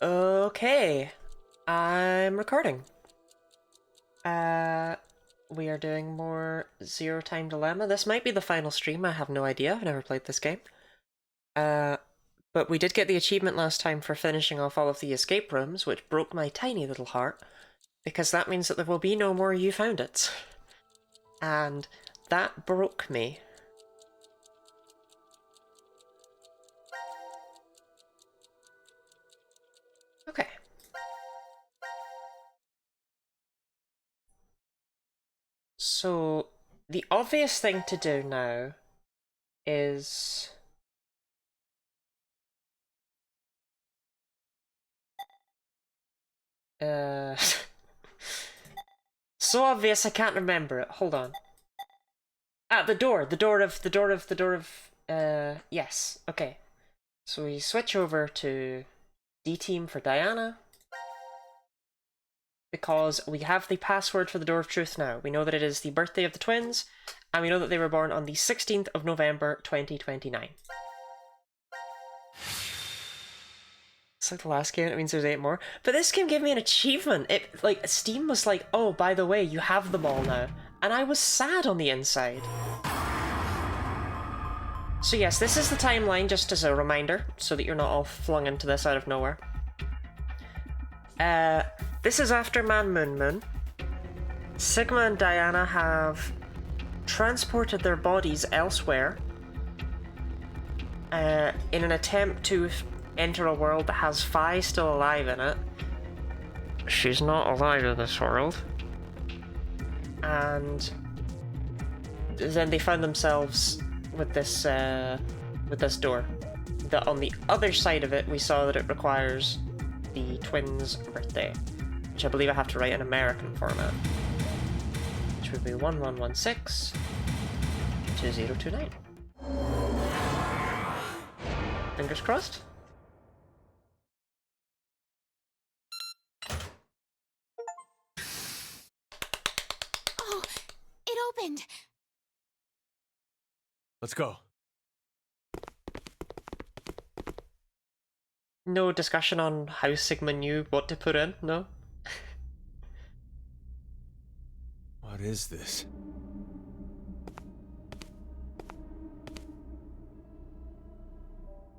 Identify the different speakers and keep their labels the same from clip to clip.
Speaker 1: Okay, I'm recording. We are doing more Zero Time Dilemma. This might be the final stream, I have no idea, I've never played this game. But we did get the achievement last time for finishing off all of the escape rooms, which broke my tiny little heart, because that means that there will be no more You Found It. And that broke me. Okay. So, the obvious thing to do now is... so obvious I can't remember it. Hold on. Ah, the door of, yes. Okay. So we switch over to D team for Diana. Because we have the password for the Door of Truth now. We know that it is the birthday of the twins, and we know that they were born on the 16th of November, 2029. It's like the last game, it means there's 8 more. But this game gave me an achievement. It, like, Steam was like, oh, by the way, you have them all now. And I was sad on the inside. So yes, this is the timeline, just as a reminder, so that you're not all flung into this out of nowhere. This is after Man Moon Moon. Sigma and Diana have transported their bodies elsewhere in an attempt to enter a world that has Fi still alive in it. She's not alive in this world. And then they found themselves with this door. That on the other side of it, we saw that it requires the twins' birthday, which I believe I have to write in American format, which would be 1116 2029. Fingers crossed.
Speaker 2: Oh, it opened.
Speaker 3: Let's go.
Speaker 1: No discussion on how Sigma knew what to put in, no?
Speaker 3: What is this?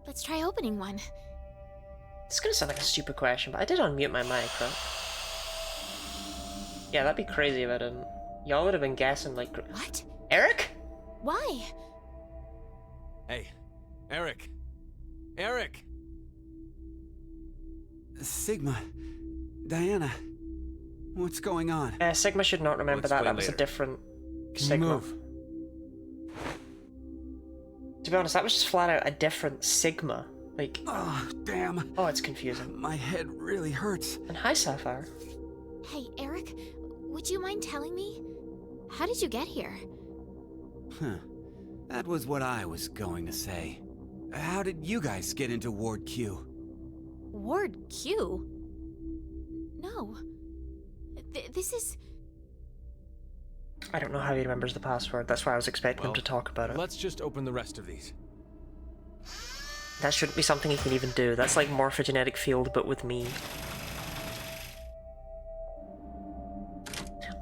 Speaker 2: Let's try opening one.
Speaker 1: It's gonna sound like a stupid question, but I did unmute my mic, right? Yeah, that'd be crazy if I didn't. Y'all would have been guessing like...
Speaker 2: What?
Speaker 1: Eric?
Speaker 2: Why?
Speaker 3: Hey, Eric! Eric!
Speaker 4: Sigma, Diana, what's going on?
Speaker 1: Sigma should not remember that. That was
Speaker 3: later.
Speaker 1: a different
Speaker 3: Can
Speaker 1: Sigma.
Speaker 3: you move?
Speaker 1: To be honest, that was just flat out a different Sigma. Like,
Speaker 4: Oh, damn.
Speaker 1: oh, it's confusing.
Speaker 4: My head really hurts.
Speaker 1: And hi, Sapphire.
Speaker 2: Hey, Eric, would you mind telling me? How did you get here?
Speaker 4: Huh. That was what I was going to say. How did you guys get into Ward Q?
Speaker 2: Ward Q? No. This is...
Speaker 1: I don't know how he remembers the password. That's why I was expecting him
Speaker 3: Well,
Speaker 1: to talk about it.
Speaker 3: Let's just open the rest of these.
Speaker 1: That shouldn't be something he can even do. That's like morphogenetic field, but with me.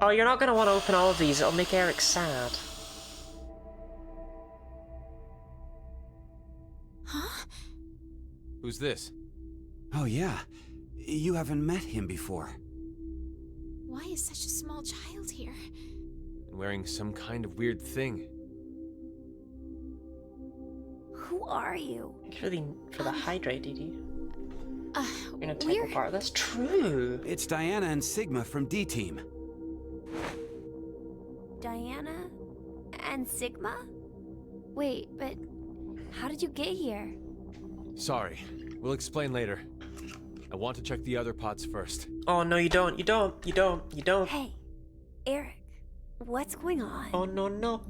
Speaker 1: Oh, you're not gonna want to open all of these. It'll make Eric sad.
Speaker 2: Huh?
Speaker 3: Who's this?
Speaker 4: Oh, yeah. You haven't met him before.
Speaker 2: Why is such a small child here?
Speaker 3: And wearing some kind of weird thing.
Speaker 2: Who are you?
Speaker 1: For the hydrate, DD. You're an integral
Speaker 2: We're...
Speaker 1: part of this? True.
Speaker 4: It's Diana and Sigma from D Team.
Speaker 5: Diana and Sigma? Wait, but how did you get here?
Speaker 3: Sorry, we'll explain later. I want to check the other pods first.
Speaker 1: Oh, no, you don't. You don't. You don't. You don't.
Speaker 5: Hey, Eric, what's going on?
Speaker 1: Oh, no, no.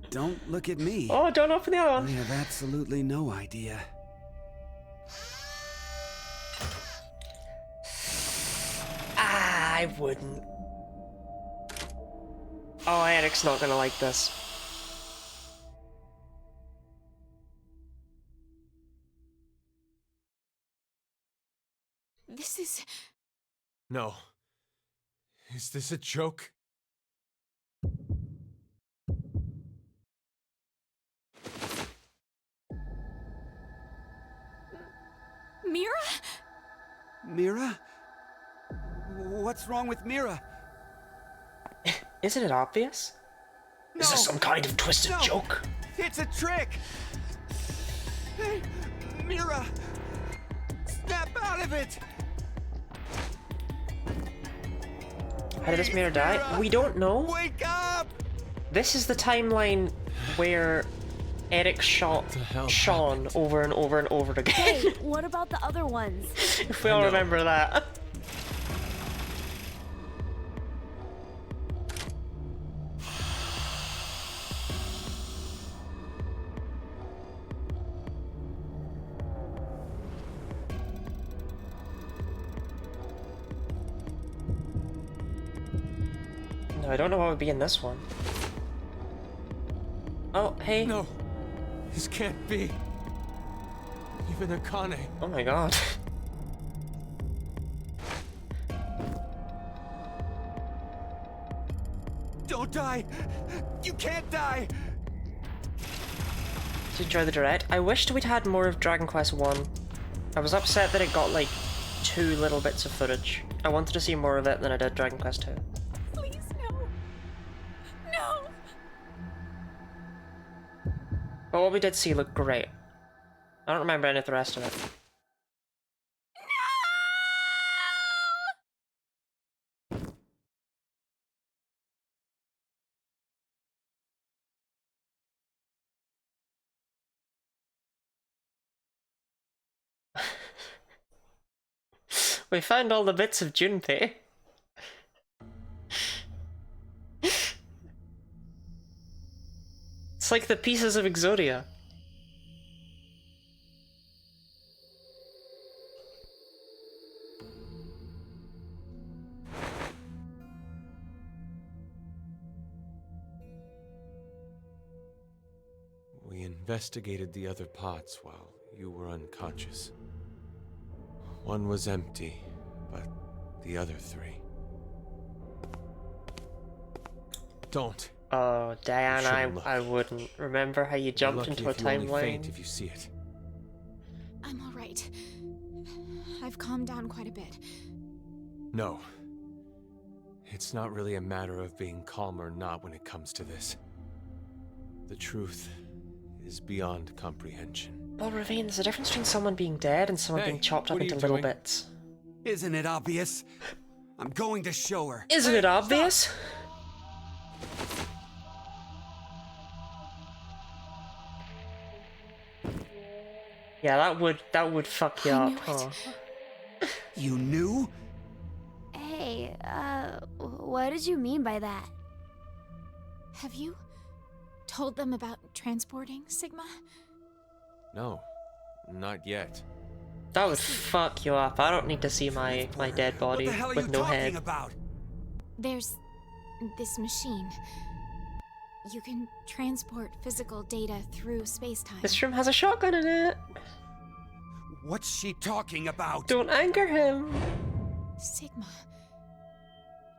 Speaker 4: Don't look at me.
Speaker 1: Oh, don't open the other
Speaker 4: I
Speaker 1: one.
Speaker 4: have absolutely no idea.
Speaker 1: I wouldn't. Oh, Eric's not gonna like this.
Speaker 2: This is...
Speaker 3: No. Is this a joke?
Speaker 2: Mira?
Speaker 4: Mira? What's wrong with Mira?
Speaker 1: Isn't it obvious? Is this some kind of twisted joke?
Speaker 4: It's a trick! Hey, Mira! Snap out of it!
Speaker 1: How did this Mira die? We don't know.
Speaker 4: Wake up!
Speaker 1: This is the timeline where Eric shot
Speaker 3: the hell
Speaker 1: Sean
Speaker 3: happened?
Speaker 1: over and over and over again.
Speaker 5: Hey, what about the other ones?
Speaker 1: If we all
Speaker 3: know.
Speaker 1: remember that. No, I don't know what would be in this one. Oh, hey.
Speaker 3: No. This can't be. Even Akane.
Speaker 1: Oh my god.
Speaker 4: Don't die! You can't die!
Speaker 1: Did you enjoy the direct? I wished we'd had more of Dragon Quest 1. I was upset that it got like 2 little bits of footage. I wanted to see more of it than I did Dragon Quest 2.
Speaker 2: Please, no. No!
Speaker 1: But what we did see looked great. I don't remember any of the rest of it. We found all the bits of Junpei. It's like the pieces of Exodia.
Speaker 3: We investigated the other pots while you were unconscious. One was empty, but the other 3. Don't.
Speaker 1: Oh, Diana,
Speaker 3: shouldn't look.
Speaker 1: I wouldn't. Remember how you jumped
Speaker 3: Lucky
Speaker 1: into a
Speaker 3: if you only faint
Speaker 1: timeline?
Speaker 3: if you see it.
Speaker 2: I'm alright. I've calmed down quite a bit.
Speaker 3: No. It's not really a matter of being calm or not when it comes to this. The truth is beyond comprehension.
Speaker 1: Well, Ravine, there's a difference between someone being dead and someone
Speaker 3: Hey,
Speaker 1: being chopped up
Speaker 3: what are
Speaker 1: into
Speaker 3: you
Speaker 1: little
Speaker 3: doing?
Speaker 1: bits.
Speaker 4: Isn't it obvious? I'm going to show her.
Speaker 1: Isn't it obvious? Yeah, that would fuck you
Speaker 2: I
Speaker 1: up,
Speaker 2: knew it.
Speaker 1: huh?
Speaker 4: You knew?
Speaker 5: Hey, what did you mean by that?
Speaker 2: Have you told them about transporting Sigma?
Speaker 3: No, not yet.
Speaker 1: That would fuck you up. I don't need to see my dead body
Speaker 4: What the hell are
Speaker 1: with
Speaker 4: you
Speaker 1: no
Speaker 4: talking
Speaker 1: head.
Speaker 4: about?
Speaker 2: There's this machine. You can transport physical data through space-time.
Speaker 1: This room has a shotgun in it.
Speaker 4: What's she talking about?
Speaker 1: Don't anger him.
Speaker 2: Sigma.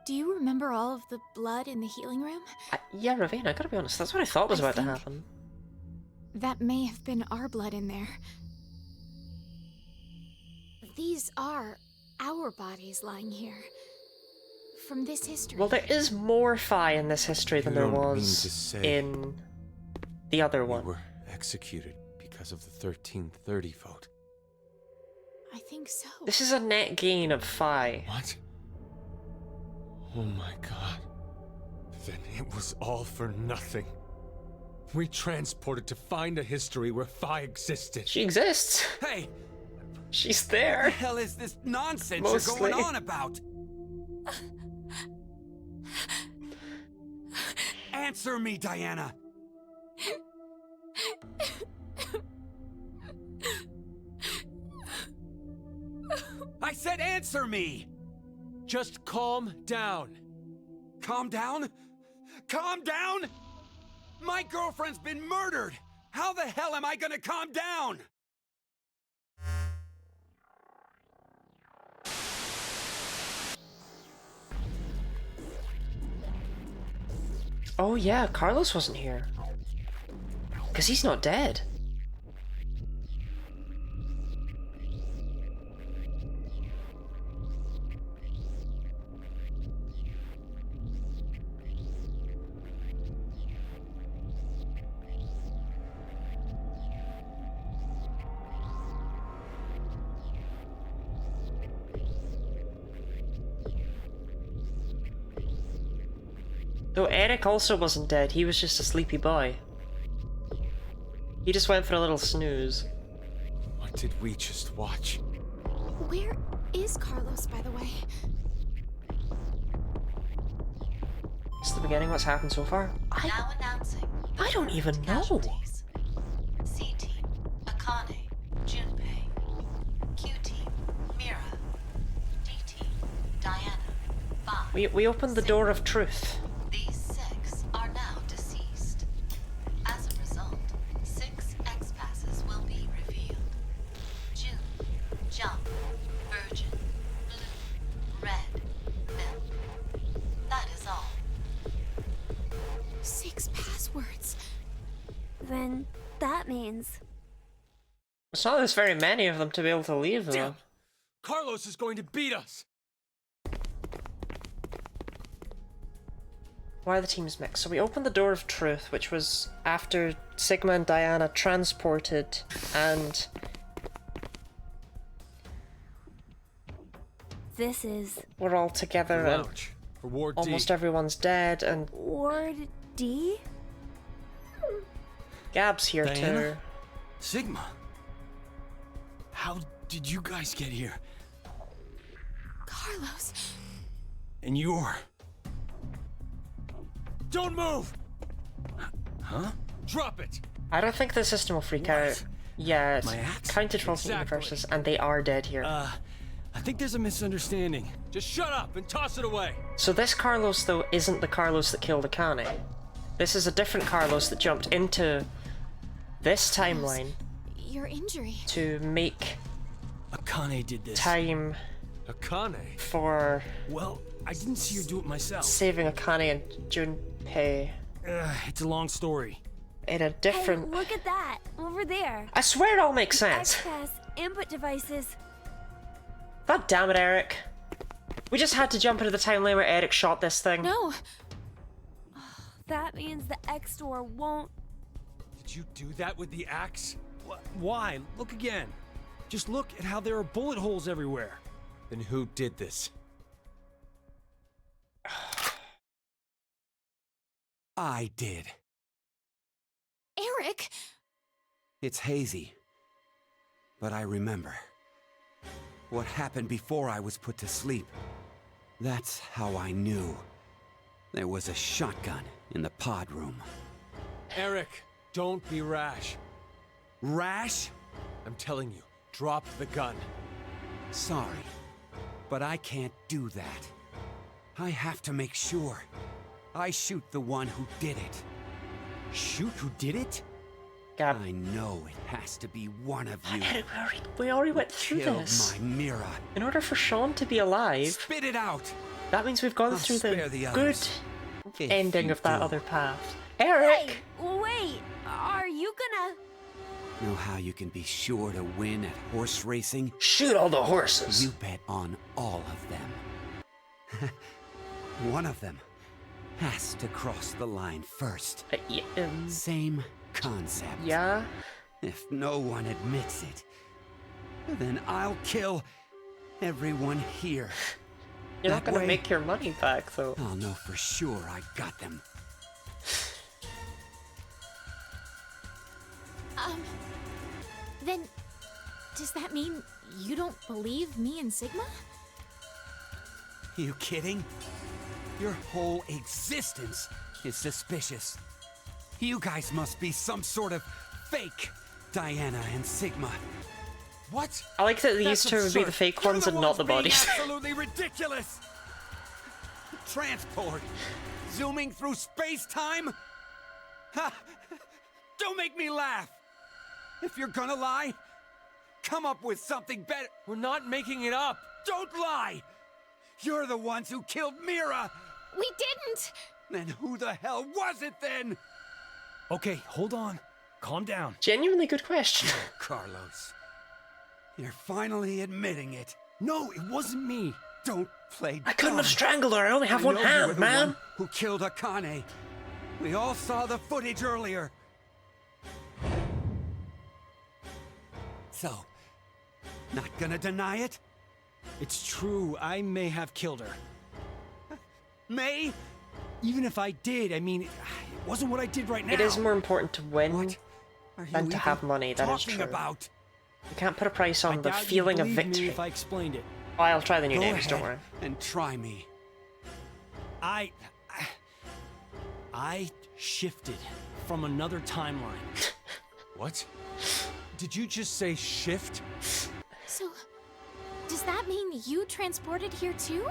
Speaker 2: Do you remember all of the blood in the healing room?
Speaker 1: Yeah, Ravine, I gotta be honest, that's what I thought was
Speaker 2: I
Speaker 1: about to
Speaker 2: think-
Speaker 1: happen.
Speaker 2: That may have been our blood in there. These are our bodies lying here. From this history.
Speaker 1: Well, there is more Phi in this history than
Speaker 3: You
Speaker 1: there
Speaker 3: don't mean
Speaker 1: was
Speaker 3: to say
Speaker 1: in the other
Speaker 3: We
Speaker 1: one.
Speaker 3: were executed because of the 1330 vote.
Speaker 2: I think so.
Speaker 1: This is a net gain of Phi.
Speaker 3: What? Oh my god. Then it was all for nothing. We transported to find a history where Phi existed.
Speaker 1: She exists.
Speaker 4: Hey,
Speaker 1: She's
Speaker 4: what the
Speaker 1: there.
Speaker 4: hell is this nonsense
Speaker 1: Mostly.
Speaker 4: you're going on about? Answer me, Diana. I said answer me!
Speaker 3: Just calm down.
Speaker 4: Calm down? Calm down? My girlfriend's been murdered! How the hell am I gonna calm down?
Speaker 1: Oh yeah, Carlos wasn't here. Because he's not dead. Though Eric also wasn't dead, he was just a sleepy boy. He just went for a little snooze.
Speaker 3: What did we just watch?
Speaker 2: Where is Carlos, by the way?
Speaker 1: It's the beginning. What's happened so far?
Speaker 6: Now announcing.
Speaker 1: I don't even know.
Speaker 6: Casualties. C Team, Akane, Junpei. Q Team, Mira. D Team, Diana. 5.
Speaker 1: We opened the door of truth.
Speaker 6: These 6 are now deceased. As a result, 6 X-passes will be revealed. June, Jump, Virgin, Blue, Red, Milk. That is all.
Speaker 2: 6 passwords.
Speaker 5: Then that means
Speaker 1: It's not there's very many of them to be able to leave, though.
Speaker 3: Damn! Carlos is going to beat us!
Speaker 1: Why are the teams mixed? So we opened the door of truth, which was after Sigma and Diana transported, and
Speaker 5: this is
Speaker 1: we're all together, and
Speaker 3: Lounge for Ward D.
Speaker 1: almost everyone's dead, and
Speaker 5: Ward D?
Speaker 1: Gab's here
Speaker 4: Diana?
Speaker 1: too.
Speaker 4: Sigma? How did you guys get here?
Speaker 2: Carlos.
Speaker 4: And you're...
Speaker 3: Don't move!
Speaker 4: Huh?
Speaker 3: Drop it!
Speaker 1: I don't think the system will freak
Speaker 4: What?
Speaker 1: out. Yeah, it's
Speaker 4: My axe?
Speaker 1: counted for alternate
Speaker 3: Exactly.
Speaker 1: universes, and they are dead here.
Speaker 4: I think there's a misunderstanding.
Speaker 3: Just shut up and toss it away!
Speaker 1: So this Carlos, though, isn't the Carlos that killed Akane. This is a different Carlos that jumped into this timeline
Speaker 2: Your injury.
Speaker 1: to make
Speaker 4: Akane did this.
Speaker 1: time
Speaker 3: Akane?
Speaker 1: for
Speaker 4: Well, I didn't see her do it myself.
Speaker 1: saving Akane and Junpei
Speaker 4: It's a long story.
Speaker 1: in a different...
Speaker 5: Hey, look at that over there.
Speaker 1: I swear it all makes sense.
Speaker 5: X-pass input devices.
Speaker 1: God damn it, Eric. We just had to jump into the timeline where Eric shot this thing.
Speaker 2: No.
Speaker 5: That means the X door won't.
Speaker 3: Did you do that with the axe?
Speaker 4: Why? Look again. Just look at how there are bullet holes everywhere.
Speaker 3: Then who did this?
Speaker 4: I did.
Speaker 2: Eric.
Speaker 4: It's hazy. But I remember. What happened before I was put to sleep. That's how I knew. There was a shotgun in the pod room.
Speaker 3: Eric, don't be rash.
Speaker 4: Rash?
Speaker 3: I'm telling you, drop the gun.
Speaker 4: Sorry, but I can't do that. I have to make sure. I shoot the one who did it. Shoot who did it?
Speaker 1: Gab.
Speaker 4: I know it has to be one of you.
Speaker 1: Eric, we already went through
Speaker 4: Killed
Speaker 1: this.
Speaker 4: my Mira.
Speaker 1: In order for Sean to be alive,
Speaker 4: Spit it out!
Speaker 1: that means we've gone
Speaker 4: I'll
Speaker 1: through
Speaker 4: spare
Speaker 1: the
Speaker 4: the
Speaker 1: good
Speaker 4: others. If
Speaker 1: ending
Speaker 4: you
Speaker 1: of that
Speaker 4: do.
Speaker 1: other path. Eric!
Speaker 5: Hey, wait. Are you gonna?
Speaker 4: Know how you can be sure to win at horse racing?
Speaker 1: Shoot all the horses!
Speaker 4: You bet on all of them. One of them has to cross the line first. Same concept.
Speaker 1: Yeah?
Speaker 4: If no one admits it, then I'll kill everyone here.
Speaker 1: You're not
Speaker 4: That
Speaker 1: gonna
Speaker 4: way-
Speaker 1: make your money back, though.
Speaker 4: I'll know for sure I got them.
Speaker 2: Then, does that mean you don't believe me and Sigma?
Speaker 4: You kidding? Your whole existence is suspicious. You guys must be some sort of fake Diana and Sigma.
Speaker 3: What?
Speaker 1: I like that these
Speaker 4: That's
Speaker 1: two would be the
Speaker 4: absurd.
Speaker 1: fake
Speaker 4: You're
Speaker 1: ones
Speaker 4: the
Speaker 1: and not the
Speaker 4: being
Speaker 1: bodies.
Speaker 4: Absolutely ridiculous. Transport, zooming through space-time. Ha! Don't make me laugh. If you're gonna lie, come up with something better.
Speaker 3: We're not making it up!
Speaker 4: Don't lie. You're the ones who killed Mira.
Speaker 2: We didn't!
Speaker 4: Then who the hell was it then?
Speaker 7: Okay, hold on. Calm down.
Speaker 1: Genuinely good question.
Speaker 4: Carlos, you're finally admitting it.
Speaker 7: No, it wasn't me.
Speaker 4: Don't play
Speaker 1: I couldn't have
Speaker 4: dumb.
Speaker 1: strangled her. I only have
Speaker 4: I
Speaker 1: one
Speaker 4: know you were
Speaker 1: hand,
Speaker 4: the
Speaker 1: man.
Speaker 4: one who killed Akane. We all saw the footage earlier. So, not gonna deny it?
Speaker 7: It's true, I may have killed her.
Speaker 4: May?
Speaker 7: Even if I did, I mean, it wasn't what I did right now.
Speaker 1: It is more important to win
Speaker 4: What are you
Speaker 1: than to
Speaker 4: even
Speaker 1: have money. That is
Speaker 4: talking
Speaker 1: true.
Speaker 4: about?
Speaker 1: You can't put a price
Speaker 7: I
Speaker 1: on the
Speaker 7: doubt you'd
Speaker 1: feeling of
Speaker 7: believe me
Speaker 1: victory.
Speaker 7: if I explained it.
Speaker 1: Oh, I'll try the new
Speaker 4: Go
Speaker 1: names, don't
Speaker 4: ahead
Speaker 1: worry.
Speaker 4: and try me.
Speaker 7: I shifted from another timeline.
Speaker 3: What? Did you just say shift?
Speaker 2: So, does that mean you transported here too?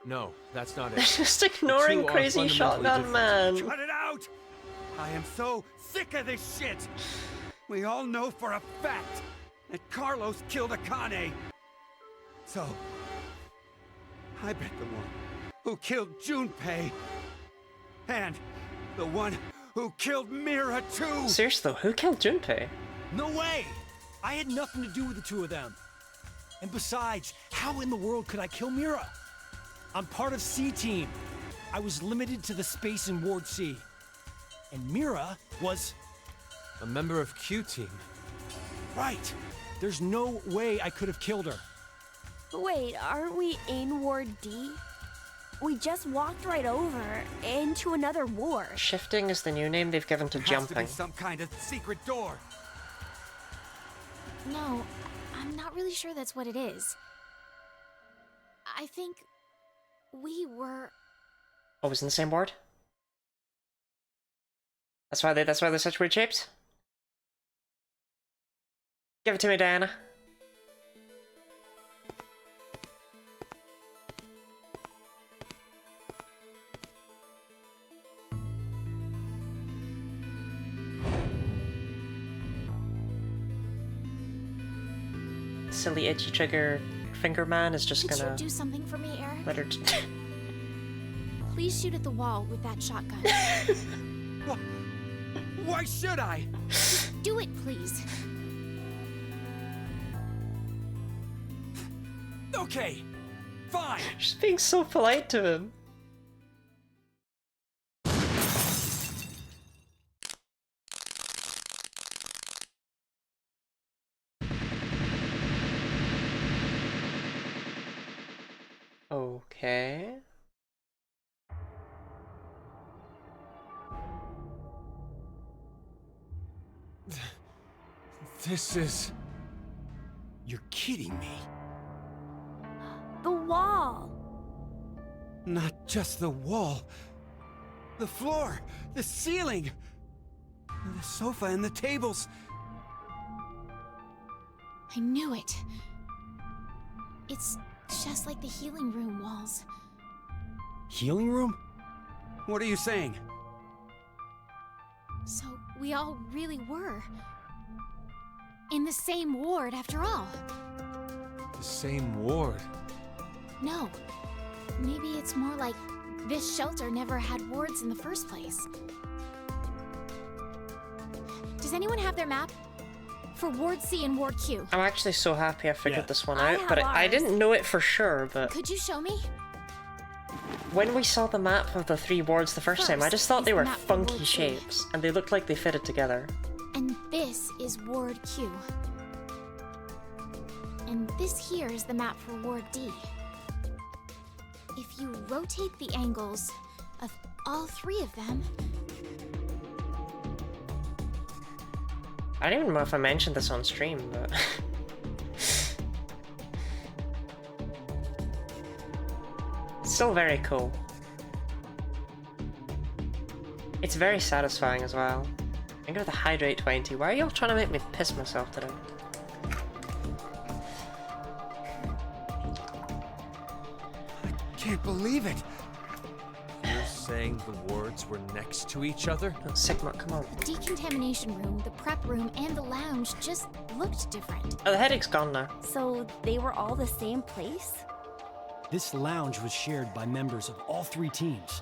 Speaker 3: No, that's not
Speaker 1: They're
Speaker 3: it.
Speaker 1: just ignoring
Speaker 3: two are
Speaker 1: crazy
Speaker 3: fundamentally
Speaker 1: shotgun
Speaker 3: different.
Speaker 1: man.
Speaker 4: Cut it out! I am so sick of this shit! We all know for a fact that Carlos killed Akane. So, I bet the one who killed Junpei and the one who killed Mira too.
Speaker 1: Seriously though, who killed Junpei?
Speaker 7: No way! I had nothing to do with the two of them. And besides, how in the world could I kill Mira? I'm part of C-Team. I was limited to the space in Ward C. And Mira was...
Speaker 3: A member of Q Team.
Speaker 7: right. There's no way I could have killed her.
Speaker 5: Wait, aren't we in Ward D? We just walked right over into another ward.
Speaker 1: Shifting is the new name they've given to
Speaker 4: There has to be
Speaker 1: jumping.
Speaker 4: some kind of secret door.
Speaker 2: No, I'm not really sure that's what it is. I think we were...
Speaker 1: Always in the same ward? That's why they're such weird shapes? Give it to me, Diana. Silly itchy trigger finger man is just
Speaker 2: Could
Speaker 1: gonna
Speaker 2: you do something for me, Eric?
Speaker 1: let her.
Speaker 2: Please shoot at the wall with that shotgun.
Speaker 4: Why should I?
Speaker 2: Do it, please.
Speaker 4: Okay, fine.
Speaker 1: She's being so polite to him. Okay.
Speaker 3: This is...
Speaker 7: You're kidding me.
Speaker 5: The wall!
Speaker 4: Not just the wall. The floor, the ceiling, the sofa and the tables.
Speaker 2: I knew it. It's just like the healing room walls.
Speaker 7: Healing room?
Speaker 4: What are you saying?
Speaker 2: So we all really were. In the same ward, after all.
Speaker 3: the same ward.
Speaker 2: No. Maybe it's more like this shelter never had wards in the first place. Does anyone have their map? For Ward C and Ward Q.
Speaker 1: I'm actually so happy I figured
Speaker 7: Yeah.
Speaker 1: this one
Speaker 5: I
Speaker 1: out,
Speaker 5: have
Speaker 1: but I
Speaker 5: ours.
Speaker 1: didn't know it for sure, but
Speaker 2: Could you show me?
Speaker 1: when we saw the map of the three wards the first time, I just thought
Speaker 2: First
Speaker 1: they
Speaker 2: is
Speaker 1: were
Speaker 2: the map for
Speaker 1: funky
Speaker 2: Ward C.
Speaker 1: shapes, and they looked like they fitted together.
Speaker 2: And this is Ward Q. And this here is the map for Ward D. If you rotate the angles of all three of them...
Speaker 1: I don't even know if I mentioned this on stream, but... Still very cool. It's very satisfying as well. I go to the Hydrate 20. Why are y'all trying to make me piss myself today?
Speaker 4: Can't believe it.
Speaker 3: You're saying the wards were next to each other?
Speaker 1: Oh, Sigma, come on.
Speaker 2: The decontamination room, the prep room, and the lounge just looked different.
Speaker 1: Oh, the headache's gone now.
Speaker 5: So they were all the same place?
Speaker 7: This lounge was shared by members of all three teams.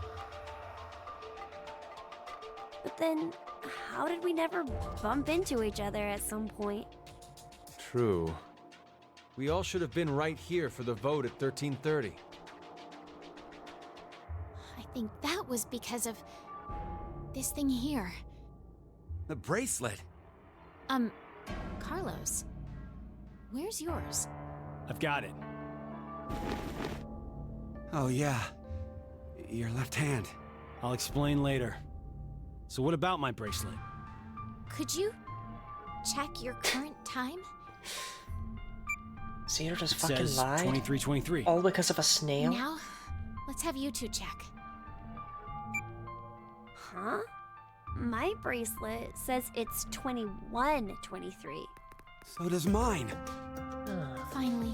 Speaker 5: But then, how did we never bump into each other at some point?
Speaker 3: True. We all should have been right here for the vote at 13:30.
Speaker 2: I think that was because of this thing here.
Speaker 4: The bracelet.
Speaker 2: Carlos, where's yours?
Speaker 7: I've got it.
Speaker 4: Oh yeah, your left hand.
Speaker 7: I'll explain later. So what about my bracelet?
Speaker 2: Could you check your current time?
Speaker 1: Zero just
Speaker 7: It
Speaker 1: fucking
Speaker 7: says
Speaker 1: lied.
Speaker 7: 23:23.
Speaker 1: All because of a snail?
Speaker 2: Now, let's have you two check.
Speaker 5: Huh? My bracelet says it's 21:23.
Speaker 4: So does mine.
Speaker 1: Ah.
Speaker 2: Finally,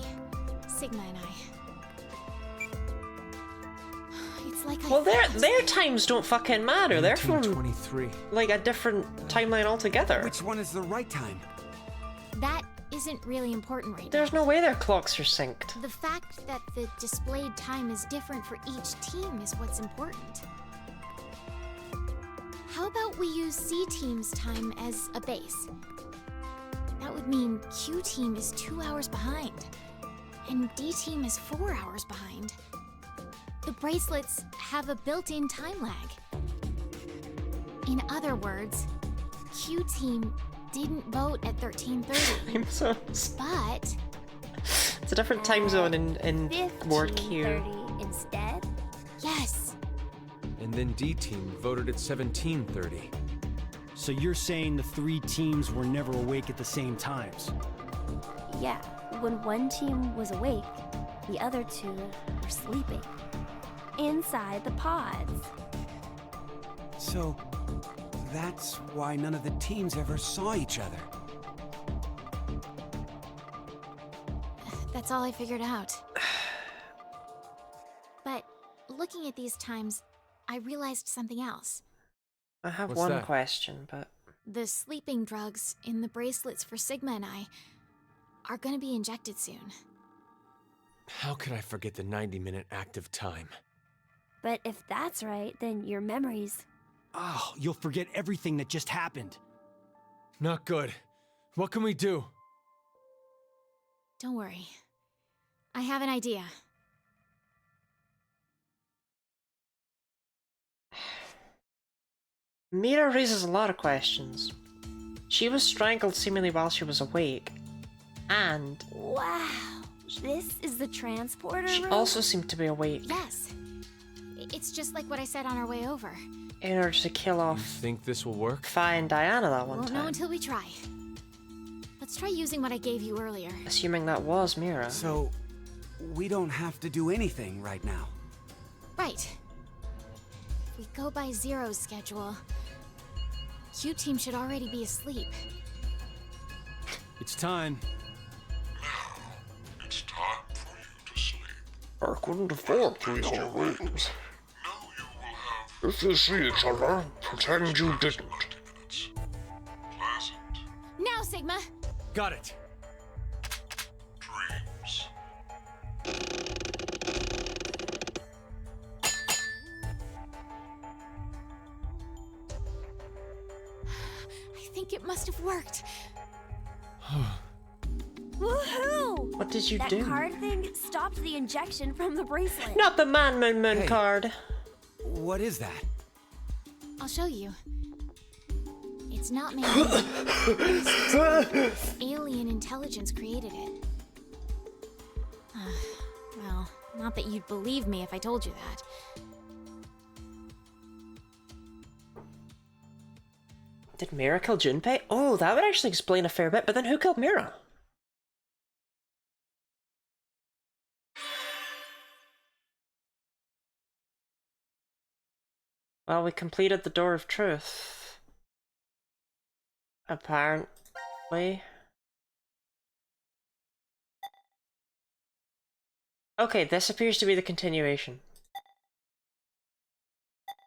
Speaker 2: Sigma and I. It's like I
Speaker 1: Well,
Speaker 2: thought.
Speaker 1: their times don't fucking matter. They're from
Speaker 3: 1923.
Speaker 1: like a different timeline altogether.
Speaker 4: Which one is the right time?
Speaker 2: That isn't really important right
Speaker 1: There's
Speaker 2: now.
Speaker 1: no way their clocks are synced.
Speaker 2: The fact that the displayed time is different for each team is what's important. How about we use C Team's time as a base? That would mean Q Team is 2 hours behind, and D Team is 4 hours behind. The bracelets have a built-in time lag. In other words, Q Team didn't vote at 13:30,
Speaker 1: I'm so.
Speaker 2: but
Speaker 1: It's a different time zone in Ward Q.
Speaker 5: 15:30 instead?
Speaker 2: yes,
Speaker 3: And then D team voted at 17:30.
Speaker 7: So you're saying the three teams were never awake at the same times?
Speaker 5: Yeah, when one team was awake, the other two were sleeping. Inside the pods.
Speaker 4: So that's why none of the teams ever saw each other.
Speaker 2: that's all I figured out. But looking at these times, I realized something else.
Speaker 1: I have
Speaker 3: What's
Speaker 1: one
Speaker 3: that?
Speaker 1: question, but
Speaker 2: The sleeping drugs in the bracelets for Sigma and I are gonna be injected soon.
Speaker 3: How could I forget the 90-minute active time?
Speaker 5: But if that's right, then your memories.
Speaker 7: Oh, you'll forget everything that just happened.
Speaker 3: Not good. What can we do?
Speaker 2: Don't worry. I have an idea.
Speaker 1: Mira raises a lot of questions. She was strangled seemingly while she was awake, and
Speaker 5: Wow. This is the transporter
Speaker 1: she
Speaker 5: room?
Speaker 1: also seemed to be awake
Speaker 2: Yes. It's just like what I said on our way over.
Speaker 1: in order to kill
Speaker 3: You
Speaker 1: off
Speaker 3: think this will work?
Speaker 1: Fine Diana that one
Speaker 2: Won't know
Speaker 1: time.
Speaker 2: until we try. Let's try using what I gave you earlier.
Speaker 1: Assuming that was Mira.
Speaker 4: So we don't have to do anything right now.
Speaker 2: Right. If we go by Zero's schedule, Q Team should already be asleep.
Speaker 7: It's time.
Speaker 8: It's time for you to sleep.
Speaker 9: I couldn't afford 3 whole rooms.
Speaker 8: Now you will have
Speaker 9: If you see each other, pretend you didn't.
Speaker 8: 90 minutes. Pleasant
Speaker 2: Now, Sigma!
Speaker 7: Got it.
Speaker 8: dreams.
Speaker 2: I think it must have worked.
Speaker 5: Woohoo!
Speaker 1: What did you
Speaker 5: That
Speaker 1: do?
Speaker 5: card thing stopped the injection from the bracelet.
Speaker 1: Not the Man Moon Moon
Speaker 4: Hey.
Speaker 1: card.
Speaker 4: What is that?
Speaker 2: I'll show you. It's not man-made. Alien intelligence created it. Well, not that you'd believe me if I told you that.
Speaker 1: Did Mira kill Junpei? Oh, that would actually explain a fair bit, but then who killed Mira? Well, we completed the Door of Truth. Apparently. Okay, this appears to be the continuation.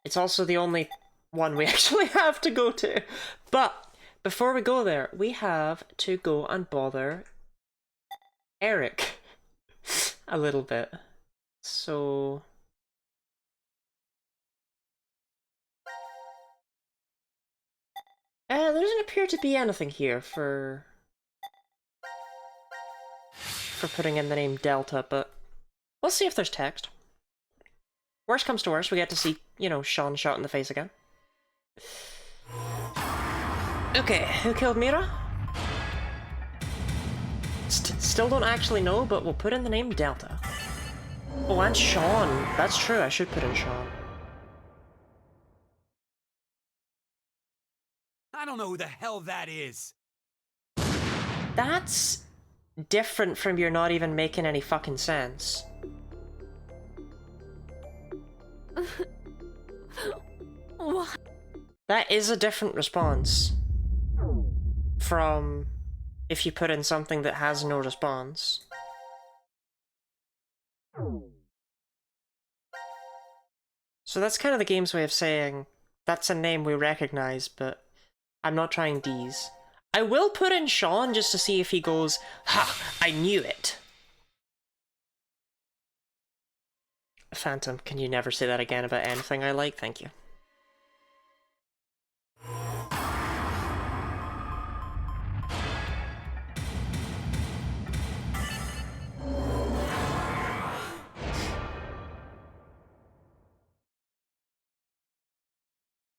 Speaker 1: It's also the only one we actually have to go to. But before we go there, we have to go and bother Eric a little bit. So There doesn't appear to be anything here for putting in the name Delta, but we'll see if there's text. Worst comes to worst, we get to see, you know, Sean shot in the face again. Okay, who killed Mira? Still don't actually know, but we'll put in the name Delta. Oh, and Sean. That's true, I should put in Sean.
Speaker 4: I don't know who the hell that is.
Speaker 1: That's different from you're not even making any fucking sense.
Speaker 5: What?
Speaker 1: That is a different response from if you put in something that has no response. So that's kind of the game's way of saying, that's a name we recognize, but I'm not trying D's. I will put in Sean just to see if he goes, ha, I knew it. Phantom, can you never say that again about anything I like? Thank you.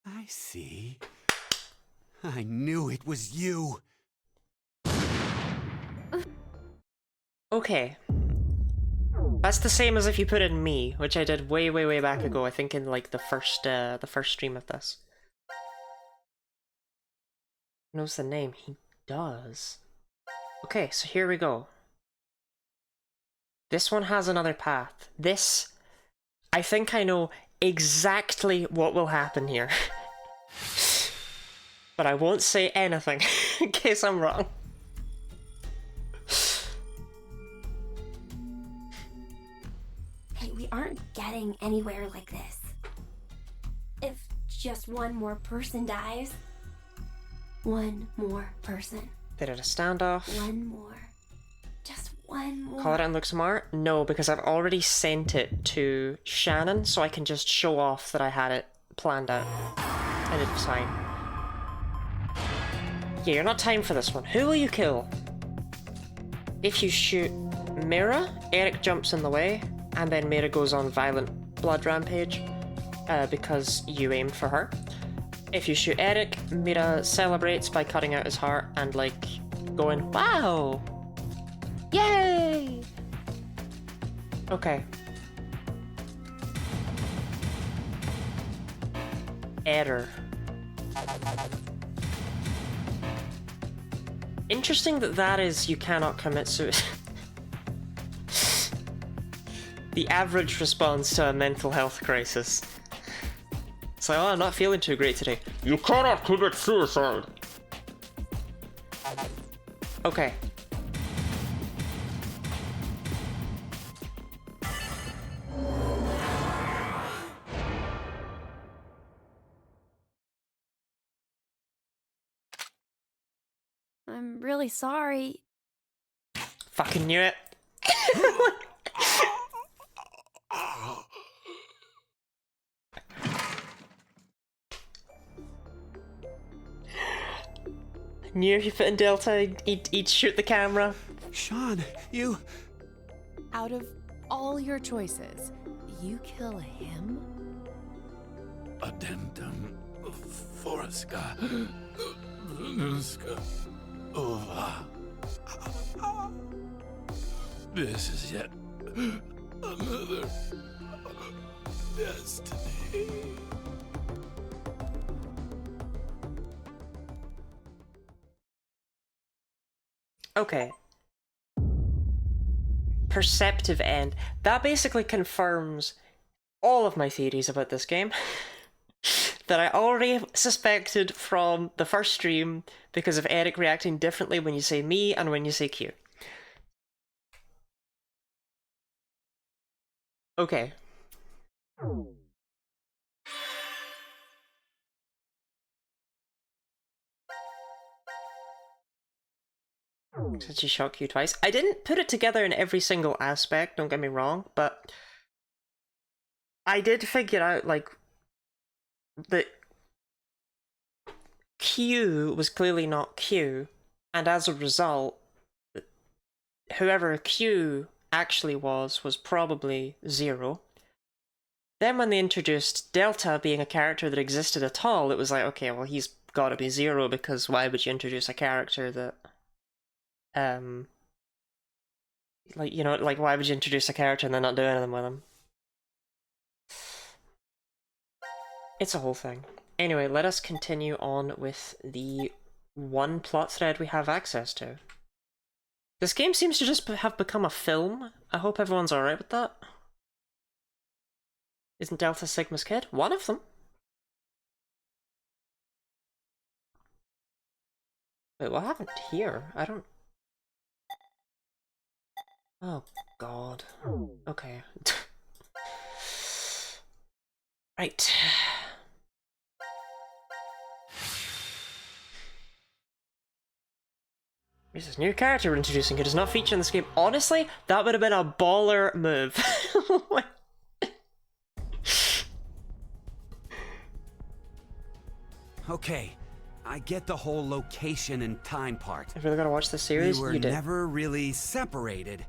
Speaker 4: I see. I knew it was you.
Speaker 1: Okay. That's the same as if you put in me, which I did way, way, way back ago, I think in like the first stream of this. Knows the name, he does. Okay, so here we go. This one has another path. This, I think I know exactly what will happen here. But I won't say anything in case I'm wrong.
Speaker 5: Hey, we aren't getting anywhere like this. If just one more person dies. One more person.
Speaker 1: They did a standoff.
Speaker 5: One more. Just one more.
Speaker 1: Call it and look smart? No, because I've already sent it to Shannon, so I can just show off that I had it planned out. And it's fine. Yeah, you're not timed for this one. Who will you kill? If you shoot Mira, Eric jumps in the way, and then Mira goes on violent blood rampage, because you aimed for her. If you shoot Eric, Mira celebrates by cutting out his heart and, like, going, wow! Yay! Okay. Error. Interesting that that is you cannot commit suicide. The average response to a mental health crisis. It's like, oh, I'm not feeling too great today.
Speaker 9: You cannot commit suicide.
Speaker 1: Okay.
Speaker 5: I'm really sorry.
Speaker 1: Fucking knew it. Knew if you put in Delta, he'd shoot the camera.
Speaker 4: Sean, you...
Speaker 10: Out of all your choices, you kill him?
Speaker 8: Addendum Forska Venuska Ova. This is yet another destiny.
Speaker 1: Okay. Perceptive end. That basically confirms all of my theories about this game. That I already suspected from the first stream because of Eric reacting differently when you say me and when you say Q. Okay. Since she shot Q twice. I didn't put it together in every single aspect, don't get me wrong, but I did figure out, like, that Q was clearly not Q, and as a result, whoever Q actually was probably Zero. Then when they introduced Delta being a character that existed at all, it was like, okay, well, he's got to be Zero, because why would you introduce a character that, like, you know, like, why would you introduce a character and then not do anything with him? It's a whole thing. Anyway, let us continue on with the one plot thread we have access to. This game seems to just have become a film. I hope everyone's alright with that. Isn't Delta Sigma's kid? One of them. Wait, what happened here? I don't... Oh, God. Okay. Right. Here's this new character we're introducing who does not feature in this game. Honestly, that would have been a baller move.
Speaker 4: Okay, I get the whole location and time part.
Speaker 1: If you're gonna watch the series,
Speaker 4: We were
Speaker 1: you did.
Speaker 4: never really separated,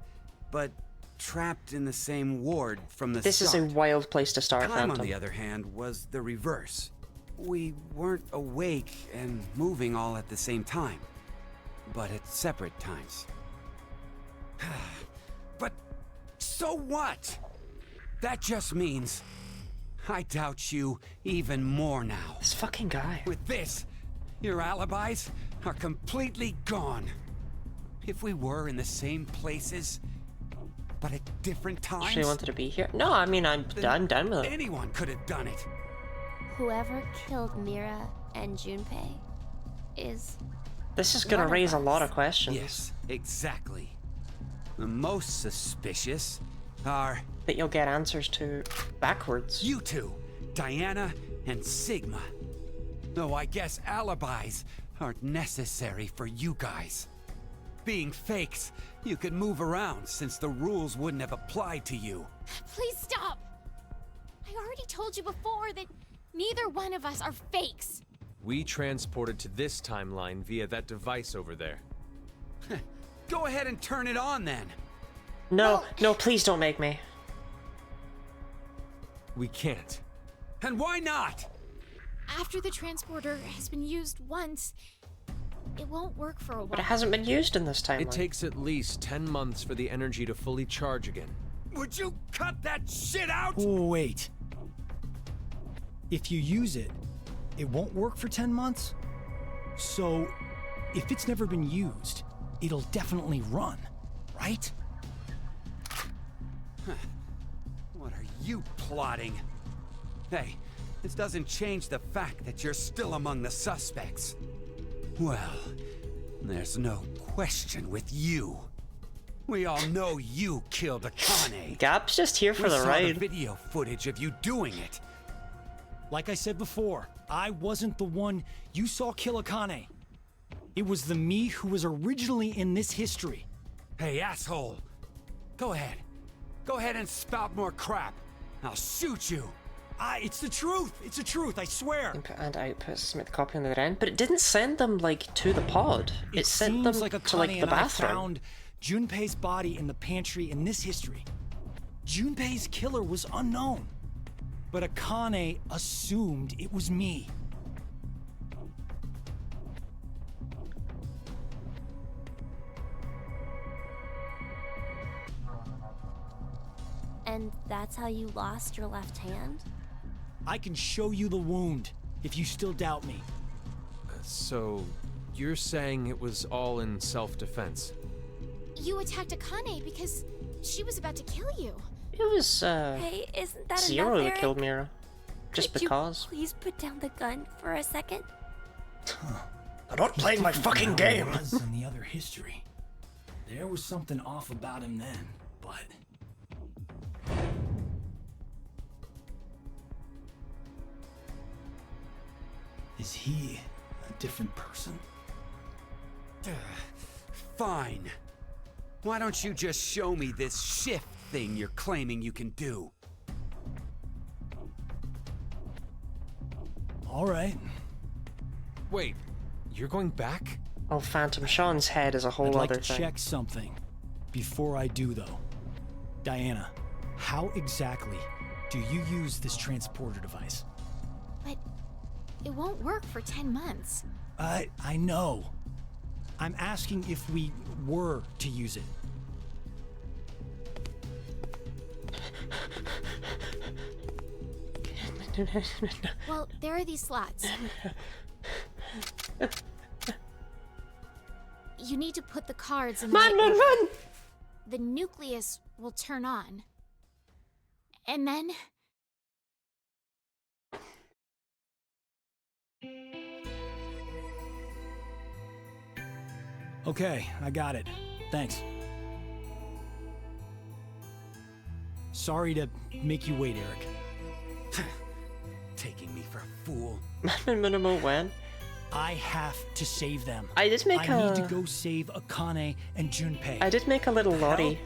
Speaker 4: but trapped in the same ward from the
Speaker 1: This
Speaker 4: start.
Speaker 1: is a wild place to start,
Speaker 4: Time,
Speaker 1: Phantom.
Speaker 4: on the other hand, was the reverse. We weren't awake and moving all at the same time, but at separate times. But so what? That just means I doubt you even more now.
Speaker 1: This fucking guy.
Speaker 4: With this, your alibis are completely gone. If we were in the same places, but at different times,
Speaker 1: Actually wanted to be here. No, I mean, I'm done with it.
Speaker 4: anyone could have done it.
Speaker 5: Whoever killed Mira and Junpei is...
Speaker 1: This is gonna
Speaker 5: One of
Speaker 1: raise a
Speaker 5: us.
Speaker 1: lot of questions.
Speaker 4: Yes, exactly. The most suspicious are
Speaker 1: That you'll get answers to backwards.
Speaker 4: you two, Diana and Sigma. Though I guess alibis aren't necessary for you guys. Being fakes, you could move around since the rules wouldn't have applied to you.
Speaker 2: Please stop! I already told you before that neither one of us are fakes.
Speaker 3: We transported to this timeline via that device over there.
Speaker 4: Go ahead and turn it on then.
Speaker 1: No, no, please don't make me.
Speaker 3: We can't.
Speaker 4: And why not?
Speaker 2: After the transporter has been used once, it won't work for a while.
Speaker 1: But it hasn't been used in this timeline.
Speaker 3: It takes at least 10 months for the energy to fully charge again.
Speaker 4: Would you cut that shit out?
Speaker 7: Oh, wait. If you use it, it won't work for 10 months? So, if it's never been used, it'll definitely run, right?
Speaker 4: What are you plotting? Hey, this doesn't change the fact that you're still among the suspects. Well, there's no question with you. We all know you killed Akane.
Speaker 1: Gap's just here for
Speaker 4: We
Speaker 1: the
Speaker 4: saw
Speaker 1: ride.
Speaker 4: the video footage of you doing it.
Speaker 7: Like I said before, I wasn't the one you saw kill Akane. It was the me who was originally in this history.
Speaker 4: Hey, asshole. Go ahead. Go ahead and spout more crap. I'll shoot you.
Speaker 7: It's the truth. It's the truth, I swear.
Speaker 1: Input and output, submit the copy on the other end. But it didn't send them, like, to the pod. It sent
Speaker 7: seems
Speaker 1: them
Speaker 7: like
Speaker 1: to,
Speaker 7: Akane
Speaker 1: like, the
Speaker 7: and I
Speaker 1: bathroom.
Speaker 7: found Junpei's body in the pantry in this history. Junpei's killer was unknown, but Akane assumed it was me.
Speaker 5: And that's how you lost your left hand?
Speaker 7: I can show you the wound if you still doubt me.
Speaker 3: So, you're saying it was all in self-defense?
Speaker 2: You attacked Akane because she was about to kill you.
Speaker 1: It was,
Speaker 5: Hey, isn't that
Speaker 1: Zero
Speaker 5: enough,
Speaker 1: that
Speaker 5: Eric?
Speaker 1: killed Mira. Just
Speaker 5: Could
Speaker 1: because.
Speaker 5: You please put down the gun for a second?
Speaker 9: I'm not playing my fucking game.
Speaker 7: Was in the other history. There was something off about him then, but is he a different person?
Speaker 4: Fine. Why don't you just show me this shift thing you're claiming you can do?
Speaker 7: All right.
Speaker 3: Wait, you're going back?
Speaker 1: Oh, Phantom Sean's head is a whole
Speaker 7: I'd like
Speaker 1: other
Speaker 7: to
Speaker 1: thing.
Speaker 7: check something before I do, though. Diana, how exactly do you use this transporter device?
Speaker 2: But it won't work for 10 months.
Speaker 7: I know. I'm asking if we were to use it.
Speaker 2: Well, there are these slots. You need to put the cards in the right order.
Speaker 1: Man!
Speaker 2: The nucleus will turn on. And then...
Speaker 7: Okay, I got it. Thanks. Sorry to make you wait, Eric.
Speaker 4: Taking me for a fool.
Speaker 1: Minimal when?
Speaker 7: I have to save them.
Speaker 1: I did make
Speaker 7: I
Speaker 1: a...
Speaker 7: need to go save Akane and Junpei.
Speaker 1: I did make a little Lottie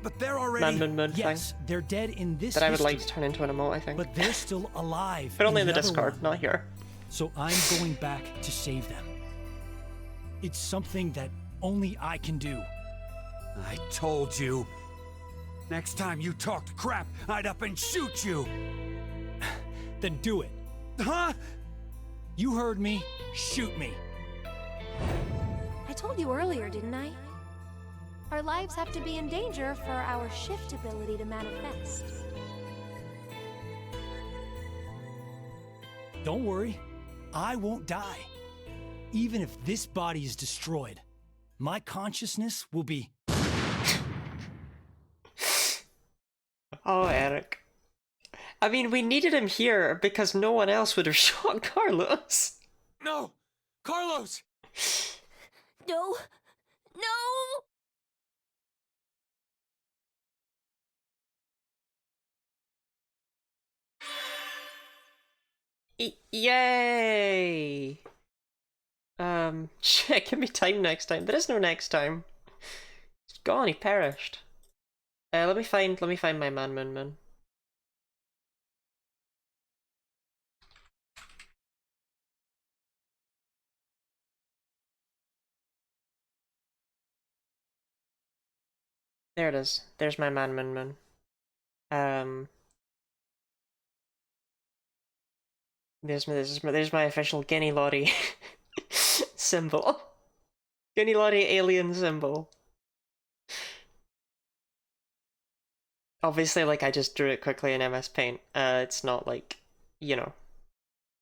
Speaker 4: But they're already...
Speaker 1: thing
Speaker 7: Yes, they're dead in this
Speaker 1: that I would like to
Speaker 7: history,
Speaker 1: turn into an emote, I think.
Speaker 7: but they're still alive.
Speaker 1: But only in the
Speaker 7: other
Speaker 1: Discord,
Speaker 7: one.
Speaker 1: not here.
Speaker 7: So I'm going back to save them. It's something that only I can do.
Speaker 4: I told you. Next time you talked crap, I'd up and shoot you.
Speaker 7: Then do it.
Speaker 4: Huh?
Speaker 7: You heard me. Shoot me.
Speaker 5: I told you earlier, didn't I? Our lives have to be in danger for our shift ability to manifest.
Speaker 7: Don't worry. I won't die. Even if this body is destroyed, my consciousness will be...
Speaker 1: Oh, Eric. I mean, we needed him here because no one else would have shot Carlos.
Speaker 3: No! Carlos!
Speaker 5: No! No!
Speaker 1: Yay! Shit, give me time next time. There is no next time. He's gone, he perished. Let me find my man, Moon Moon. There it is. There's my man, Moon Moon. There's my official Guinea Lottie symbol. Guinea Lottie alien symbol. Obviously, like, I just drew it quickly in MS Paint. It's not like, you know,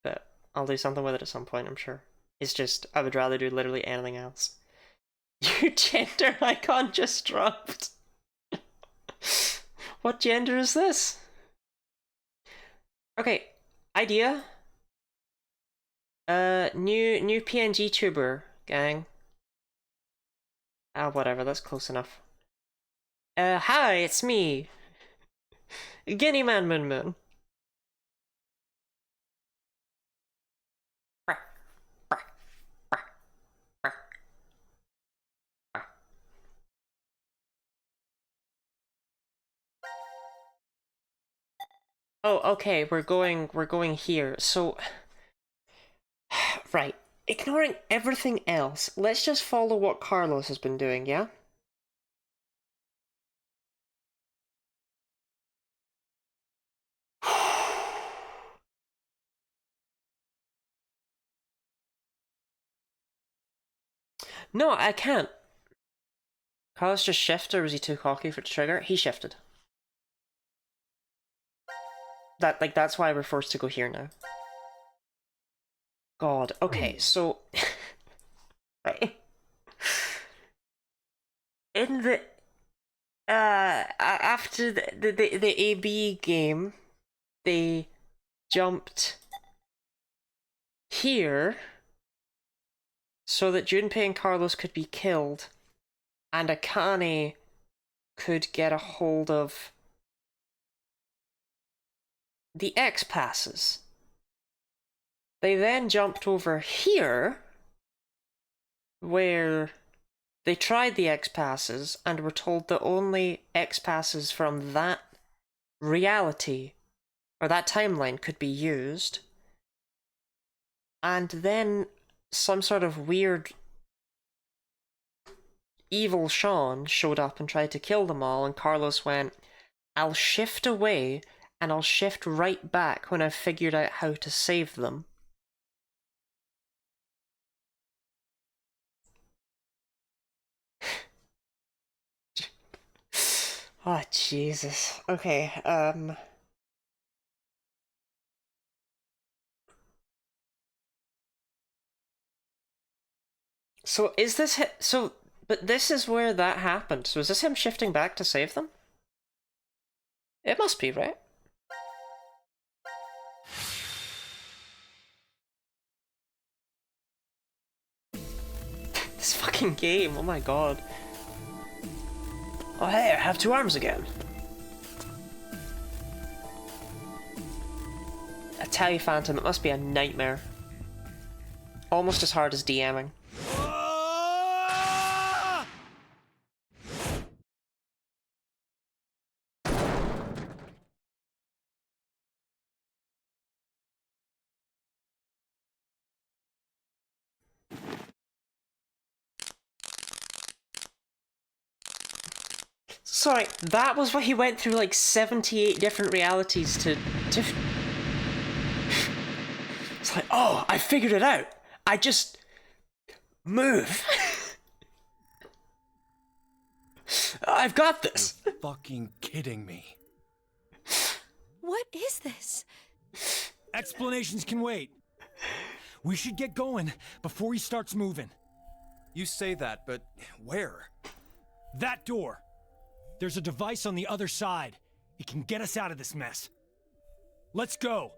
Speaker 1: but I'll do something with it at some point, I'm sure. It's just, I would rather do literally anything else. Your gender icon just dropped. What gender is this? Okay, idea. New PNG tuber, gang. Whatever, that's close enough. Hi, it's me. Guinea Man Moon Moon. Oh, okay, we're going here. So, right. Ignoring everything else, let's just follow what Carlos has been doing, yeah? No, I can't. Carlos just shifted, or was he too cocky for the trigger? He shifted. That's why we're forced to go here now. God, okay, so... right. In the... after the AB game, they jumped here so that Junpei and Carlos could be killed and Akane could get a hold of the X passes. They then jumped over here where they tried the X passes and were told that only X passes from that reality or that timeline could be used. And then some sort of weird evil Sean showed up and tried to kill them all, and Carlos went, I'll shift away and I'll shift right back when I've figured out how to save them. Oh, Jesus. Okay, so is this but this is where that happened. So is this him shifting back to save them? It must be, right? This fucking game, oh my god. Oh hey, I have 2 arms again. I tell you, Phantom, it must be a nightmare. Almost as hard as DMing. Sorry, that was what he went through like 78 different realities to... It's like, oh, I figured it out. I just... move. I've got this.
Speaker 3: You're fucking kidding me.
Speaker 10: What is this?
Speaker 7: Explanations can wait. We should get going before he starts moving.
Speaker 3: You say that, but where?
Speaker 7: That door. There's a device on the other side. It can get us out of this mess. Let's go.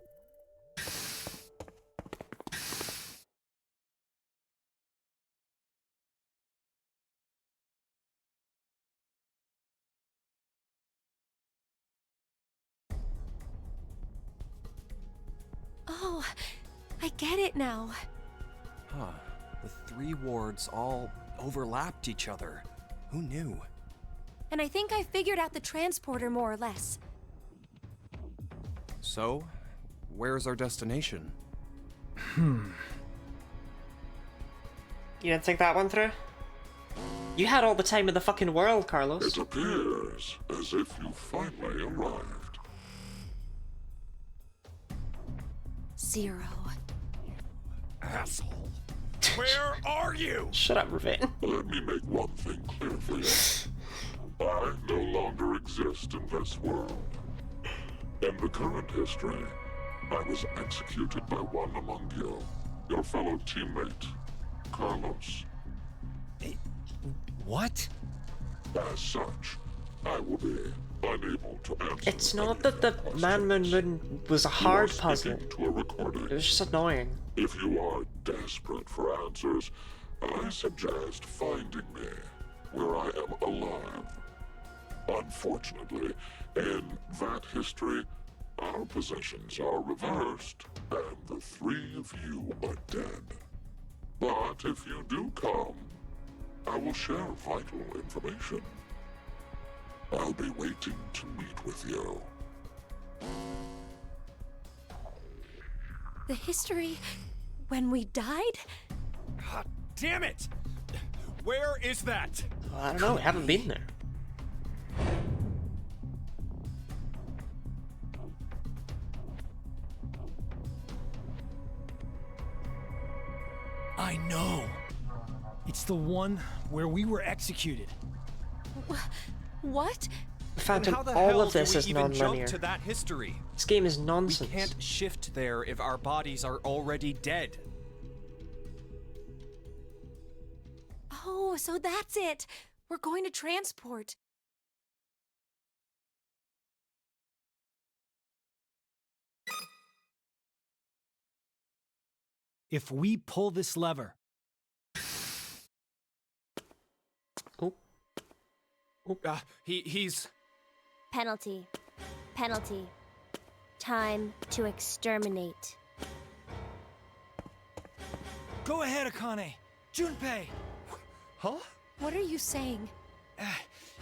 Speaker 10: Oh, I get it now.
Speaker 3: Huh. The 3 wards all overlapped each other. Who knew?
Speaker 10: And I think I figured out the transporter more or less.
Speaker 3: So, where's our destination?
Speaker 1: You didn't think that one through? You had all the time in the fucking world, Carlos.
Speaker 8: It appears as if you finally arrived.
Speaker 10: 0.
Speaker 7: Asshole. Where are you?
Speaker 1: Shut up, Ravine.
Speaker 8: Let me make one thing clear for you. I no longer exist in this world. In the current history, I was executed by one among you, your fellow teammate, Carlos.
Speaker 3: What?
Speaker 8: As such, I will be unable to answer.
Speaker 1: It's not that the Man Moon Moon was a hard
Speaker 8: You are
Speaker 1: puzzle.
Speaker 8: speaking to a recording.
Speaker 1: It was just annoying.
Speaker 8: If you are desperate for answers, I suggest finding me where I am alive. Unfortunately, in that history, our positions are reversed, and the 3 of you are dead. But if you do come, I will share vital information. I'll be waiting to meet with you.
Speaker 10: The history when we died?
Speaker 7: God damn it! Where is that?
Speaker 1: Well, I don't know, we haven't been there.
Speaker 7: I know. It's the one where we were executed.
Speaker 10: What?
Speaker 1: Phantom,
Speaker 3: How the
Speaker 1: all
Speaker 3: hell
Speaker 1: of this
Speaker 3: do we
Speaker 1: is
Speaker 3: even jump
Speaker 1: non-linear.
Speaker 3: to that history?
Speaker 1: This game is
Speaker 3: We
Speaker 1: nonsense.
Speaker 3: can't shift there if our bodies are already dead.
Speaker 10: Oh, so that's it. We're going to transport.
Speaker 7: If we pull this lever,
Speaker 3: He's...
Speaker 5: Penalty. Penalty. Time to exterminate.
Speaker 7: go ahead, Akane. Junpei.
Speaker 3: Huh?
Speaker 10: What are you saying?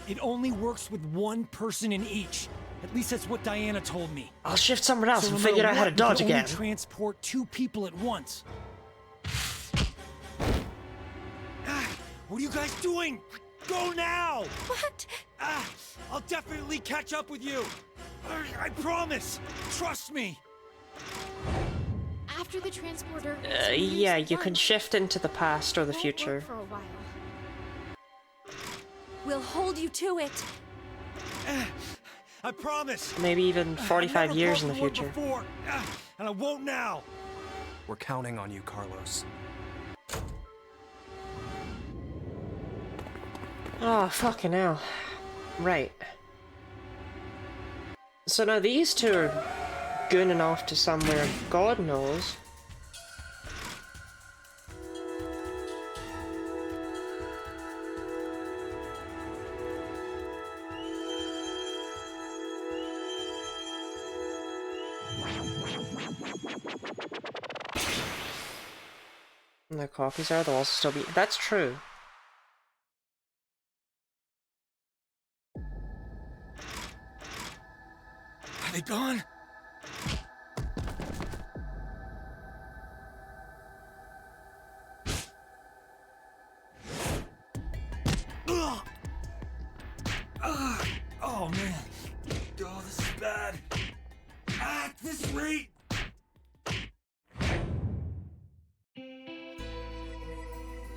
Speaker 7: It only works with one person in each. At least that's what Diana told me.
Speaker 1: I'll shift somewhere else
Speaker 7: So
Speaker 1: and
Speaker 7: no
Speaker 1: figure
Speaker 7: matter
Speaker 1: out how to
Speaker 7: what, we
Speaker 1: dodge
Speaker 7: can only
Speaker 1: again.
Speaker 7: transport 2 people at once. What are you guys doing? Go now!
Speaker 10: What?
Speaker 7: I'll definitely catch up with you. I promise. Trust me.
Speaker 2: After the transporter.
Speaker 1: Yeah, you can shift into the past or the
Speaker 2: won't
Speaker 1: future.
Speaker 2: work for a while.
Speaker 10: We'll hold you to it.
Speaker 7: I promise.
Speaker 1: Maybe even 45
Speaker 7: I've never
Speaker 1: years in the
Speaker 7: broken one
Speaker 1: future.
Speaker 7: Before, and I won't now.
Speaker 9: We're counting on you, Carlos.
Speaker 1: Oh, fucking hell. Right. So now these two are gooning off to somewhere God knows. And their copies are, they'll also still be. That's true.
Speaker 7: Are they gone? Ugh. Ugh. Oh man. Oh, this is bad. At this rate.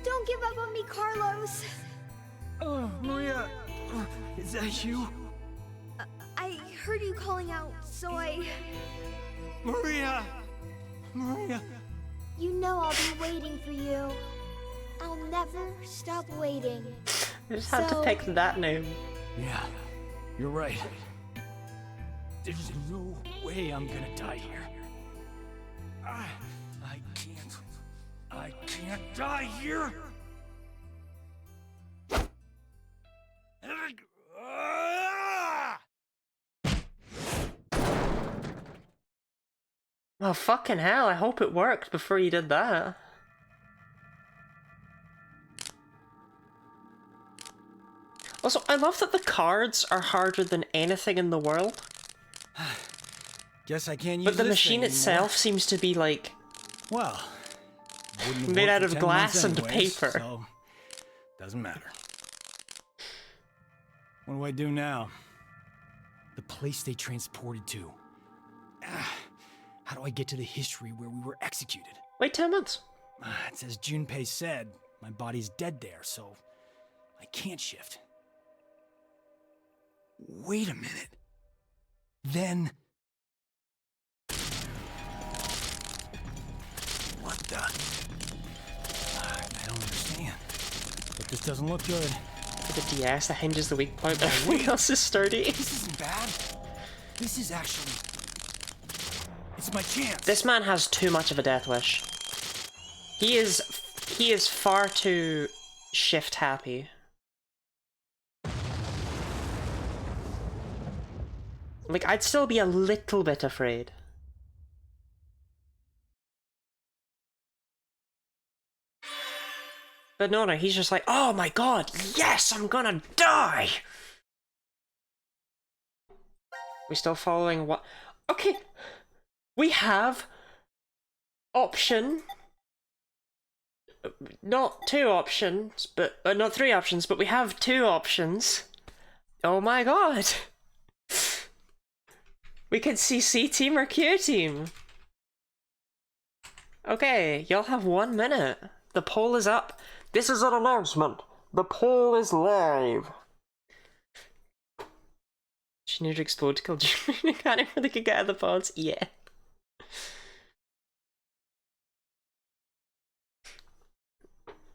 Speaker 5: Don't give up on me, Carlos.
Speaker 7: Oh, Maria. Is that you?
Speaker 5: I heard you calling out, so I...
Speaker 7: Maria! Maria!
Speaker 5: You know I'll be waiting for you. I'll never stop waiting.
Speaker 1: I just had to pick that name.
Speaker 7: Yeah, you're right. There's no way I'm gonna die here. I can't die here!
Speaker 1: Oh, fucking hell, I hope it worked before you did that. Also, I love that the cards are harder than anything in the world.
Speaker 7: Guess I can't use
Speaker 1: But the
Speaker 7: this
Speaker 1: machine
Speaker 7: thing
Speaker 1: itself
Speaker 7: anymore.
Speaker 1: seems to be like
Speaker 7: Well, wouldn't have
Speaker 1: made
Speaker 7: worked
Speaker 1: out
Speaker 7: for
Speaker 1: of
Speaker 7: 10
Speaker 1: glass
Speaker 7: months
Speaker 1: and
Speaker 7: anyways,
Speaker 1: paper.
Speaker 7: So, doesn't matter. What do I do now? The place they transported to. How do I get to the history where we were executed?
Speaker 1: Wait 10 months.
Speaker 7: It's as Junpei said, my body's dead there, so I can't shift. Wait a minute. Then... What the... I don't understand. But this doesn't look good.
Speaker 1: The DS that hinges the weak point, but everything else is sturdy.
Speaker 7: This isn't bad. This is actually... It's my chance.
Speaker 1: This man has too much of a death wish. He is far too shift happy. Like, I'd still be a little bit afraid. But no, he's just like, oh my god, yes, I'm gonna die! We still following what? Okay, we have option. Not two options, but not three options, but we have two options. Oh my god! We can see C team or Q team. Okay, y'all have 1 minute. The poll is up. This is an announcement. The poll is live. She needed to explode to kill Jimmy. I can't even really get out of the pods. Yeah.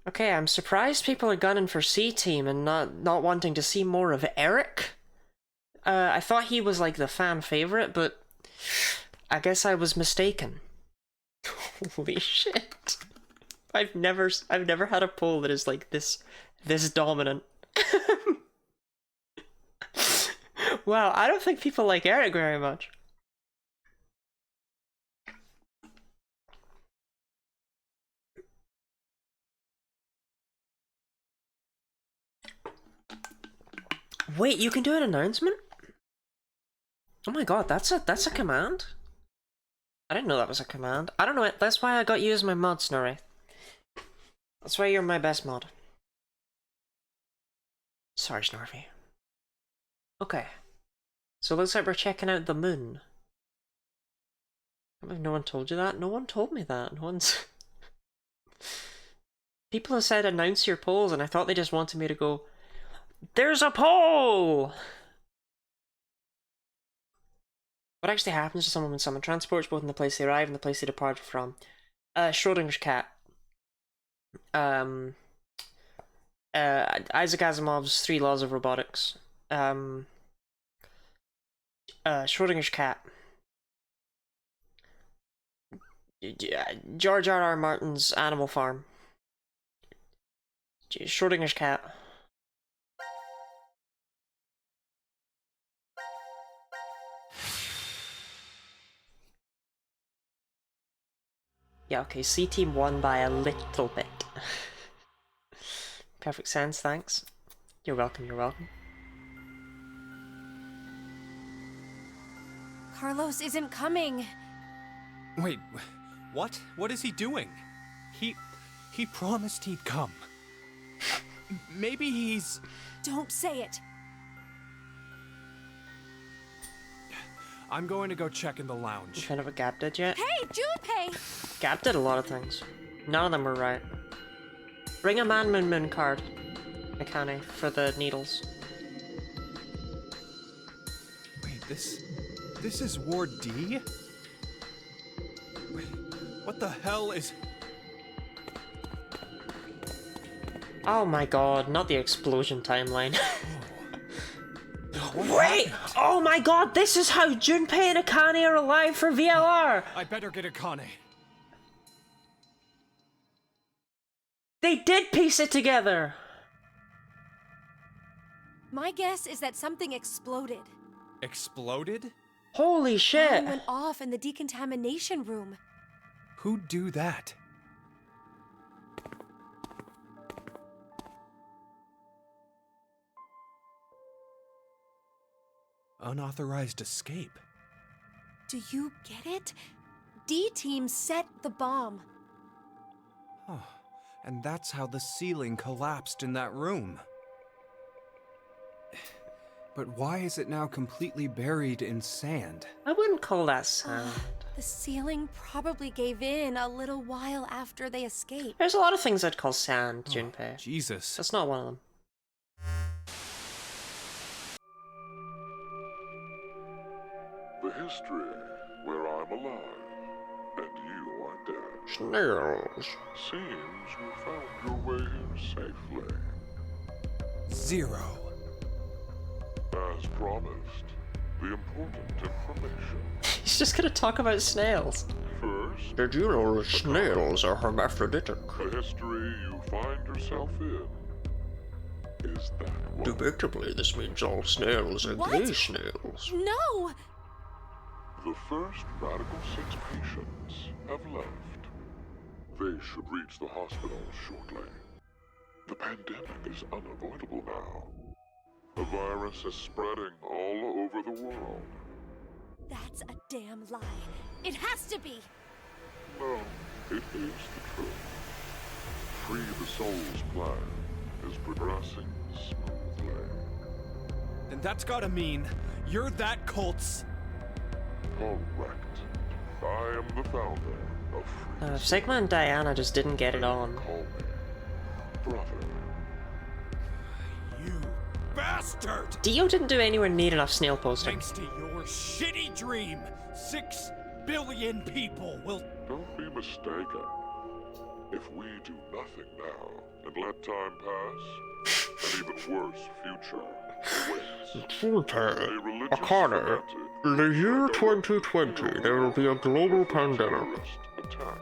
Speaker 1: Okay, I'm surprised people are gunning for C team and not wanting to see more of Eric. I thought he was like the fan favorite, but I guess I was mistaken. Holy shit. I've never had a poll that is like this dominant. Wow, I don't think people like Eric very much. Wait, you can do an announcement? Oh my god, that's a command? I didn't know that was a command. I don't know it. That's why I got you as my mod, Snorri. That's why you're my best mod. Sorry, Snarfy. Okay. So it looks like we're checking out the moon. No one told you that? No one told me that. No one's... People have said announce your polls, and I thought they just wanted me to go, there's a poll! What actually happens to someone when someone transports both in the place they arrive and the place they departed from? Schrodinger's cat. Isaac Asimov's 3 Laws of Robotics. Schrodinger's cat. George R.R. Martin's Animal Farm. Schrodinger's cat. Yeah, okay, C-Team won by a little bit. Perfect sense, thanks. You're welcome, you're welcome.
Speaker 10: Carlos isn't coming.
Speaker 3: Wait, what? What is he doing?
Speaker 7: He promised he'd come.
Speaker 3: Maybe he's...
Speaker 10: Don't say it.
Speaker 3: I'm going to go check in the lounge.
Speaker 1: You found out what Gap did yet?
Speaker 10: Hey, Junpei!
Speaker 1: Gap did a lot of things. None of them were right. Bring a Man card, Akane, for the needles.
Speaker 3: Wait, this is Ward D? Wait, what the hell is...
Speaker 1: Oh my god, not the explosion timeline. Wait! Oh my god, this is how Junpei and Akane are alive for VLR!
Speaker 3: I better get Akane.
Speaker 1: They did piece it together!
Speaker 10: My guess is that something exploded.
Speaker 3: Exploded?
Speaker 1: Holy shit!
Speaker 10: Something went off in the decontamination room.
Speaker 3: Who'd do that? Unauthorized escape.
Speaker 10: Do you get it? D-Team set the bomb.
Speaker 4: Oh, and that's how the ceiling collapsed in that room. But why is it now completely buried in sand?
Speaker 1: I wouldn't call that sand.
Speaker 10: The ceiling probably gave in a little while after they escaped.
Speaker 1: There's a lot of things I'd call sand, Junpei.
Speaker 3: Jesus.
Speaker 1: That's not one of them.
Speaker 8: The history where I'm alive and you are dead.
Speaker 1: Snails.
Speaker 8: Seems you found your way here safely.
Speaker 4: 0.
Speaker 8: As promised, the important information.
Speaker 1: He's just gonna talk about snails.
Speaker 8: First,
Speaker 9: Did you know that snails are hermaphroditic?
Speaker 8: the history you find yourself in. Is that one?
Speaker 9: Debatably, this means all snails are
Speaker 10: What?
Speaker 9: gay snails.
Speaker 10: No!
Speaker 8: The first Radical 6 patients have left. They should reach the hospital shortly. The pandemic is unavoidable now. The virus is spreading all over the world.
Speaker 10: That's a damn lie. It has to be!
Speaker 8: No, it is the truth. Free the Soul's plan is progressing smoothly.
Speaker 3: Then that's gotta mean you're that cult's...
Speaker 8: Correct. I am the founder of Free the Soul.
Speaker 1: Sigma and Diana just didn't get it on.
Speaker 8: Call me brother.
Speaker 7: You bastard!
Speaker 1: Dio didn't do anywhere near enough snail posting.
Speaker 7: Thanks to your shitty dream, 6 billion people will...
Speaker 8: Don't be mistaken. If we do nothing now and let time pass, an even worse future awaits.
Speaker 9: Junpei, Akane, in the year 2020, there will be a global pandemic.
Speaker 8: Attack.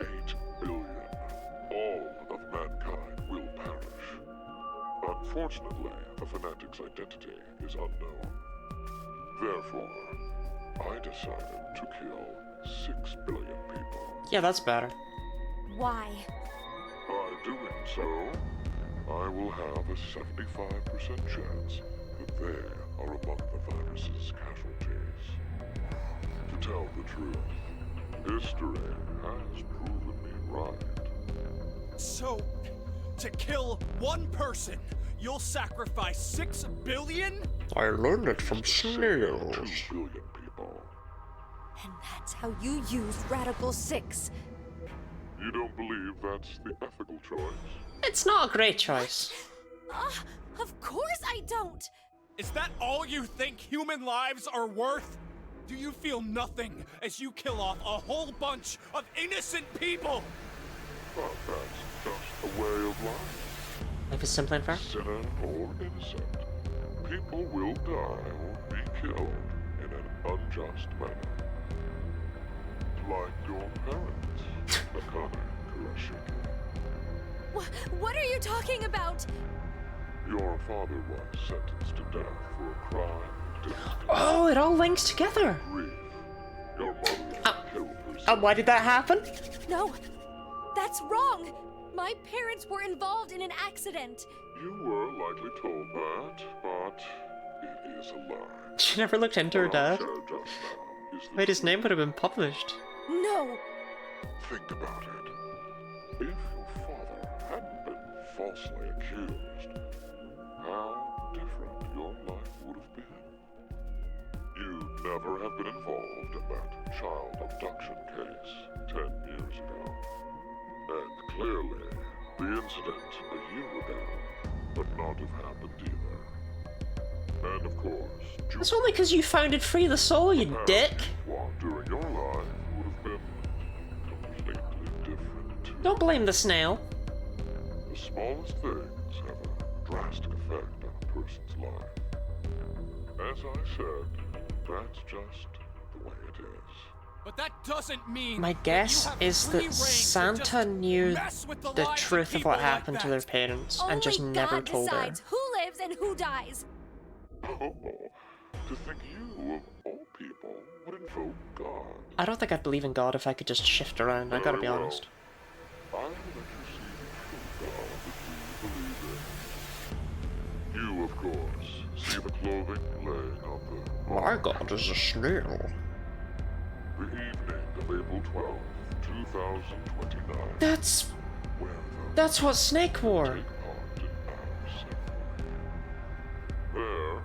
Speaker 8: 8 billion. All of mankind will perish. Unfortunately, the fanatic's identity is unknown. Therefore, I decided to kill 6 billion people.
Speaker 1: Yeah, that's better.
Speaker 10: Why?
Speaker 8: By doing so, I will have a 75% chance that they are among the virus's casualties. To tell the truth, history has proven me right.
Speaker 7: So, to kill one person, you'll sacrifice 6 billion?
Speaker 9: I learned it from
Speaker 8: 2
Speaker 9: snails.
Speaker 8: billion people.
Speaker 11: And that's how you use Radical 6.
Speaker 8: You don't believe that's the ethical choice?
Speaker 1: It's not a great choice.
Speaker 11: Of course I don't!
Speaker 7: Is that all you think human lives are worth? Do you feel nothing as you kill off a whole bunch of innocent people?
Speaker 8: But that's just a way of life.
Speaker 1: Life is simple and fair.
Speaker 8: Sinner or innocent, people will die or be killed in an unjust manner. Like your parents, Akane Kurashiki.
Speaker 11: What are you talking about?
Speaker 8: Your father was sentenced to death for a crime he didn't
Speaker 1: Oh, it all links together.
Speaker 8: grief. Your mother killed herself.
Speaker 1: And why did that happen?
Speaker 11: No, that's wrong! My parents were involved in an accident.
Speaker 8: You were likely told that, but it is a lie.
Speaker 1: She never looked into her
Speaker 8: What I
Speaker 1: dad.
Speaker 8: shared just now is the
Speaker 1: Wait, his
Speaker 8: truth.
Speaker 1: name would have been published.
Speaker 11: No!
Speaker 8: Think about it. If your father hadn't been falsely accused, how different your life would have been. You'd never have been involved in that child abduction case 10 years ago. And clearly, the incident a year ago would not have happened either. And of course,
Speaker 1: It's only because you founded Free the Soul, you dick.
Speaker 8: what during your life would have been completely different too.
Speaker 1: Don't blame the snail.
Speaker 8: The smallest things have a drastic effect on a person's life. As I said, that's just the way it is.
Speaker 7: But that doesn't mean
Speaker 1: My guess is that Santa knew the truth of what happened to their parents and just
Speaker 11: Only
Speaker 1: never
Speaker 11: God
Speaker 1: told her.
Speaker 11: decides who lives and who dies.
Speaker 8: Oh, to think you, of all people, would invoke God.
Speaker 1: I don't think I'd believe in God if I could just shift around, I gotta be
Speaker 8: Very well.
Speaker 1: honest.
Speaker 8: I'll let you see the true God that you believe in. You, of course, see the clothing laying on the...
Speaker 9: My god is a snail.
Speaker 8: The evening of April 12th, 2029.
Speaker 1: That's
Speaker 8: Where the
Speaker 1: that's what Snake wore.
Speaker 8: take part in our ceremony. There,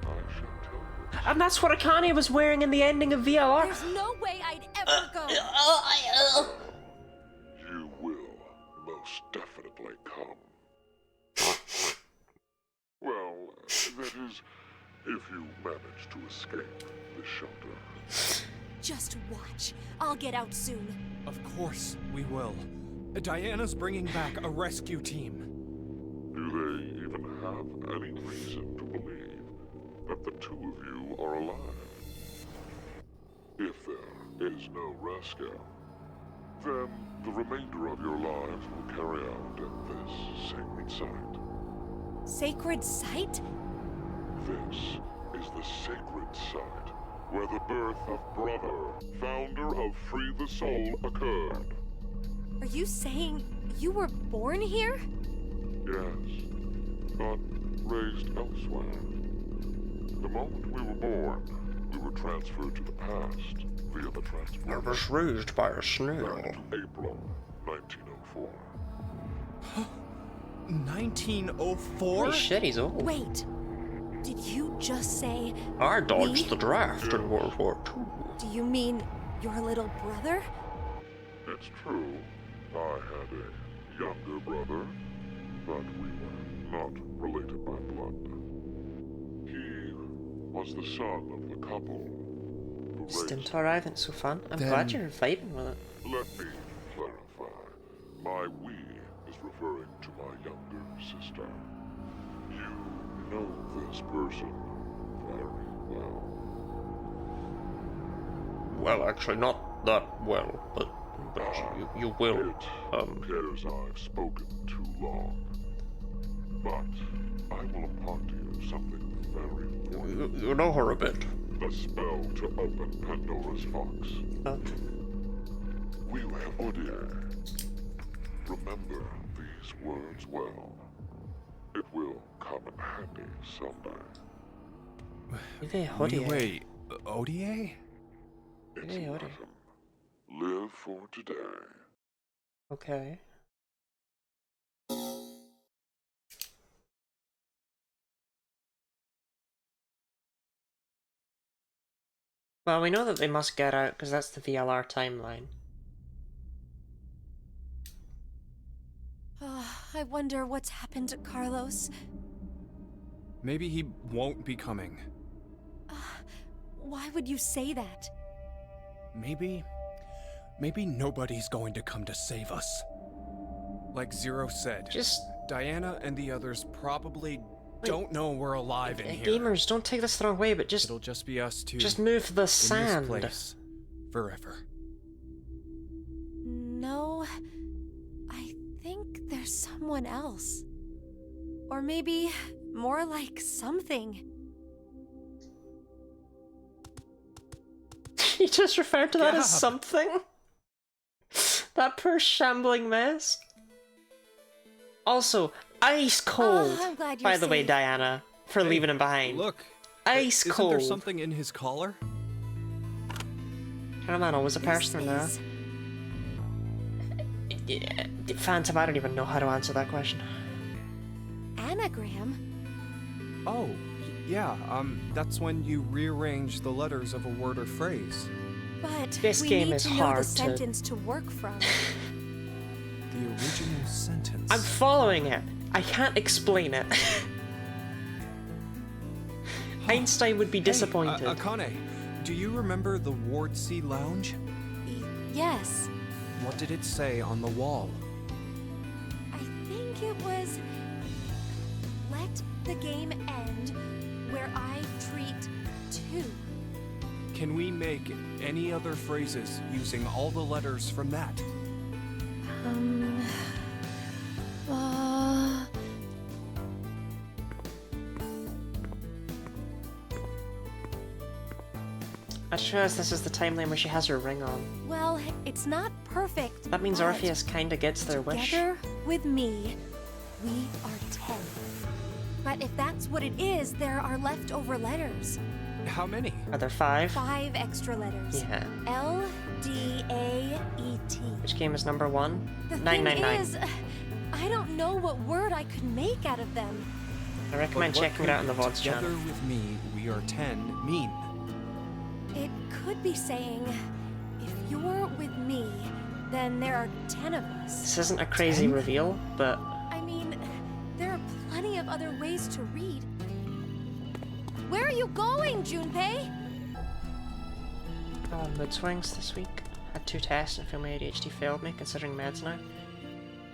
Speaker 8: I shall tell you.
Speaker 1: And that's what Akane was wearing in the ending of VLR.
Speaker 11: There's no way I'd ever go.
Speaker 8: You will most definitely come. Well, that is, if you manage to escape the shelter.
Speaker 11: Just watch. I'll get out soon.
Speaker 7: Of course we will. Diana's bringing back a rescue team.
Speaker 8: Do they even have any reason to believe that the two of you are alive? If there is no rescue, then the remainder of your lives will carry out at this sacred site.
Speaker 11: Sacred site?
Speaker 8: This is the sacred site where the birth of Brother, founder of Free the Soul, occurred.
Speaker 11: Are you saying you were born here?
Speaker 8: Yes, but raised elsewhere. The moment we were born, we were transferred to the past via the
Speaker 9: I
Speaker 8: transport.
Speaker 9: was raised by a snail.
Speaker 8: April 1904.
Speaker 7: 1904?
Speaker 1: Holy shit, he's old.
Speaker 11: Wait. Did you just say...
Speaker 9: I dodged
Speaker 11: Me?
Speaker 9: the draft in World War II.
Speaker 11: Do you mean your little brother?
Speaker 8: It's true, I had a younger brother, but we were not related by blood. He was the son of the couple who raised...
Speaker 1: Stimtor isn't so fun. I'm
Speaker 7: Then-
Speaker 1: glad you're vibing with it.
Speaker 8: Let me clarify. My we is referring to my younger sister. You know this person very well.
Speaker 9: Well, actually, not that well, but you will.
Speaker 8: It appears I've spoken too long. But I will impart to you something very important.
Speaker 9: You know her a bit.
Speaker 8: The spell to open Pandora's box.
Speaker 1: But
Speaker 8: We have Odier. Remember these words well. It will come in handy someday.
Speaker 1: maybe a hoodie.
Speaker 7: Wait, ODA?
Speaker 8: It's
Speaker 1: Hey,
Speaker 8: a
Speaker 1: Odier.
Speaker 8: lesson. Live for today.
Speaker 1: Okay. Well, we know that they must get out because that's the VLR timeline.
Speaker 11: I wonder what's happened to Carlos.
Speaker 12: Maybe he won't be coming.
Speaker 11: Why would you say that?
Speaker 12: Maybe nobody's going to come to save us. Like Zero said,
Speaker 1: Just
Speaker 12: Diana and the others probably don't know we're alive in here.
Speaker 1: Gamers, don't take this the wrong way, but
Speaker 12: It'll just be us two.
Speaker 1: Just move the
Speaker 12: in
Speaker 1: sand.
Speaker 12: this place forever.
Speaker 11: No, I think there's someone else. Or maybe more like something.
Speaker 1: You just referred to that as something? That poor shambling mess. Also, ice cold,
Speaker 11: I'm glad you're
Speaker 1: by the way,
Speaker 11: safe.
Speaker 1: Diana, for leaving him behind.
Speaker 12: Look,
Speaker 1: Ice
Speaker 12: isn't
Speaker 1: cold.
Speaker 12: there something in his collar?
Speaker 1: Can a man always a person in there? Yeah, Phantom, I don't even know how to answer that question.
Speaker 11: Anagram?
Speaker 12: Oh, yeah, that's when you rearrange the letters of a word or phrase.
Speaker 11: But
Speaker 1: This
Speaker 11: we
Speaker 1: game
Speaker 11: need
Speaker 1: is
Speaker 11: to know
Speaker 1: hard
Speaker 11: the
Speaker 1: to-
Speaker 11: sentence to work from.
Speaker 12: The original sentence.
Speaker 1: I'm following it. I can't explain it. Einstein would be disappointed.
Speaker 12: Hey, Akane, do you remember the Ward C lounge?
Speaker 11: Yes.
Speaker 12: What did it say on the wall?
Speaker 11: I think it was, let the game end where I treat two.
Speaker 12: Can we make any other phrases using all the letters from that?
Speaker 1: I just realized this is the timeline where she has her ring on.
Speaker 11: Well, it's not perfect.
Speaker 1: That means
Speaker 11: but
Speaker 1: Orpheus kinda gets their wish.
Speaker 11: Together with me, we are 10. But if that's what it is, there are leftover letters.
Speaker 12: How many?
Speaker 1: Are there 5?
Speaker 11: 5 extra letters.
Speaker 1: Yeah.
Speaker 11: L-D-A-E-T.
Speaker 1: Which game is number 1?
Speaker 11: The
Speaker 1: 999.
Speaker 11: thing is, I don't know what word I could make out of them.
Speaker 1: I recommend
Speaker 12: But what
Speaker 1: checking it out on the
Speaker 12: could
Speaker 1: VODs
Speaker 12: Together
Speaker 1: channel.
Speaker 12: with me, we are 10 mean?
Speaker 11: It could be saying, if you're with me, then there are 10 of us.
Speaker 1: This isn't a crazy
Speaker 12: 10?
Speaker 1: reveal, but
Speaker 11: I mean, there are plenty of other ways to read. Where are you going, Junpei?
Speaker 1: mood swings this week. Had 2 tests and feel my ADHD failed me, considering meds now.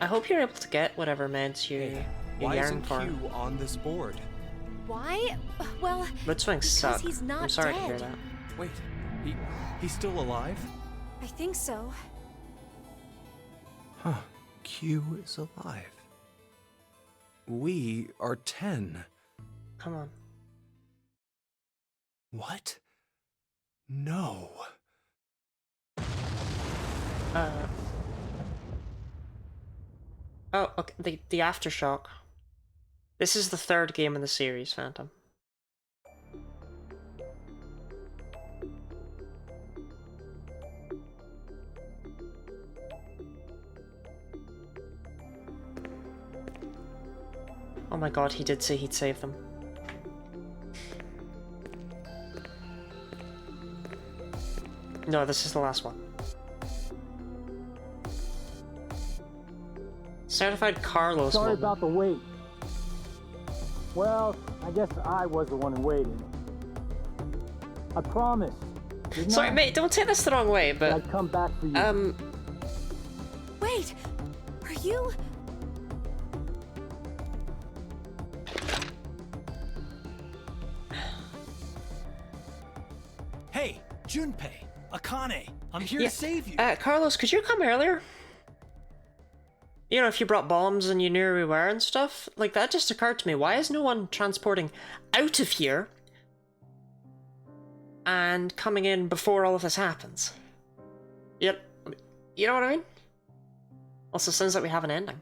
Speaker 1: I hope you're able to get whatever meds you
Speaker 12: Why
Speaker 1: yearn
Speaker 12: isn't
Speaker 1: for.
Speaker 12: Q on this board?
Speaker 11: Why? Well,
Speaker 1: Mood swings
Speaker 11: because
Speaker 1: suck.
Speaker 11: he's not
Speaker 1: I'm sorry to hear
Speaker 11: dead.
Speaker 1: that.
Speaker 12: Wait, he's still alive?
Speaker 11: I think so.
Speaker 12: Huh. Q is alive. We are 10.
Speaker 1: Come on.
Speaker 12: What? No.
Speaker 1: Oh, okay. The Aftershock. This is the 3rd game in the series, Phantom. Oh my god, he did say he'd save them. No, this is the last one. Certified Carlos
Speaker 13: Sorry
Speaker 1: moment.
Speaker 13: about the wait. Well, I guess I was the one waiting. I promised. didn't
Speaker 1: Sorry,
Speaker 13: I?
Speaker 1: mate, don't take this the wrong way, but
Speaker 13: I'd come back for you.
Speaker 11: Wait, are you?
Speaker 7: Hey, Junpei, Akane, I'm here
Speaker 1: yeah,
Speaker 7: to save you.
Speaker 1: Carlos, could you come earlier? You know, if you brought bombs and you knew where we were and stuff, like that just occurred to me. Why is no one transporting out of here and coming in before all of this happens? Yep, you know what I mean? Also, sounds like we have an ending.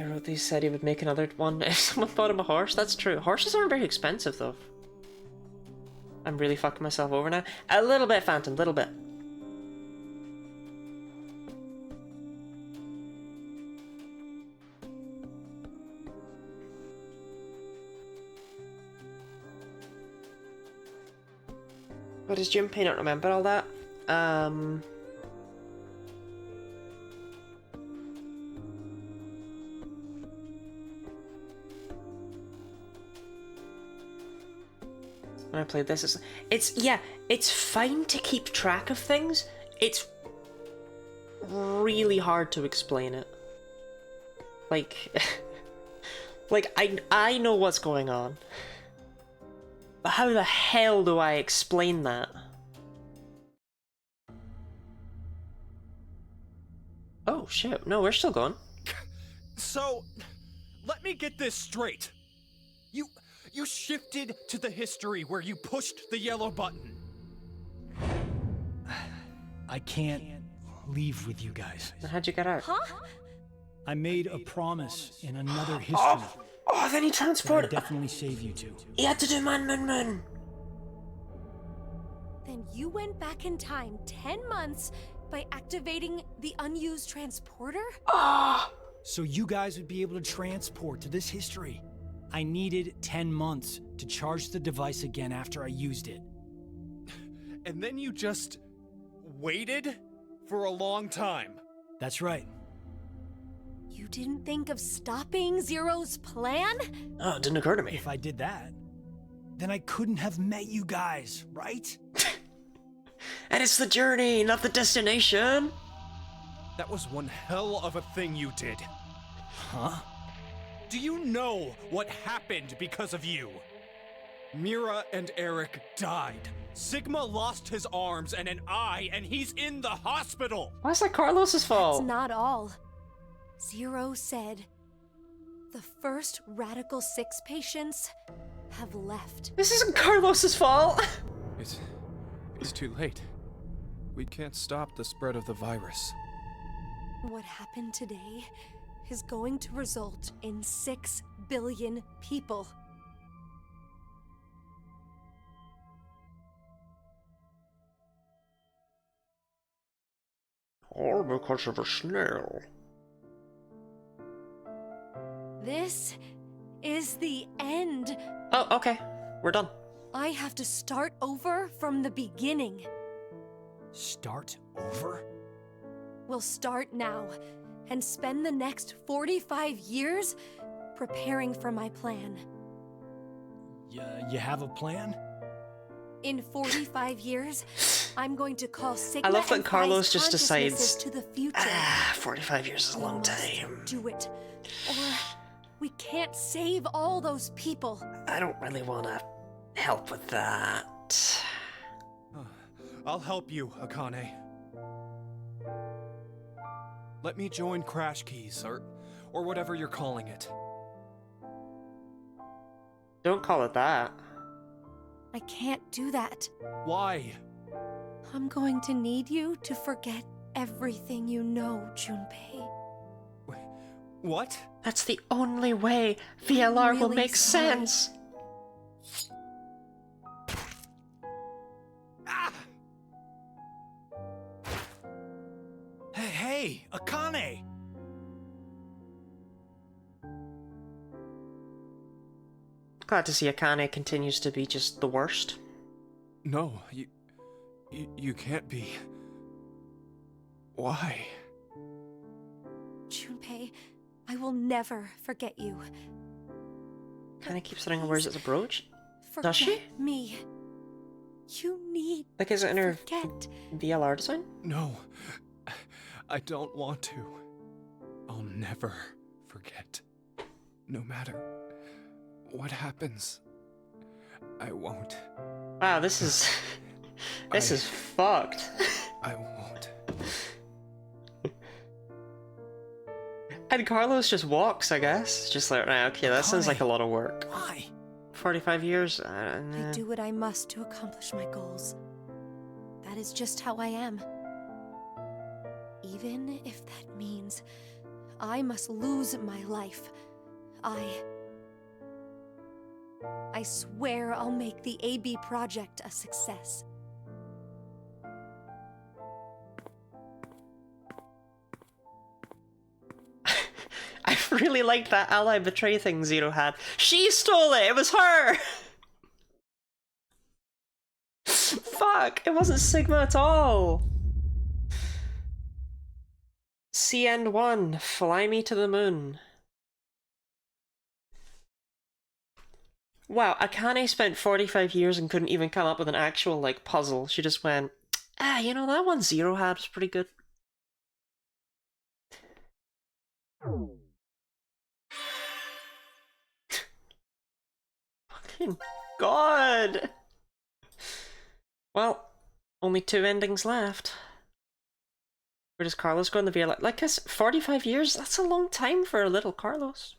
Speaker 1: Rodney said he would make another one if someone bought him a horse. That's true. Horses aren't very expensive, though. I'm really fucking myself over now. A little bit, Phantom, a little bit. But does Junpei not remember all that? When I played this, it's fine to keep track of things. It's really hard to explain it. Like, like I know what's going on. But how the hell do I explain that? Oh shit, no, we're still going.
Speaker 12: So, let me get this straight. You shifted to the history where you pushed the yellow button.
Speaker 7: I can't leave with you guys.
Speaker 1: How'd you get out?
Speaker 11: Huh?
Speaker 7: I made a promise in another history.
Speaker 1: Oh, then he transported.
Speaker 7: I'd definitely save you two.
Speaker 1: He had to do man.
Speaker 11: Then you went back in time 10 months by activating the unused transporter?
Speaker 7: So you guys would be able to transport to this history. I needed 10 months to charge the device again after I used it.
Speaker 12: And then you just waited for a long time.
Speaker 7: That's right.
Speaker 11: You didn't think of stopping Zero's plan?
Speaker 1: Oh, it didn't occur to me.
Speaker 7: If I did that, then I couldn't have met you guys, right?
Speaker 1: And it's the journey, not the destination.
Speaker 12: That was one hell of a thing you did.
Speaker 7: Huh?
Speaker 12: Do you know what happened because of you? Mira and Eric died. Sigma lost his arms and an eye, and he's in the hospital!
Speaker 1: Why is that Carlos's fault?
Speaker 11: That's not all. Zero said the first Radical 6 patients have left.
Speaker 1: This isn't Carlos's fault!
Speaker 3: It's too late. We can't stop the spread of the virus.
Speaker 11: What happened today is going to result in 6 billion people.
Speaker 9: All because of a snail.
Speaker 11: This is the end.
Speaker 1: Oh, okay. We're done.
Speaker 11: I have to start over from the beginning.
Speaker 7: Start over?
Speaker 11: We'll start now and spend the next 45 years preparing for my plan.
Speaker 7: You have a plan?
Speaker 11: In 45 years, I'm going to call Sigma
Speaker 1: I love that
Speaker 11: and
Speaker 1: Carlos
Speaker 11: Phi's
Speaker 1: just decides,
Speaker 11: consciousnesses to the future.
Speaker 1: 45 years is a long time.
Speaker 11: Do it, or we can't save all those people.
Speaker 1: I don't really want to help with that.
Speaker 12: I'll help you, Akane. Let me join Crash Keys, or whatever you're calling it.
Speaker 1: Don't call it that.
Speaker 11: I can't do that.
Speaker 12: Why?
Speaker 11: I'm going to need you to forget everything you know, Junpei.
Speaker 12: What?
Speaker 1: That's the only way VLR will
Speaker 11: really
Speaker 1: make
Speaker 11: sorry.
Speaker 1: sense.
Speaker 7: Hey, Akane!
Speaker 1: Glad to see Akane continues to be just the worst.
Speaker 3: No, you can't be. Why?
Speaker 11: Junpei, I will never forget you.
Speaker 1: Kinda keeps saying her words as a brooch.
Speaker 11: Forget
Speaker 1: Does she?
Speaker 11: me. You need
Speaker 1: Like, is it in her
Speaker 11: forget.
Speaker 1: VLR design?
Speaker 3: No, I don't want to. I'll never forget. No matter what happens, I won't.
Speaker 1: Wow, this is... this is fucked.
Speaker 3: I won't.
Speaker 1: And Carlos just walks, I guess. Just like, right, okay, that sounds like a lot of work.
Speaker 7: Why?
Speaker 1: 45 years?
Speaker 11: I do what I must to accomplish my goals. That is just how I am. Even if that means I must lose my life, I swear I'll make the AB project a success.
Speaker 1: I really liked that ally betray thing Zero had. She stole it! It was her! Fuck! fuck? It wasn't Sigma at all. CN1, fly me to the moon. Wow, Akane spent 45 years and couldn't even come up with an actual, like, puzzle. She just went, you know, that one Zero had was pretty good. Fucking God! Well, only 2 endings left. Where does Carlos go in the VLA? Like, 45 years? That's a long time for a little Carlos.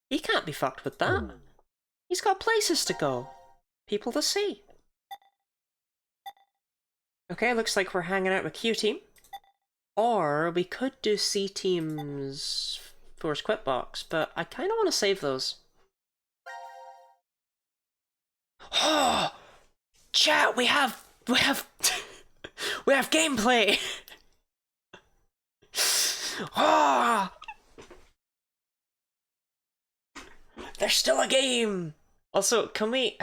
Speaker 1: He can't be fucked with that. He's got places to go. People to see. Okay, looks like we're hanging out with Q Team. Or we could do C Team's Force Quit box, but I kind of want to save those. Oh! Chat, we have we have gameplay! Ah! There's still a game! Also, can we...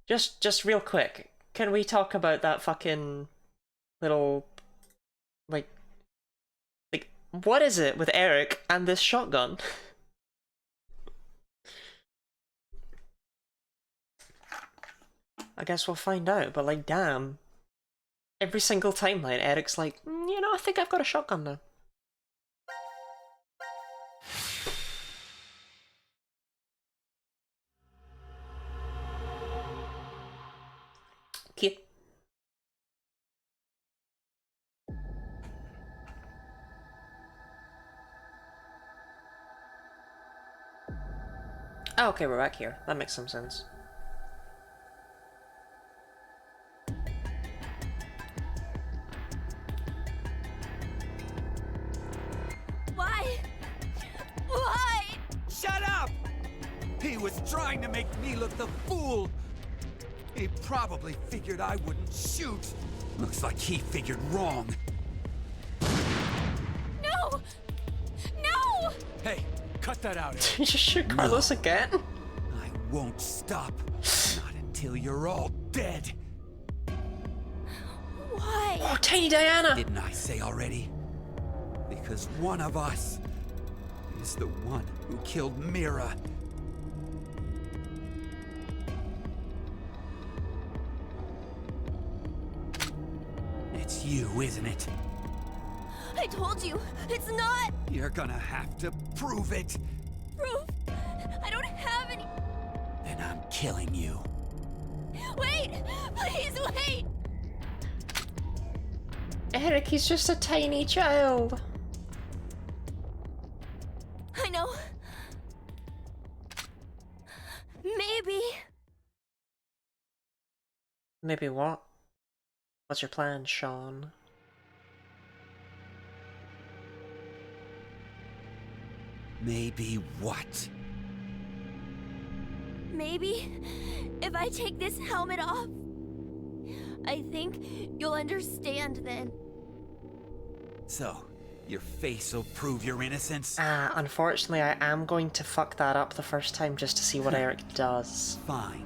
Speaker 1: Just real quick, can we talk about that fucking little... Like, what is it with Eric and this shotgun? I guess we'll find out, but like, damn. Every single timeline, Eric's like, you know, I think I've got a shotgun now. Okay. Oh, okay, we're back here. That makes some sense.
Speaker 11: Why? Why?
Speaker 4: Shut up! He was trying to make me look the fool. He probably figured I wouldn't shoot. Looks like he figured wrong.
Speaker 11: No! No!
Speaker 7: Hey, cut that out.
Speaker 1: Did you just shoot Carlos again?
Speaker 4: I won't stop. Not until you're all dead.
Speaker 11: Why?
Speaker 1: Oh, Tiny Diana!
Speaker 4: Didn't I say already? Because one of us is the one who killed Mira. It's you, isn't it?
Speaker 11: I told you, it's not!
Speaker 4: You're gonna have to prove it.
Speaker 11: Proof? I don't have any...
Speaker 4: Then I'm killing you.
Speaker 11: Wait! Please wait!
Speaker 1: Eric, he's just a tiny child.
Speaker 11: I know. Maybe.
Speaker 1: Maybe what? What's your plan, Sean?
Speaker 4: Maybe what?
Speaker 11: Maybe if I take this helmet off, I think you'll understand then.
Speaker 4: So, your face will prove your innocence?
Speaker 1: Unfortunately, I am going to fuck that up the first time just to see what Eric does.
Speaker 4: Fine.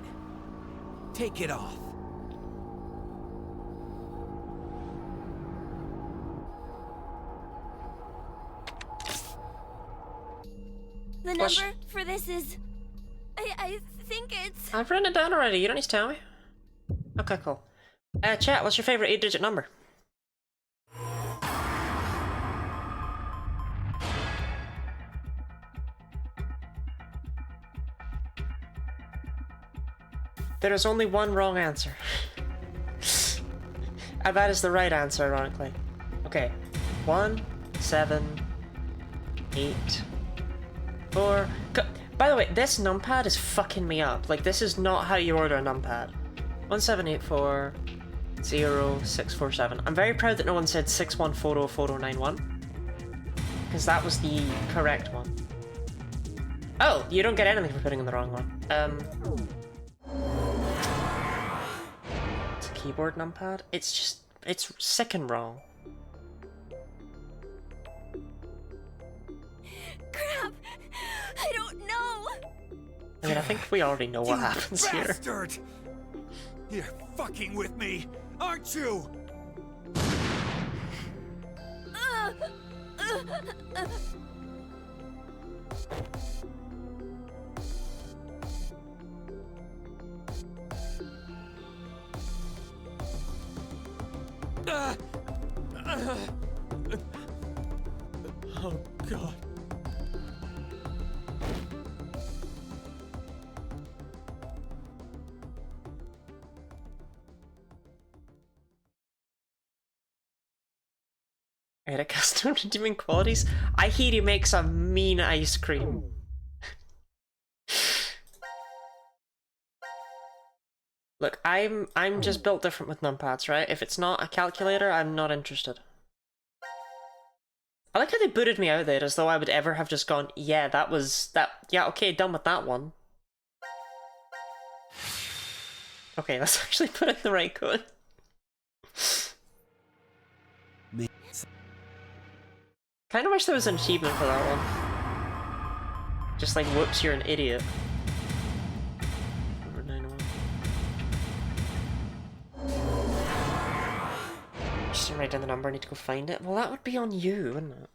Speaker 4: Take it off.
Speaker 11: The number for this is... I think it's...
Speaker 1: I've written it down already, you don't need to tell me. Okay, cool. Chat, what's your favorite 8-digit number? There is only one wrong answer. And that is the right answer, ironically. Okay. 1, 7, 8, 4... By the way, this numpad is fucking me up. Like, this is not how you order a numpad. 1784 0647. I'm very proud that no one said 61404091. Because that was the correct one. Oh, you don't get anything for putting in the wrong one. It's a keyboard numpad? It's just... it's sick and wrong.
Speaker 11: Crap! I don't know!
Speaker 1: I mean, I think we already know what happens here.
Speaker 4: Bastard!
Speaker 12: You're fucking with me, aren't you?
Speaker 3: Oh, God.
Speaker 1: Eric has no redeeming qualities. I hear he makes a mean ice cream. Look, I'm just built different with numpads, right? If it's not a calculator, I'm not interested. I like how they booted me out there as though I would ever have just gone, yeah, that was that. Yeah, okay, done with that one. Okay, let's actually put in the right code. Kind of wish there was an achievement for that one. Just like, whoops, you're an idiot. Number 901. Just write down the number, I need to go find it. Well, that would be on you, wouldn't it?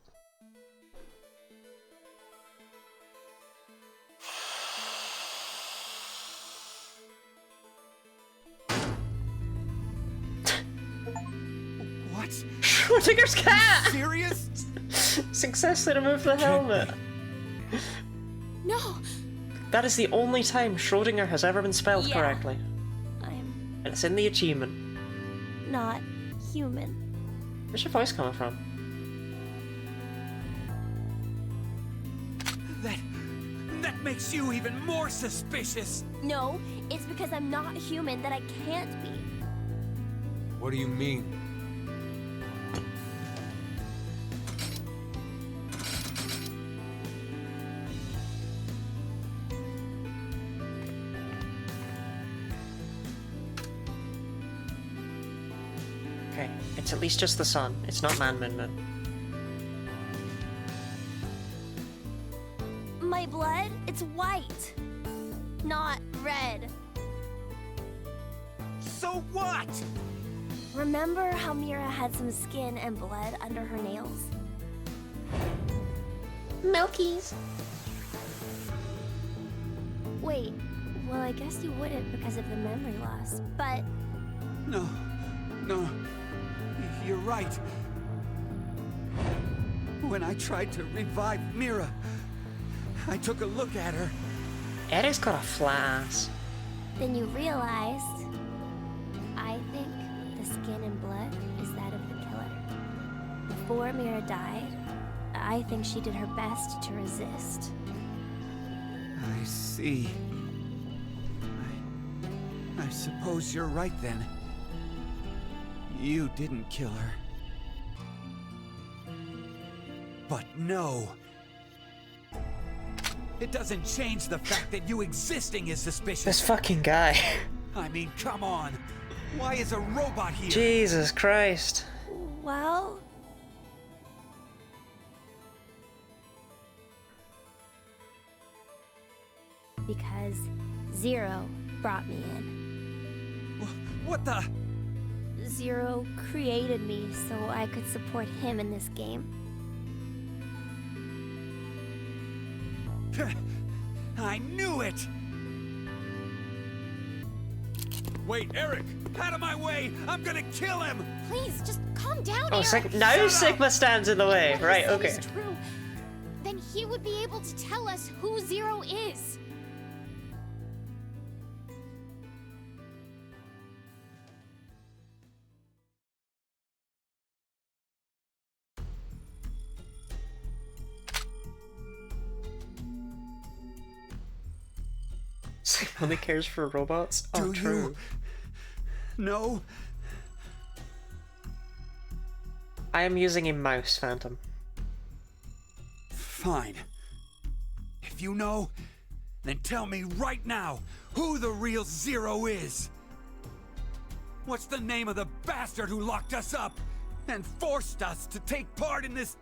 Speaker 12: What?
Speaker 1: Schrodinger's cat!
Speaker 12: Serious?
Speaker 1: Successfully removed the helmet.
Speaker 2: No!
Speaker 1: That is the only time Schrodinger has ever been spelled
Speaker 5: Yeah.
Speaker 1: correctly.
Speaker 5: I'm
Speaker 1: And it's in the achievement.
Speaker 5: not human.
Speaker 1: Where's your voice coming from?
Speaker 12: That makes you even more suspicious.
Speaker 5: No, it's because I'm not human that I can't be.
Speaker 3: What do you mean?
Speaker 1: Okay, it's at least just the sun. It's not Man Moon Moon.
Speaker 5: My blood, it's white, not red.
Speaker 12: So what?
Speaker 5: Remember how Mira had some skin and blood under her nails?
Speaker 1: Milkies.
Speaker 5: Wait, well, I guess you wouldn't because of the memory loss, but
Speaker 4: No. You're right. When I tried to revive Mira, I took a look at her.
Speaker 1: Eric's got a flat ass.
Speaker 5: then you realized, I think the skin and blood is that of the killer. Before Mira died, I think she did her best to resist.
Speaker 4: I see. I suppose you're right then. You didn't kill her. But no.
Speaker 12: It doesn't change the fact that you existing is suspicious.
Speaker 1: This fucking guy.
Speaker 12: I mean, come on. Why is a robot here?
Speaker 1: Jesus Christ.
Speaker 5: Well, because Zero brought me in.
Speaker 12: What the?
Speaker 5: Zero created me so I could support him in this game.
Speaker 12: I knew it! Wait, Eric! Out of my way! I'm gonna kill him!
Speaker 2: Please, just calm down,
Speaker 1: Oh,
Speaker 2: Eric.
Speaker 1: now Sigma stands in the way.
Speaker 2: What he
Speaker 1: Right,
Speaker 2: said
Speaker 1: okay.
Speaker 2: is true. Then he would be able to tell us who Zero is.
Speaker 1: Sigma only cares for robots? Oh,
Speaker 4: Do
Speaker 1: true.
Speaker 4: you? No?
Speaker 1: I am using a mouse, Phantom.
Speaker 4: Fine.
Speaker 12: If you know, then tell me right now who the real Zero is! What's the name of the bastard who locked us up and forced us to take part in this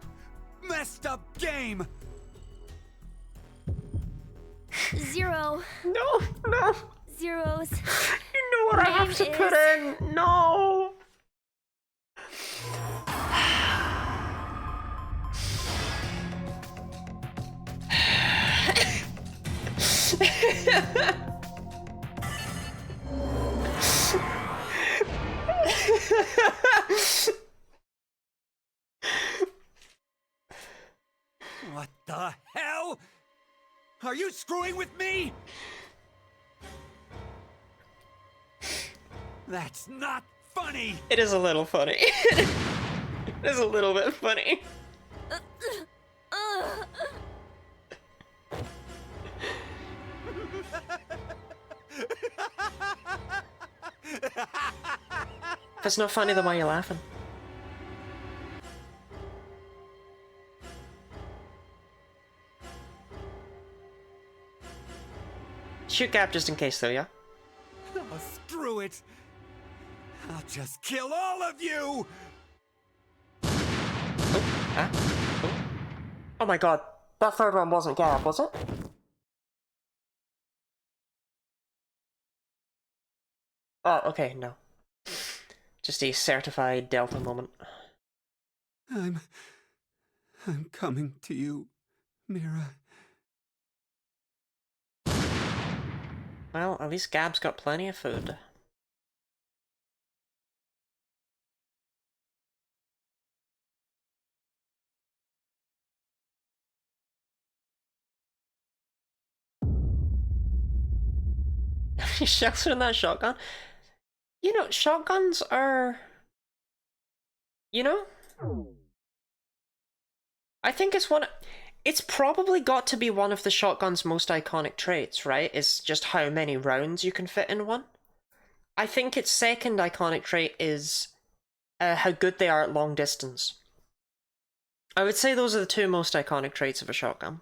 Speaker 12: messed up game?
Speaker 5: Zero.
Speaker 1: No.
Speaker 5: Zero's.
Speaker 1: You know what I have to put in. No.
Speaker 12: What the hell? Are you screwing with me? That's not funny!
Speaker 1: It is a little funny. It is a little bit funny. If it's not funny, then why are you laughing? Shoot Gap just in case, though, yeah?
Speaker 12: Oh, screw it! I'll just kill all of you!
Speaker 1: Oh, huh? Oh. Oh my god, that third one wasn't Gap, was it? Oh, okay, no. Just a certified Delta moment.
Speaker 4: I'm coming to you, Mira.
Speaker 1: Well, at least Gab's got plenty of food. How many shells are in that shotgun? You know, shotguns are... You know? I think it's one... It's probably got to be one of the shotgun's most iconic traits, right? It's just how many rounds you can fit in one. I think its second iconic trait is how good they are at long distance. I would say those are the two most iconic traits of a shotgun.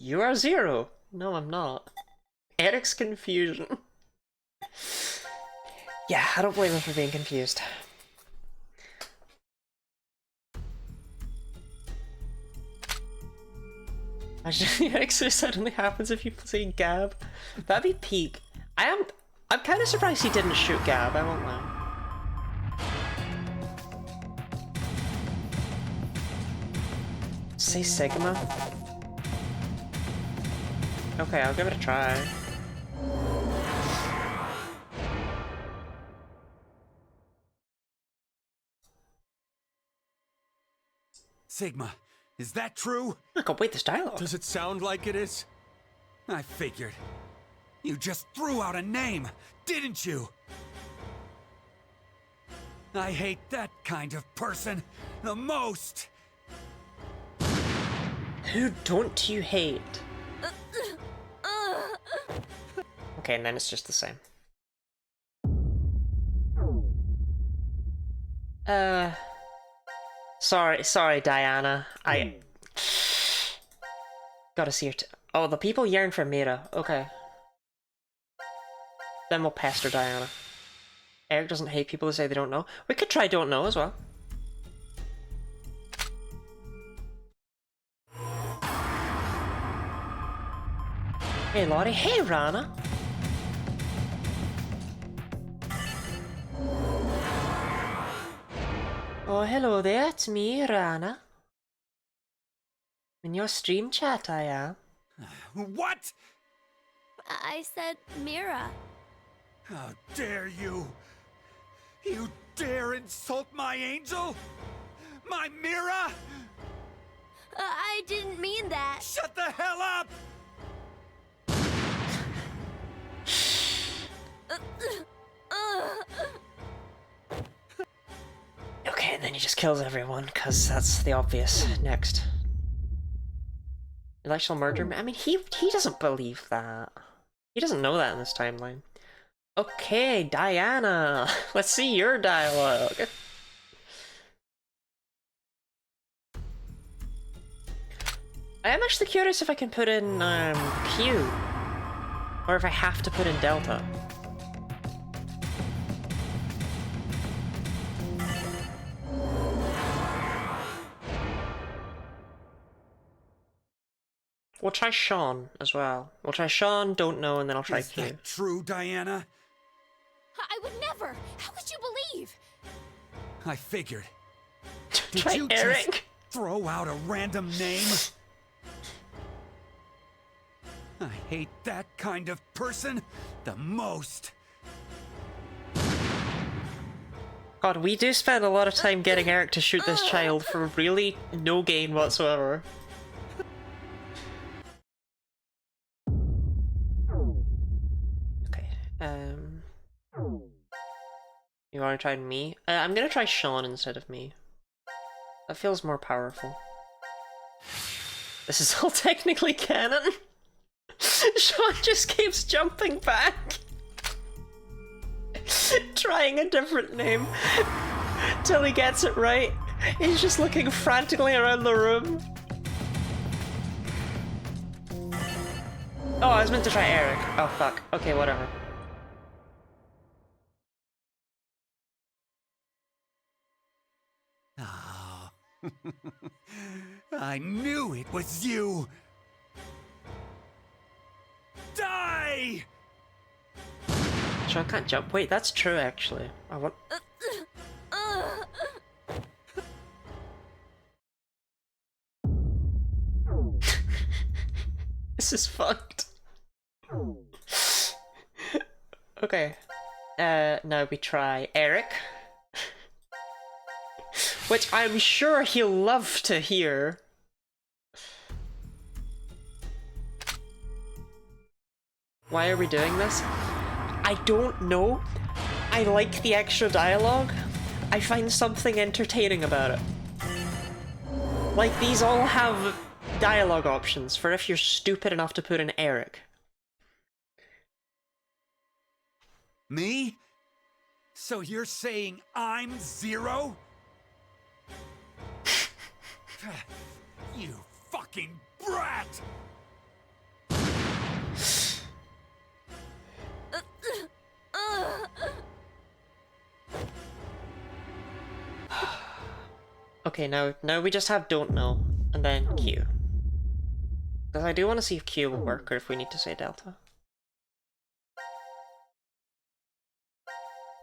Speaker 1: You are Zero. No, I'm not. Eric's confusion. Yeah, I don't blame him for being confused. Imagine Eric suddenly happens if you say Gab. That'd be peak. I'm kind of surprised he didn't shoot Gab, I won't lie. Say Sigma? Okay, I'll give it a try.
Speaker 12: Sigma, is that true?
Speaker 1: I can't wait this dialogue.
Speaker 3: Does it sound like it is?
Speaker 12: I figured. You just threw out a name, didn't you? I hate that kind of person the most.
Speaker 1: Who don't you hate? Okay, and then it's just the same. Sorry, Diana. I gotta see her. Oh, the people yearn for Mira. Okay. Then we'll pester Diana. Eric doesn't hate people who say they don't know. We could try don't know as well. Hey, Lottie. Hey, Rana. Oh, hello there, it's me, Rana. In your stream chat, I am.
Speaker 12: What?
Speaker 5: I said Mira.
Speaker 12: How dare you? You dare insult my angel? My Mira?
Speaker 5: I didn't mean that.
Speaker 12: Shut the hell up!
Speaker 1: Okay, and then he just kills everyone, because that's the obvious. Next. Intellectual murder? I mean, he doesn't believe that. He doesn't know that in this timeline. Okay, Diana! Let's see your dialogue. I am actually curious if I can put in, Q. Or if I have to put in Delta. We'll try Sean as well. We'll try Sean, don't know, and then I'll try
Speaker 12: Is
Speaker 1: Q.
Speaker 12: that true, Diana?
Speaker 2: I would never! How could you believe?
Speaker 12: I figured. Did
Speaker 1: Try
Speaker 12: you
Speaker 1: Eric.
Speaker 12: just throw out a random name? I hate that kind of person the most.
Speaker 1: God, we do spend a lot of time getting Eric to shoot this child for really no gain whatsoever. Okay, you wanna try me? I'm gonna try Sean instead of me. That feels more powerful. This is all technically canon. Sean just keeps jumping back. Trying a different name till he gets it right. He's just looking frantically around the room. Oh, I was meant to try Eric. Oh fuck. Okay, whatever.
Speaker 12: Oh. I knew it was you! Die!
Speaker 1: Sean can't jump. Wait, that's true actually. I want. This is fucked. Okay. Now we try Eric. Which I'm sure he'll love to hear. Why are we doing this? I don't know. I like the extra dialogue. I find something entertaining about it. Like, these all have dialogue options for if you're stupid enough to put in Eric.
Speaker 12: Me? So you're saying I'm zero? You fucking brat!
Speaker 1: Okay, now we just have don't know, and then Q. Because I do want to see if Q will work, or if we need to say Delta.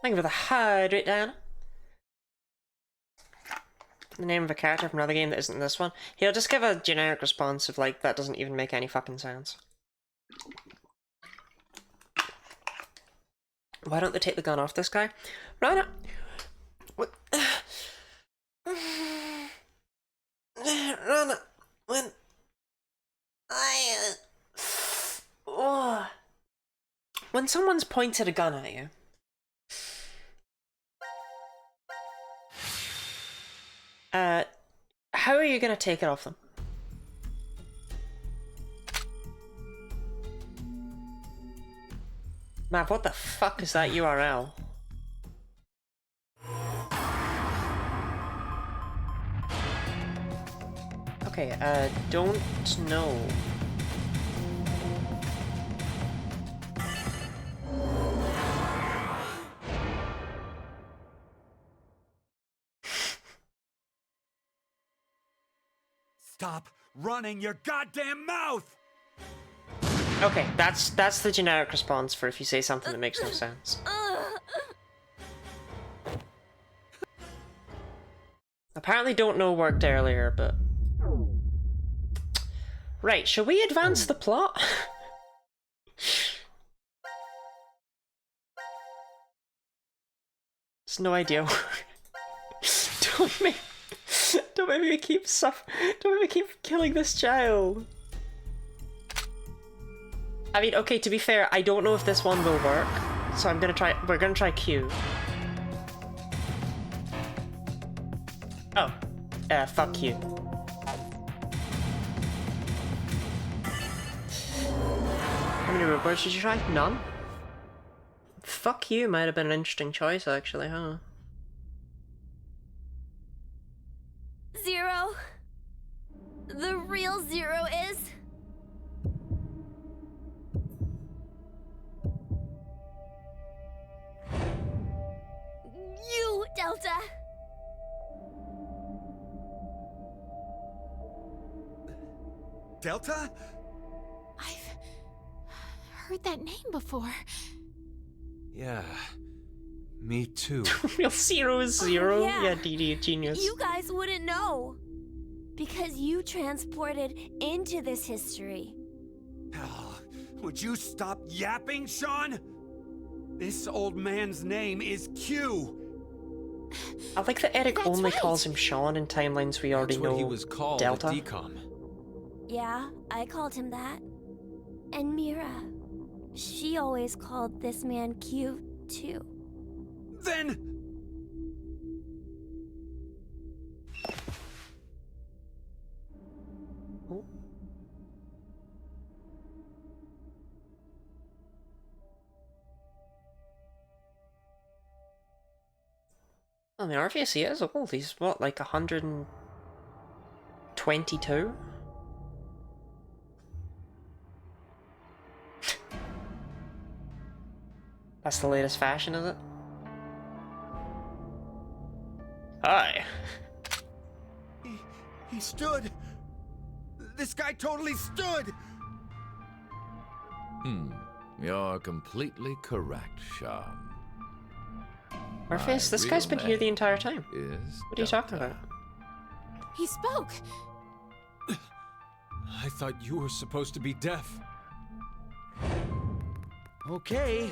Speaker 1: Thank you for the hydrate, Diana. The name of a character from another game that isn't this one. He'll just give a generic response of like, that doesn't even make any fucking sense. Why don't they take the gun off this guy? Rana! What? Rana! When... When someone's pointed a gun at you... how are you gonna take it off them? Map, what the fuck is that URL? Okay, don't know.
Speaker 12: Stop running your goddamn mouth!
Speaker 1: Okay, that's the generic response for if you say something that makes no sense. Apparently don't know worked earlier, but... Right, shall we advance the plot? There's no idea. Don't make me keep don't make me keep killing this child. I mean, okay, to be fair, I don't know if this one will work, so we're gonna try Q. Oh, fuck you. How many rewards did you try? None? Fuck you might have been an interesting choice, actually, huh?
Speaker 5: Zero? The real Zero is? You, Delta!
Speaker 12: Delta?
Speaker 2: heard that name before.
Speaker 3: Yeah, me too.
Speaker 1: Real 0-0.
Speaker 5: yeah.
Speaker 1: Yeah, DD, genius.
Speaker 5: You guys wouldn't know. Because you transported into this history.
Speaker 12: Oh, would you stop yapping, Sean? This old man's name is Q.
Speaker 1: I like that Eric
Speaker 2: That's
Speaker 1: only
Speaker 2: right.
Speaker 1: calls him Sean in timelines we already
Speaker 3: That's what
Speaker 1: know
Speaker 3: he was called
Speaker 1: Delta.
Speaker 3: at DCOM.
Speaker 5: Yeah, I called him that. And Mira, she always called this man Q, too.
Speaker 12: Then...
Speaker 1: I mean, Orpheus, he is old. He's what, like 122? That's the latest fashion, is it? Hi.
Speaker 12: He stood. This guy totally stood.
Speaker 14: You're completely correct, Sean.
Speaker 1: Orpheus,
Speaker 14: My
Speaker 1: this guy's
Speaker 14: real
Speaker 1: been here the
Speaker 14: name
Speaker 1: entire time.
Speaker 14: Is
Speaker 1: What are you talking
Speaker 14: Delta.
Speaker 1: about?
Speaker 2: He spoke.
Speaker 3: I thought you were supposed to be deaf.
Speaker 15: Okay,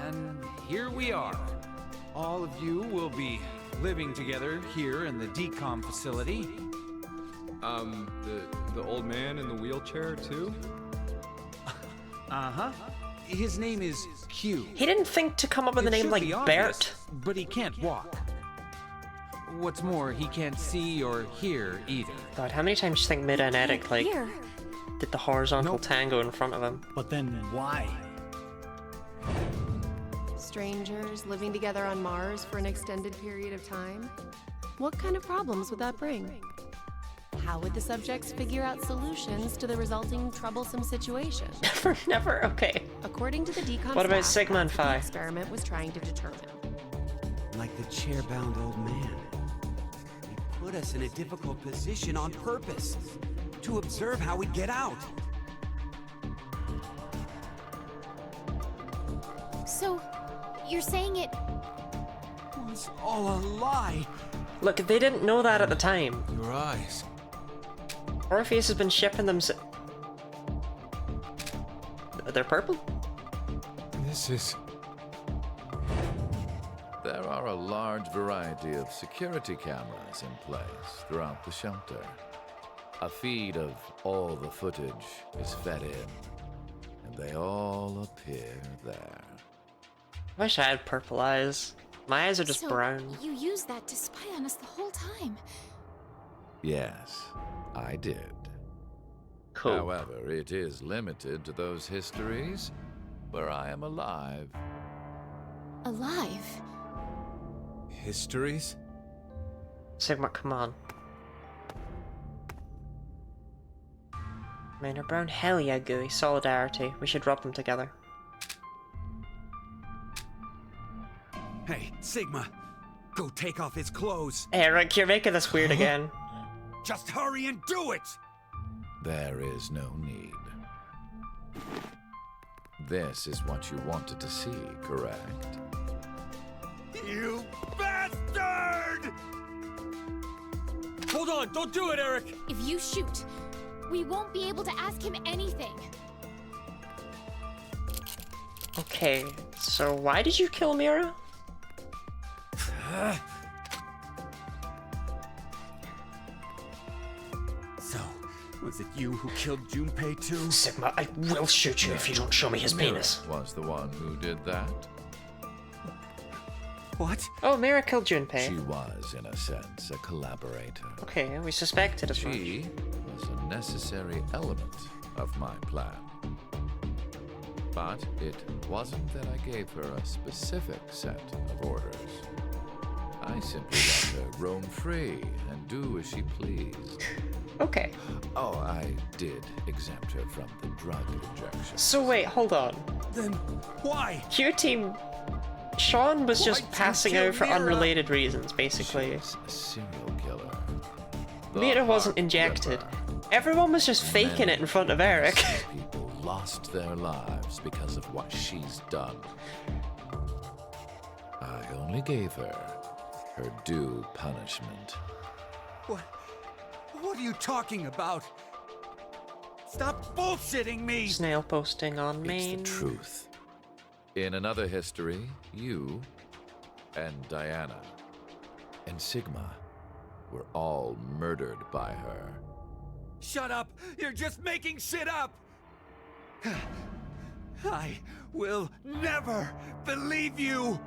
Speaker 15: and here we are. All of you will be living together here in the decom facility.
Speaker 3: The old man in the wheelchair too?
Speaker 15: Uh-huh. His name is Q.
Speaker 1: He didn't think to come up with a
Speaker 15: It
Speaker 1: name
Speaker 15: should
Speaker 1: like
Speaker 15: be obvious,
Speaker 1: Bert.
Speaker 15: but he can't walk. What's more, he can't see or hear either.
Speaker 1: God, how many times do you think Mira and Eric, like,
Speaker 5: Here.
Speaker 1: did the horizontal tango in front of him?
Speaker 7: But then why?
Speaker 10: Strangers living together on Mars for an extended period of time? What kind of problems would that bring? How would the subjects figure out solutions to the resulting troublesome situation?
Speaker 1: Never? Okay.
Speaker 10: According to the decom
Speaker 1: What about
Speaker 10: staff,
Speaker 1: Sigma and
Speaker 10: that's what
Speaker 1: Phi?
Speaker 10: the experiment was trying to determine.
Speaker 4: Like the chair-bound old man. He put us in a difficult position on purpose. To observe how we'd get out.
Speaker 2: So, you're saying it...
Speaker 4: It was all a lie.
Speaker 1: Look, they didn't know that at the time.
Speaker 3: Your eyes.
Speaker 1: Orpheus has been shipping them. They're purple?
Speaker 3: This is...
Speaker 14: There are a large variety of security cameras in place throughout the shelter. A feed of all the footage is fed in, and they all appear there.
Speaker 1: I wish I had purple eyes. My eyes are just
Speaker 2: so
Speaker 1: brown.
Speaker 2: you used that to spy on us the whole time.
Speaker 14: Yes, I did.
Speaker 1: Cool.
Speaker 14: However, it is limited to those histories where I am alive.
Speaker 2: Alive?
Speaker 3: Histories?
Speaker 1: Sigma, come on. Man, are brown? Hell yeah, gooey. Solidarity. We should rub them together.
Speaker 12: Hey, Sigma, go take off his clothes.
Speaker 1: Eric, you're making this weird again.
Speaker 12: Just hurry and do it!
Speaker 14: There is no need. This is what you wanted to see, correct?
Speaker 12: You bastard!
Speaker 7: Hold on, don't do it, Eric!
Speaker 2: If you shoot, we won't be able to ask him anything.
Speaker 1: Okay, so why did you kill Mira?
Speaker 12: So, was it you who killed Junpei too?
Speaker 1: Sigma, I will shoot you if you don't show me his
Speaker 14: Mira
Speaker 1: penis.
Speaker 14: was the one who did that.
Speaker 12: What?
Speaker 1: Oh, Mira killed Junpei.
Speaker 14: She was, in a sense, a collaborator.
Speaker 1: Okay, we suspected as much.
Speaker 14: She was a necessary element of my plan. But it wasn't that I gave her a specific set of orders. I simply let her roam free and do as she pleased.
Speaker 1: Okay.
Speaker 14: Oh, I did exempt her from the drug injection.
Speaker 1: So wait, hold on.
Speaker 12: Then why?
Speaker 1: Q-Team... Sean was just
Speaker 12: Why'd you
Speaker 1: passing
Speaker 12: kill
Speaker 1: out for
Speaker 12: Mira?
Speaker 1: unrelated reasons, basically.
Speaker 14: She was a serial killer. The
Speaker 1: Mira wasn't
Speaker 14: Heart
Speaker 1: injected.
Speaker 14: Ripper.
Speaker 1: Everyone was just faking it in front of Eric.
Speaker 14: People lost their lives because of what she's done. I only gave her her due punishment.
Speaker 12: What are you talking about? Stop bullshitting me!
Speaker 1: Snail posting on main.
Speaker 14: It's the truth. In another history, you and Diana and Sigma were all murdered by her.
Speaker 12: Shut up! You're just making shit up! I will never believe you!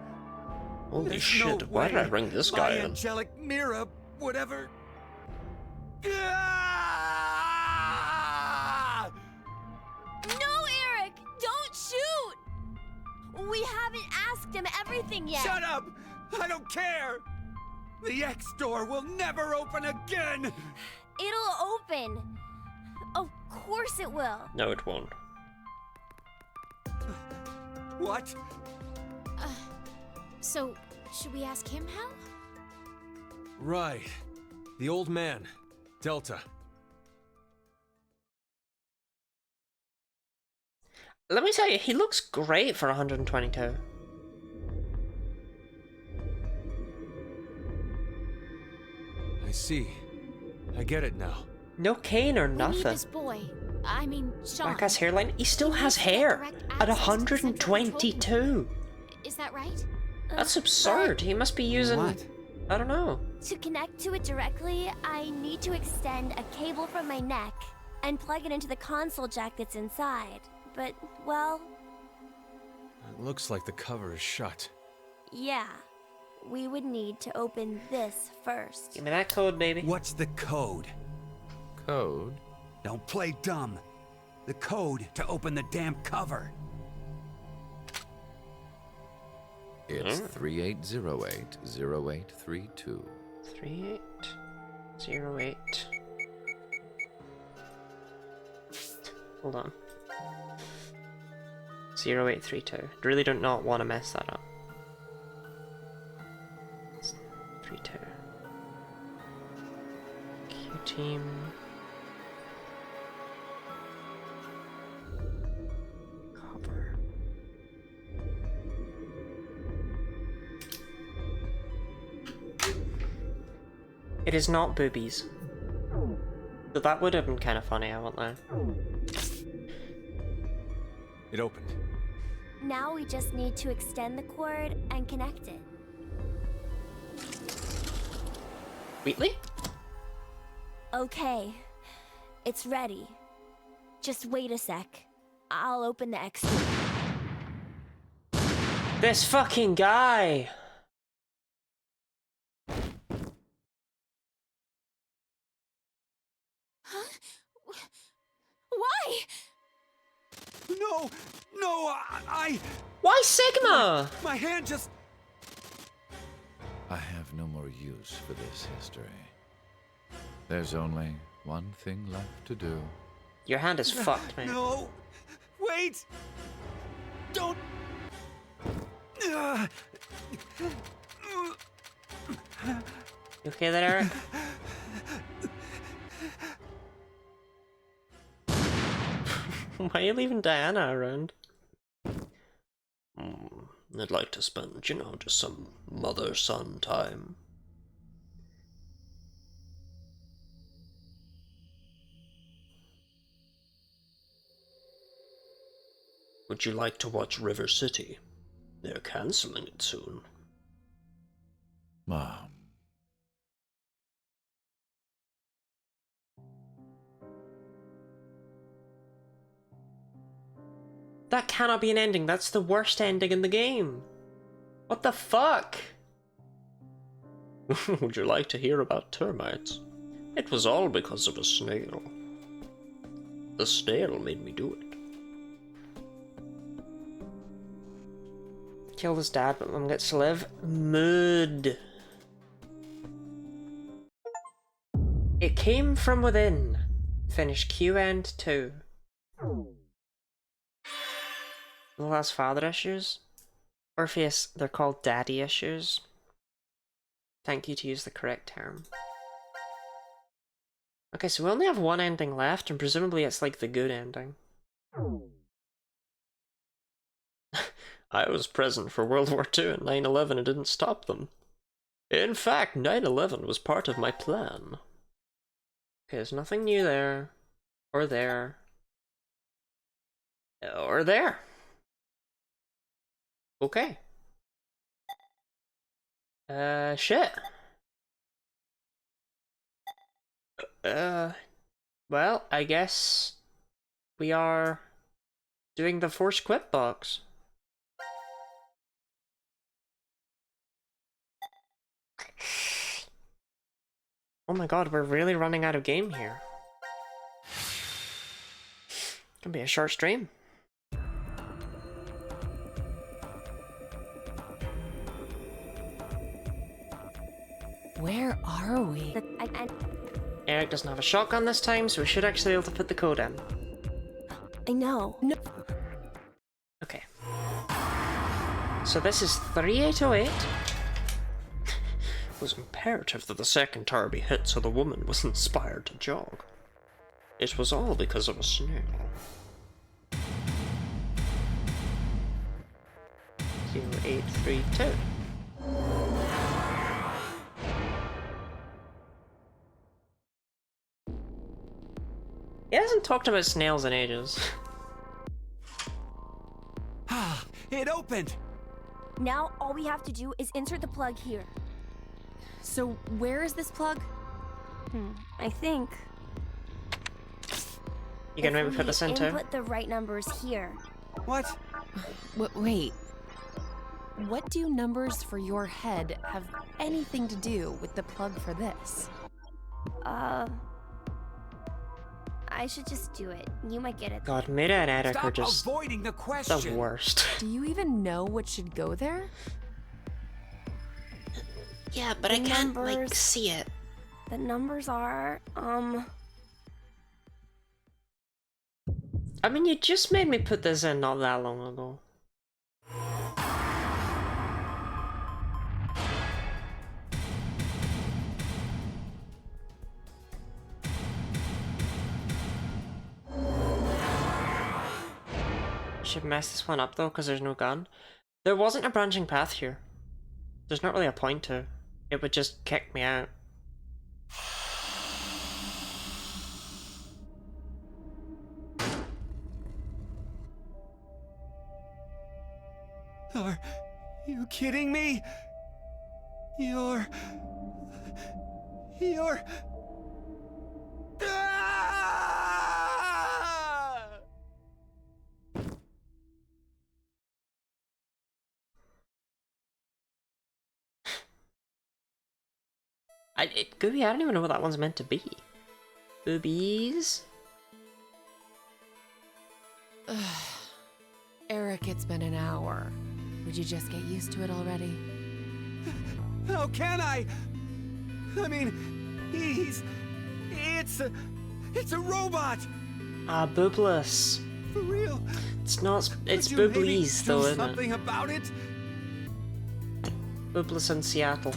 Speaker 1: Holy
Speaker 12: There's
Speaker 1: shit,
Speaker 12: no
Speaker 1: why did I
Speaker 12: way
Speaker 1: bring this guy
Speaker 12: my
Speaker 1: in?
Speaker 12: angelic Mira would ever...
Speaker 5: No, Eric! Don't shoot! We haven't asked him everything yet.
Speaker 12: Shut up! I don't care! The X door will never open again!
Speaker 5: It'll open. Of course it will.
Speaker 1: No, it won't.
Speaker 12: What?
Speaker 2: So, should we ask him how?
Speaker 3: Right. The old man. Delta.
Speaker 1: Let me tell you, he looks great for 122.
Speaker 3: I see. I get it now.
Speaker 1: No cane or
Speaker 2: We need
Speaker 1: nothing.
Speaker 2: this boy. I mean, Sean.
Speaker 1: Black ass hairline. He still has hair at 122.
Speaker 2: Is that right?
Speaker 1: That's absurd. He must be using.
Speaker 4: What?
Speaker 1: I don't know.
Speaker 5: To connect to it directly, I need to extend a cable from my neck and plug it into the console jack that's inside. But, well,
Speaker 3: It looks like the cover is shut.
Speaker 5: yeah. We would need to open this first.
Speaker 1: Give me that code, baby.
Speaker 12: What's the code?
Speaker 14: Code?
Speaker 12: Don't play dumb. The code to open the damn cover.
Speaker 14: It's 3808-0832.
Speaker 1: 3808. Hold on. 0832. Really do not want to mess that up. 32. Q team. Cover. It is not boobies. So that would have been kind of funny, I won't lie.
Speaker 3: It opened.
Speaker 5: Now we just need to extend the cord and connect it.
Speaker 1: Wheatley?
Speaker 5: Okay. It's ready. Just wait a sec. I'll open the X door.
Speaker 1: This fucking guy!
Speaker 5: Huh? Why?
Speaker 12: No! No, I...
Speaker 1: Why Sigma?
Speaker 12: My hand just...
Speaker 14: I have no more use for this history. There's only one thing left to do.
Speaker 1: Your hand is fucked, man.
Speaker 12: No! Wait! Don't...
Speaker 1: You okay there, Eric? Why are you leaving Diana around? I'd like to spend, you know, just some mother-son time. Would you like to watch River City? They're canceling it soon.
Speaker 14: Mom.
Speaker 1: That cannot be an ending. That's the worst ending in the game. What the fuck? Would you like to hear about termites? It was all because of a snail. The snail made me do it. Killed his dad, but mum gets to live. Mood. It came from within. Finish Q end 2. Lil has father issues? Orpheus, they're called daddy issues. Thank you to use the correct term. Okay, so we only have one ending left, and presumably it's like the good ending. I was present for World War II and 9/11 and didn't stop them. In fact, 9/11 was part of my plan. Okay, there's nothing new there. Or there. Or there. Okay. Shit. Well, I guess we are doing the Force Quip box. Oh my god, we're really running out of game here. Gonna be a short stream.
Speaker 10: Where are we?
Speaker 1: Eric doesn't have a shotgun this time, so we should actually be able to put the code in.
Speaker 5: I know.
Speaker 10: No.
Speaker 1: Okay. So this is 3808. It was imperative that the second tower be hit so the woman was inspired to jog. It was all because of a snail. 0832. He hasn't talked about snails in ages.
Speaker 12: Ah, it opened!
Speaker 5: Now all we have to do is insert the plug here.
Speaker 10: So where is this plug?
Speaker 5: I think.
Speaker 1: You can maybe put this into.
Speaker 5: Input the right numbers here.
Speaker 12: What?
Speaker 10: Wait. What do numbers for your head have anything to do with the plug for this?
Speaker 5: I should just do it. You might get it.
Speaker 1: God, Mira and Eric are
Speaker 12: Stop
Speaker 1: just
Speaker 12: avoiding the question.
Speaker 1: the worst.
Speaker 10: Do you even know what should go there?
Speaker 1: Yeah, but
Speaker 5: The
Speaker 1: I can't, like,
Speaker 5: numbers-
Speaker 1: see it.
Speaker 5: The numbers are,
Speaker 1: I mean, you just made me put this in not that long ago. Should mess this one up though, because there's no gun. There wasn't a branching path here. There's not really a point to. It would just kick me out.
Speaker 12: Are you kidding me? You're... Ah!
Speaker 1: Gooby, I don't even know what that one's meant to be. Boobies?
Speaker 10: Eric, it's been an hour. Would you just get used to it already?
Speaker 12: How can I? I mean, it's a robot!
Speaker 1: Ah, boobless.
Speaker 12: For real?
Speaker 1: It's not, it's
Speaker 12: Could you maybe
Speaker 1: booblies though,
Speaker 12: do
Speaker 1: isn't it?
Speaker 12: something about it?
Speaker 1: Boobless in Seattle.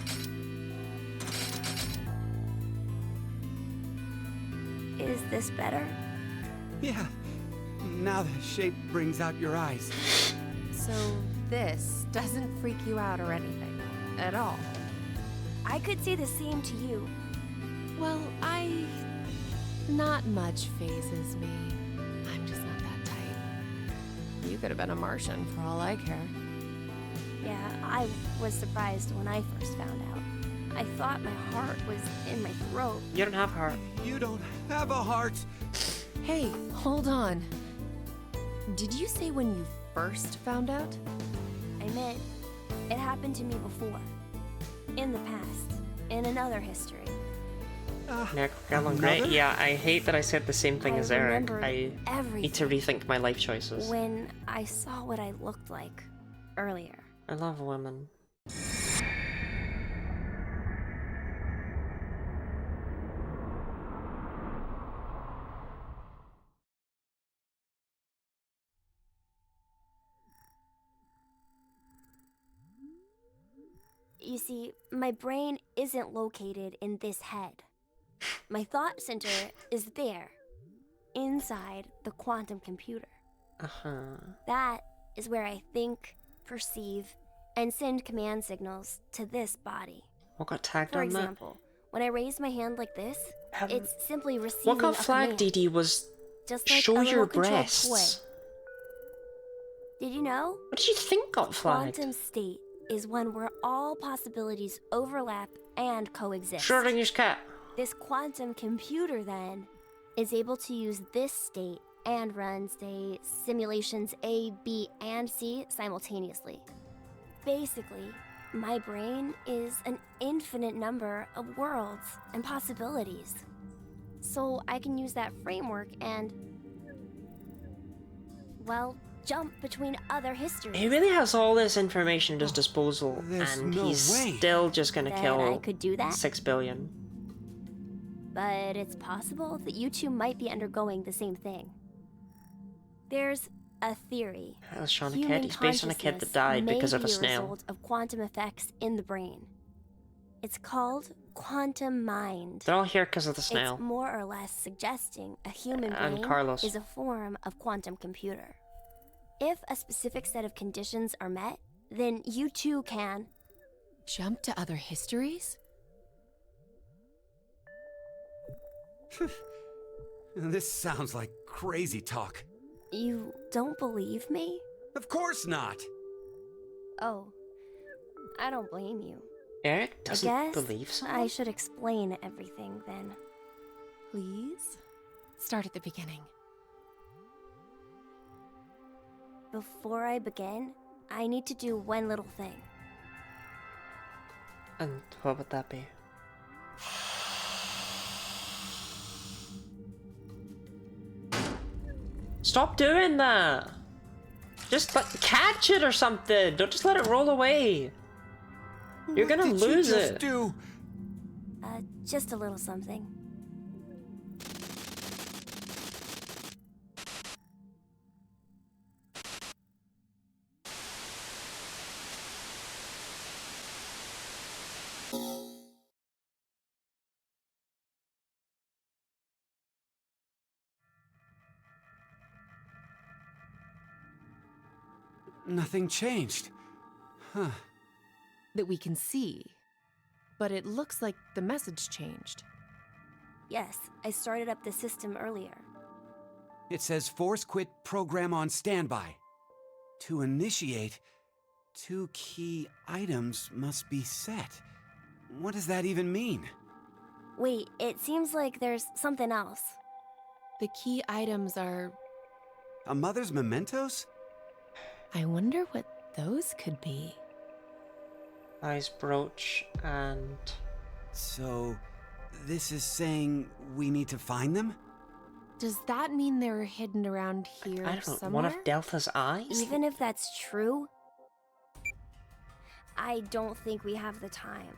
Speaker 5: is this better?
Speaker 12: Yeah. Now the shape brings out your eyes.
Speaker 10: So this doesn't freak you out or anything at all?
Speaker 5: I could say the same to you.
Speaker 10: Well, not much phases me. I'm just not that type. You could have been a Martian for all I care.
Speaker 5: Yeah, I was surprised when I first found out. I thought my heart was in my throat.
Speaker 1: You don't have a heart.
Speaker 12: You don't have a heart.
Speaker 10: Hey, hold on. Did you say when you first found out?
Speaker 5: I meant, it happened to me before. In the past. In another history.
Speaker 1: Nick, Gallon, great. Yeah, I hate that I said the same thing as Eric.
Speaker 5: remembered
Speaker 1: I need to rethink my life choices.
Speaker 5: When I saw what I looked like earlier.
Speaker 1: I love women.
Speaker 5: You see, my brain isn't located in this head. My thought center is there, inside the quantum computer. That is where I think, perceive, and send command signals to this body.
Speaker 1: What got tagged
Speaker 5: For
Speaker 1: on that?
Speaker 5: example, when I raise my hand like this, it's simply receiving
Speaker 1: What got
Speaker 5: a
Speaker 1: flagged,
Speaker 5: command,
Speaker 1: DD, was
Speaker 5: just like
Speaker 1: show
Speaker 5: a
Speaker 1: your
Speaker 5: little controlled
Speaker 1: breasts.
Speaker 5: toy. Did you know?
Speaker 1: What did you think got flagged?
Speaker 5: Quantum state is one where all possibilities overlap and coexist.
Speaker 1: Schrodinger's cat.
Speaker 5: This quantum computer, then, is able to use this state and run, say, simulations A, B, and C simultaneously. Basically, my brain is an infinite number of worlds and possibilities. So I can use that framework and, well, jump between other histories.
Speaker 1: He really has all this information at his disposal, and
Speaker 4: no
Speaker 1: he's
Speaker 4: way.
Speaker 1: still just gonna
Speaker 5: That
Speaker 1: kill
Speaker 5: I could do that?
Speaker 1: 6 billion.
Speaker 5: But it's possible that you two might be undergoing the same thing. There's a theory.
Speaker 1: How's Sean a
Speaker 5: Human
Speaker 1: kid? He's based on a kid that died
Speaker 5: consciousness
Speaker 1: because of
Speaker 5: may
Speaker 1: a
Speaker 5: be
Speaker 1: snail.
Speaker 5: result of quantum effects in the brain. It's called quantum mind.
Speaker 1: They're all here because of the snail.
Speaker 5: It's more or less suggesting a human
Speaker 1: And
Speaker 5: brain
Speaker 1: Carlos.
Speaker 5: is a form of quantum computer. If a specific set of conditions are met, then you too can
Speaker 10: jump to other histories?
Speaker 4: This sounds like crazy talk.
Speaker 5: You don't believe me?
Speaker 4: Of course not!
Speaker 5: Oh, I don't blame you.
Speaker 1: Eric
Speaker 5: I
Speaker 1: doesn't
Speaker 5: guess
Speaker 1: believe so?
Speaker 5: I should explain everything then.
Speaker 10: Please? Start at the beginning.
Speaker 5: Before I begin, I need to do one little thing.
Speaker 1: And what would that be? Stop doing that! Just like catch it or something! Don't just let it roll away! You're gonna
Speaker 4: What did
Speaker 1: lose
Speaker 4: you just
Speaker 1: it!
Speaker 4: do?
Speaker 5: Just a little something.
Speaker 4: Nothing changed. Huh.
Speaker 10: That we can see. But it looks like the message changed.
Speaker 5: Yes, I started up the system earlier.
Speaker 4: It says force quit program on standby. To initiate, 2 key items must be set. What does that even mean?
Speaker 5: Wait, it seems like there's something else.
Speaker 10: The key items are...
Speaker 4: A mother's mementos?
Speaker 10: I wonder what those could be.
Speaker 1: Ice brooch and...
Speaker 4: So, this is saying we need to find them?
Speaker 10: Does that mean they're hidden around here
Speaker 1: I don't know,
Speaker 10: somewhere?
Speaker 1: one of Delta's eyes?
Speaker 5: Even if that's true, I don't think we have the time.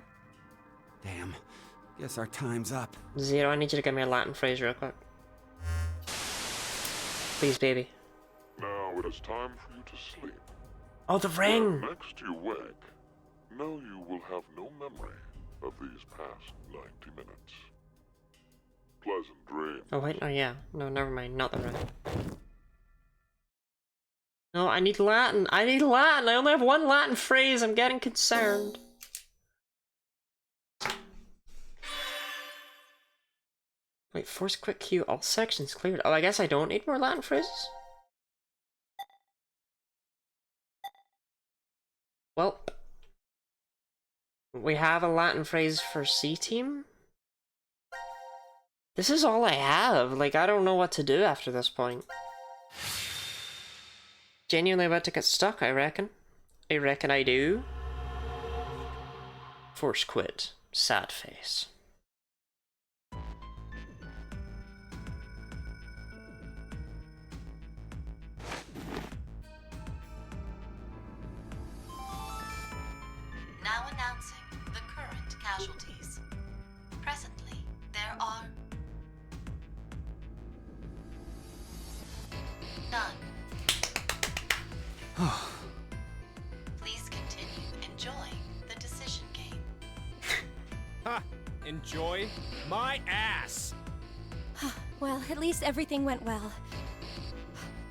Speaker 4: Damn. Guess our time's up.
Speaker 1: Zero, I need you to give me a Latin phrase real quick. Please, baby.
Speaker 8: Now it is time for you to sleep.
Speaker 1: Oh, the ring!
Speaker 8: When next you wake, know you will have no memory of these past 90 minutes. Pleasant dreams.
Speaker 1: Oh, wait, no, yeah. No, never mind, not the ring. No, I need Latin! I need Latin! I only have one Latin phrase, I'm getting concerned. Wait, force quick queue, all sections cleared. Oh, I guess I don't need more Latin phrases? Well, we have a Latin phrase for C-Team? This is all I have. Like, I don't know what to do after this point. Genuinely about to get stuck, I reckon. I reckon I do. Force quit. Sad face.
Speaker 6: Now announcing the current casualties. Presently, there are none. Please continue enjoying the decision game.
Speaker 15: Ha! Enjoy my ass!
Speaker 11: Well, at least everything went well.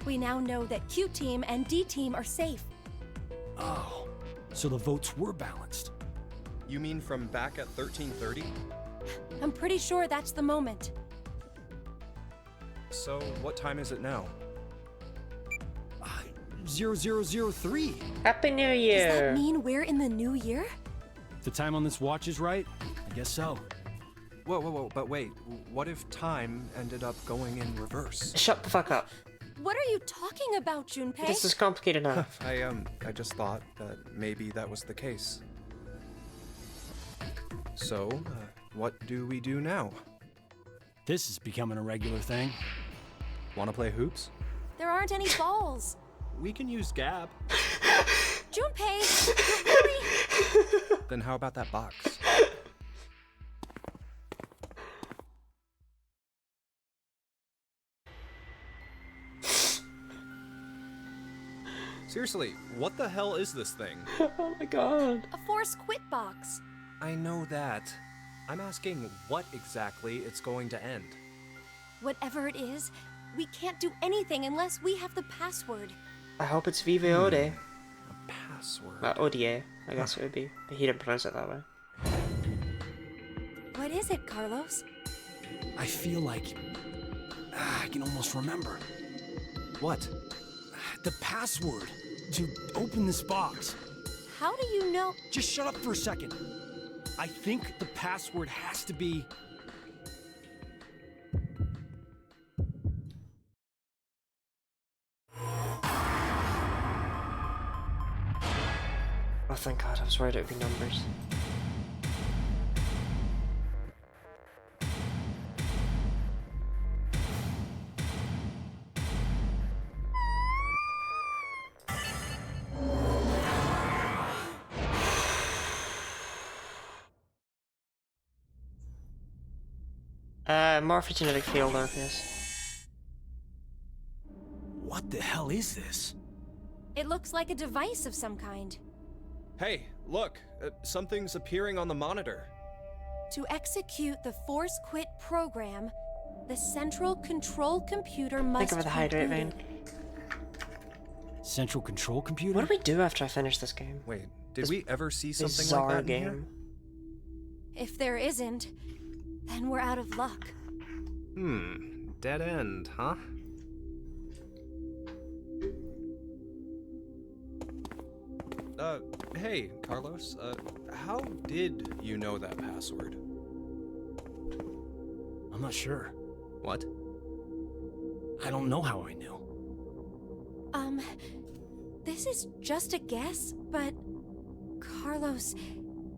Speaker 11: We now know that Q Team and D Team are safe.
Speaker 7: Oh, so the votes were balanced.
Speaker 16: You mean from back at 1330?
Speaker 11: I'm pretty sure that's the moment.
Speaker 16: So, what time is it now?
Speaker 7: 0003.
Speaker 1: Happy New Year!
Speaker 11: Does that mean we're in the new year?
Speaker 7: If the time on this watch is right, I guess so.
Speaker 16: Whoa, but wait, what if time ended up going in reverse?
Speaker 1: Shut the fuck up.
Speaker 11: What are you talking about, Junpei?
Speaker 1: This is complicated now.
Speaker 16: I just thought that maybe that was the case. So, what do we do now?
Speaker 7: This is becoming a regular thing.
Speaker 16: Wanna play hoops?
Speaker 11: There aren't any balls.
Speaker 16: We can use Gab.
Speaker 11: Junpei, you're really...
Speaker 16: Then how about that box? Seriously, what the hell is this thing?
Speaker 1: Oh my god.
Speaker 11: A force quit box.
Speaker 16: I know that. I'm asking what exactly it's going to end.
Speaker 11: Whatever it is, we can't do anything unless we have the password.
Speaker 1: I hope it's VOD.
Speaker 16: A password?
Speaker 1: ODA, I guess it would be. But he didn't pronounce it that way.
Speaker 11: What is it, Carlos?
Speaker 7: I feel like I can almost remember.
Speaker 16: What?
Speaker 7: The password to open this box.
Speaker 11: How do you know?
Speaker 7: Just shut up for a second. I think the password has to be...
Speaker 1: Oh, thank God, I was worried it would be numbers. Morphogenetic field RPS.
Speaker 7: What the hell is this?
Speaker 11: It looks like a device of some kind.
Speaker 16: Hey, look! Something's appearing on the monitor.
Speaker 11: To execute the force quit program, the central control computer must
Speaker 1: Think of the hydrate vein.
Speaker 7: Central control computer?
Speaker 1: What do we do after I finish this game?
Speaker 16: Wait, did we ever see something
Speaker 1: bizarre
Speaker 16: like that
Speaker 1: game?
Speaker 16: in here?
Speaker 11: If there isn't, then we're out of luck.
Speaker 16: Dead end, huh? Hey, Carlos, how did you know that password?
Speaker 7: I'm not sure.
Speaker 16: What?
Speaker 7: I don't know how I knew.
Speaker 11: This is just a guess, but... Carlos,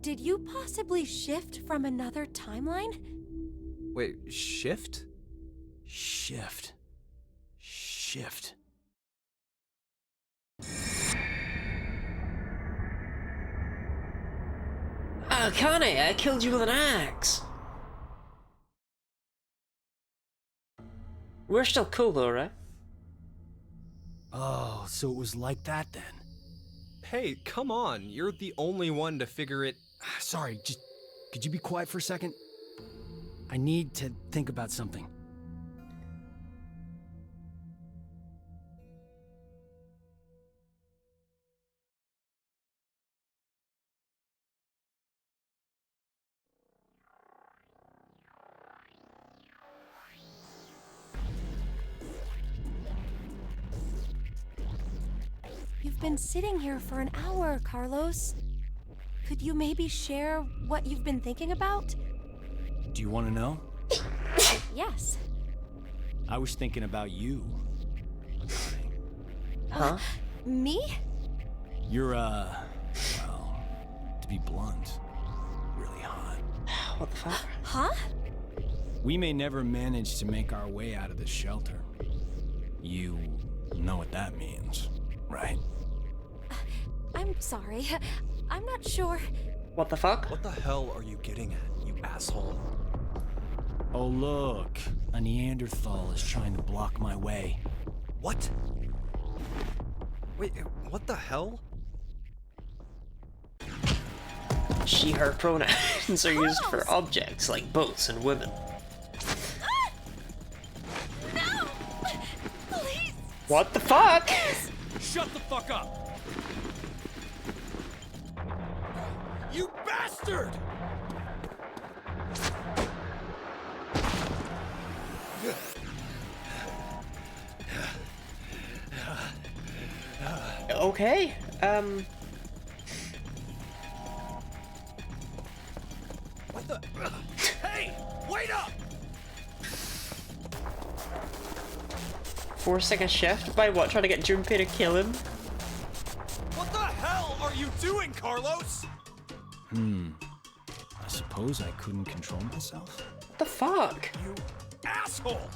Speaker 11: did you possibly shift from another timeline?
Speaker 16: Wait, shift?
Speaker 7: Shift.
Speaker 1: Oh, Connie, I killed you with an axe. We're still cool though, right?
Speaker 7: Oh, so it was like that then.
Speaker 16: Hey, come on, you're the only one to figure it...
Speaker 7: Sorry, just... Could you be quiet for a second? I need to think about something.
Speaker 11: You've been sitting here for an hour, Carlos. Could you maybe share what you've been thinking about?
Speaker 7: Do you want to know?
Speaker 11: Yes.
Speaker 7: I was thinking about you.
Speaker 1: Huh?
Speaker 11: Me?
Speaker 7: You're, well, to be blunt, really hot.
Speaker 1: What the fuck?
Speaker 11: Huh?
Speaker 7: We may never manage to make our way out of this shelter. You know what that means, right?
Speaker 11: I'm sorry. I'm not sure.
Speaker 1: What the fuck?
Speaker 16: What the hell are you getting at, you asshole?
Speaker 7: Oh, look. A Neanderthal is trying to block my way.
Speaker 16: What? Wait, what the hell?
Speaker 1: She, her pronouns are used for objects like boats and women.
Speaker 11: No! Please!
Speaker 1: What the fuck?
Speaker 7: Shut the fuck up! You bastard!
Speaker 1: Okay,
Speaker 7: What the? Hey! Wait up!
Speaker 1: 4-second shift by what? Trying to get Junpei to kill him?
Speaker 7: What the hell are you doing, Carlos?
Speaker 17: I suppose I couldn't control myself.
Speaker 1: What the fuck?
Speaker 7: You asshole!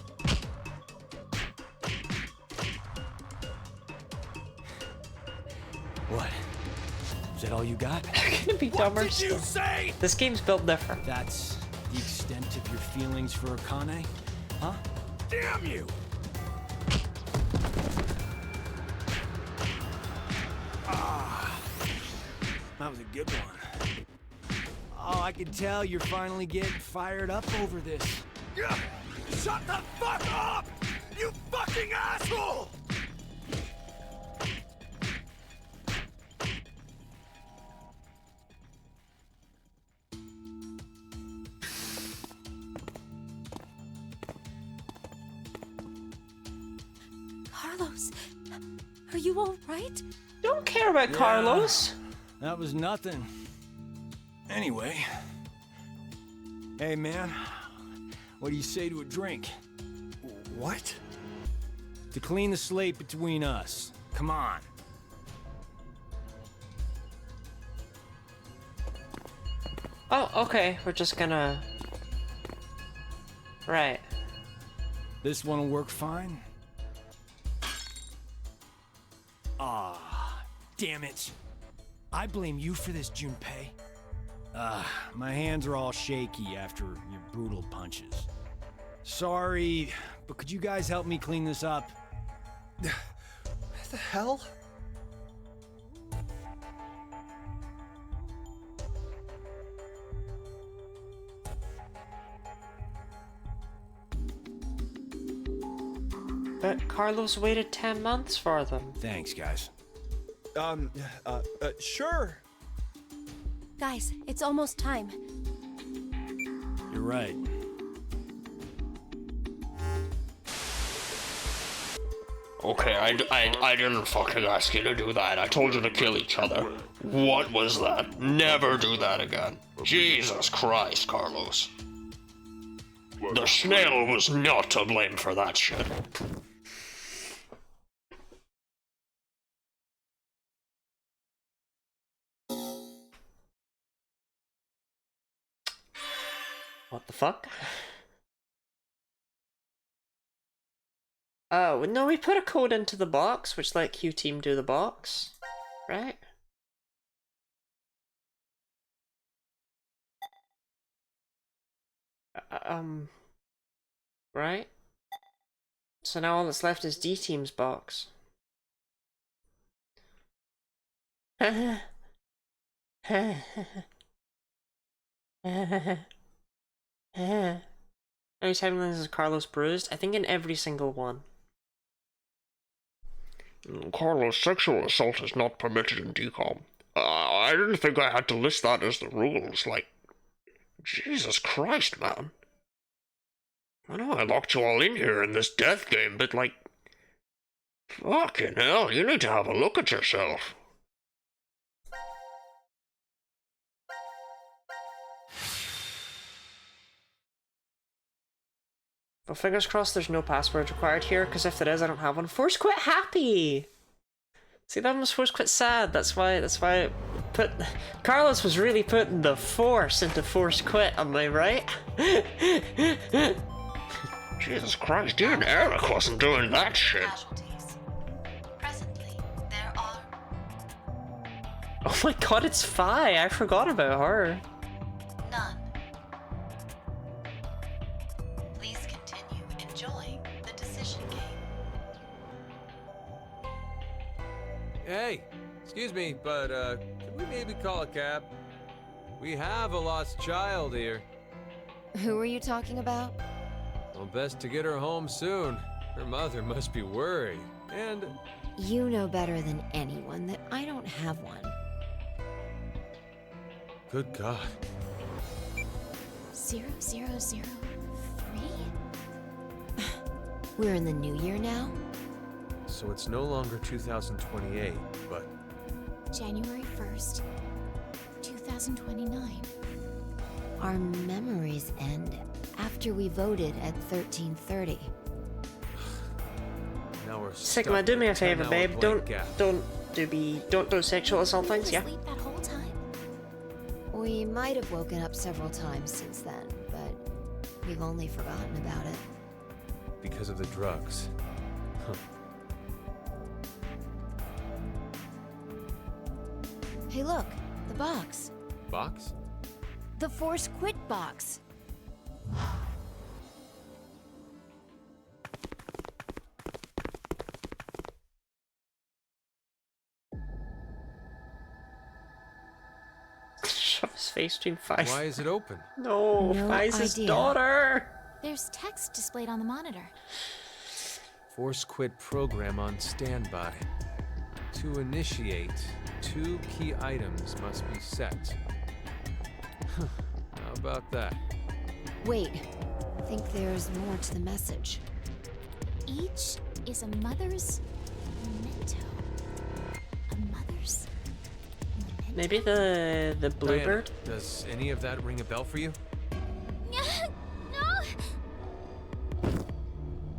Speaker 17: What? Is that all you got?
Speaker 1: Gonna be dumber.
Speaker 7: What did you say?
Speaker 1: This game's built different.
Speaker 17: That's the extent of your feelings for Akane? Huh?
Speaker 7: Damn you!
Speaker 17: That was a good one. Oh, I can tell you're finally getting fired up over this.
Speaker 7: Shut the fuck up! You fucking asshole!
Speaker 11: Carlos, are you all right?
Speaker 1: Don't care about Carlos.
Speaker 17: That was nothing. Anyway. Hey, man. What do you say to a drink?
Speaker 7: What?
Speaker 17: To clean the slate between us. Come on.
Speaker 1: Oh, okay. We're just gonna... Right.
Speaker 17: This one'll work fine. Ah, damn it. I blame you for this, Junpei. My hands are all shaky after your brutal punches. Sorry, but could you guys help me clean this up?
Speaker 16: What the hell?
Speaker 1: But Carlos waited 10 months for them.
Speaker 17: Thanks, guys.
Speaker 16: Sure.
Speaker 11: Guys, it's almost time.
Speaker 17: You're right.
Speaker 9: Okay, I didn't fucking ask you to do that. I told you to kill each other. What was that? Never do that again. Jesus Christ, Carlos. The snail was not to blame for that shit.
Speaker 1: What the fuck? Oh, no, we put a code into the box, which let Q Team do the box, right? Right? So now all that's left is D Team's box. Anytime this is Carlos bruised, I think in every single one.
Speaker 9: Carlos, sexual assault is not permitted in decom. I didn't think I had to list that as the rules, like... Jesus Christ, man. I know I locked you all in here in this death game, but like... Fucking hell, you need to have a look at yourself.
Speaker 1: Well, fingers crossed there's no password required here, because if there is, I don't have one. Force quit happy! See, that was force quit sad. That's why I put... Carlos was really putting the force into force quit, am I right?
Speaker 9: Jesus Christ, even Eric wasn't doing that shit.
Speaker 6: Presently, there are
Speaker 1: Oh my god, it's Fi! I forgot about her.
Speaker 6: none. Please continue enjoying the decision game.
Speaker 3: Hey, excuse me, but could we maybe call a cab? We have a lost child here.
Speaker 11: Who are you talking about?
Speaker 3: Well, best to get her home soon. Her mother must be worried. And
Speaker 18: You know better than anyone that I don't have one.
Speaker 3: good God.
Speaker 2: 0003?
Speaker 18: We're in the new year now?
Speaker 3: So it's no longer 2028, but
Speaker 2: January 1st, 2029.
Speaker 18: Our memories end after we voted at 1330.
Speaker 3: now we're
Speaker 1: Sigma,
Speaker 3: stuck
Speaker 1: do me a
Speaker 3: with
Speaker 1: favor,
Speaker 3: 10-hour
Speaker 1: babe.
Speaker 3: blank gap.
Speaker 1: Don't do sexual assault things, yeah?
Speaker 2: Sleep that whole time?
Speaker 18: We might have woken up several times since then, but we've only forgotten about it.
Speaker 3: Because of the drugs. Huh.
Speaker 18: Hey look, the box.
Speaker 3: Box?
Speaker 18: The Force Quit box.
Speaker 1: Shove his face between Fize.
Speaker 3: Why is it open?
Speaker 1: No,
Speaker 18: No
Speaker 1: Fize's
Speaker 18: idea.
Speaker 1: daughter!
Speaker 2: There's text displayed on the monitor.
Speaker 3: Force quit program on standby. To initiate, 2 key items must be set. How about that?
Speaker 18: Wait, I think there's more to the message.
Speaker 2: Each is a mother's memento. A mother's memento?
Speaker 1: Maybe the bluebird?
Speaker 3: Diana, does any of that ring a bell for you?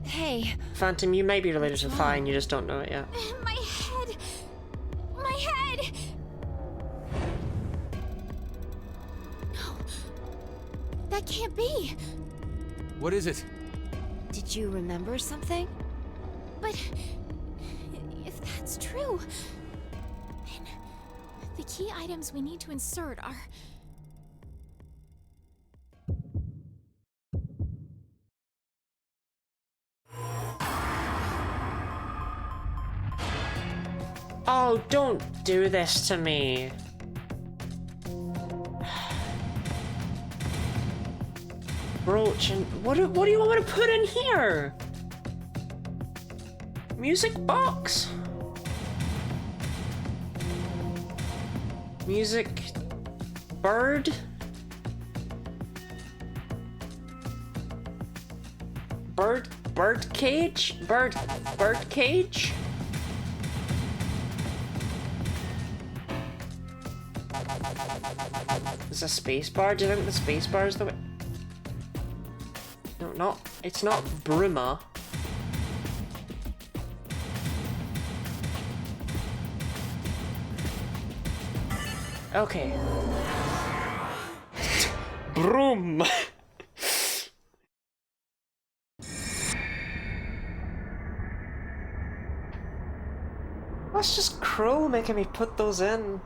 Speaker 18: Hey.
Speaker 1: Phantom, you may be related to Fine, you just don't know it yet.
Speaker 2: My head! My head! No. That can't be!
Speaker 3: What is it?
Speaker 18: Did you remember something?
Speaker 2: But if that's true, then the key items we need to insert are...
Speaker 1: Oh, don't do this to me. Brooch and what do you want me to put in here? Music box. Music bird. Bird cage? Bird cage? Is a space bar? Do you think the space bar is the way? No, it's not Bruma. Okay. Broom. That's just cruel making me put those in.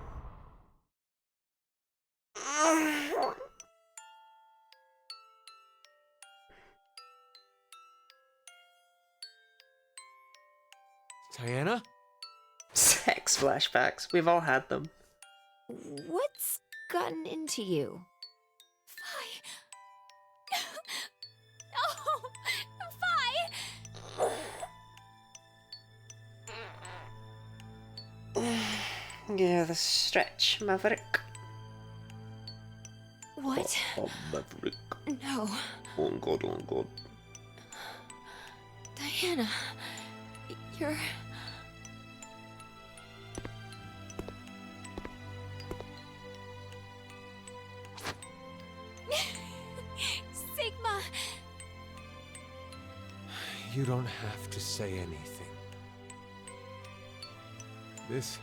Speaker 3: Diana?
Speaker 1: Sex flashbacks. We've all had them.
Speaker 18: What's gotten into you?
Speaker 1: Yeah, the stretch, Maverick.
Speaker 18: What?
Speaker 9: Oh, Maverick.
Speaker 18: No.
Speaker 9: Oh God, oh God.
Speaker 18: Diana, you're...
Speaker 2: Sigma!
Speaker 3: You don't have to say anything. This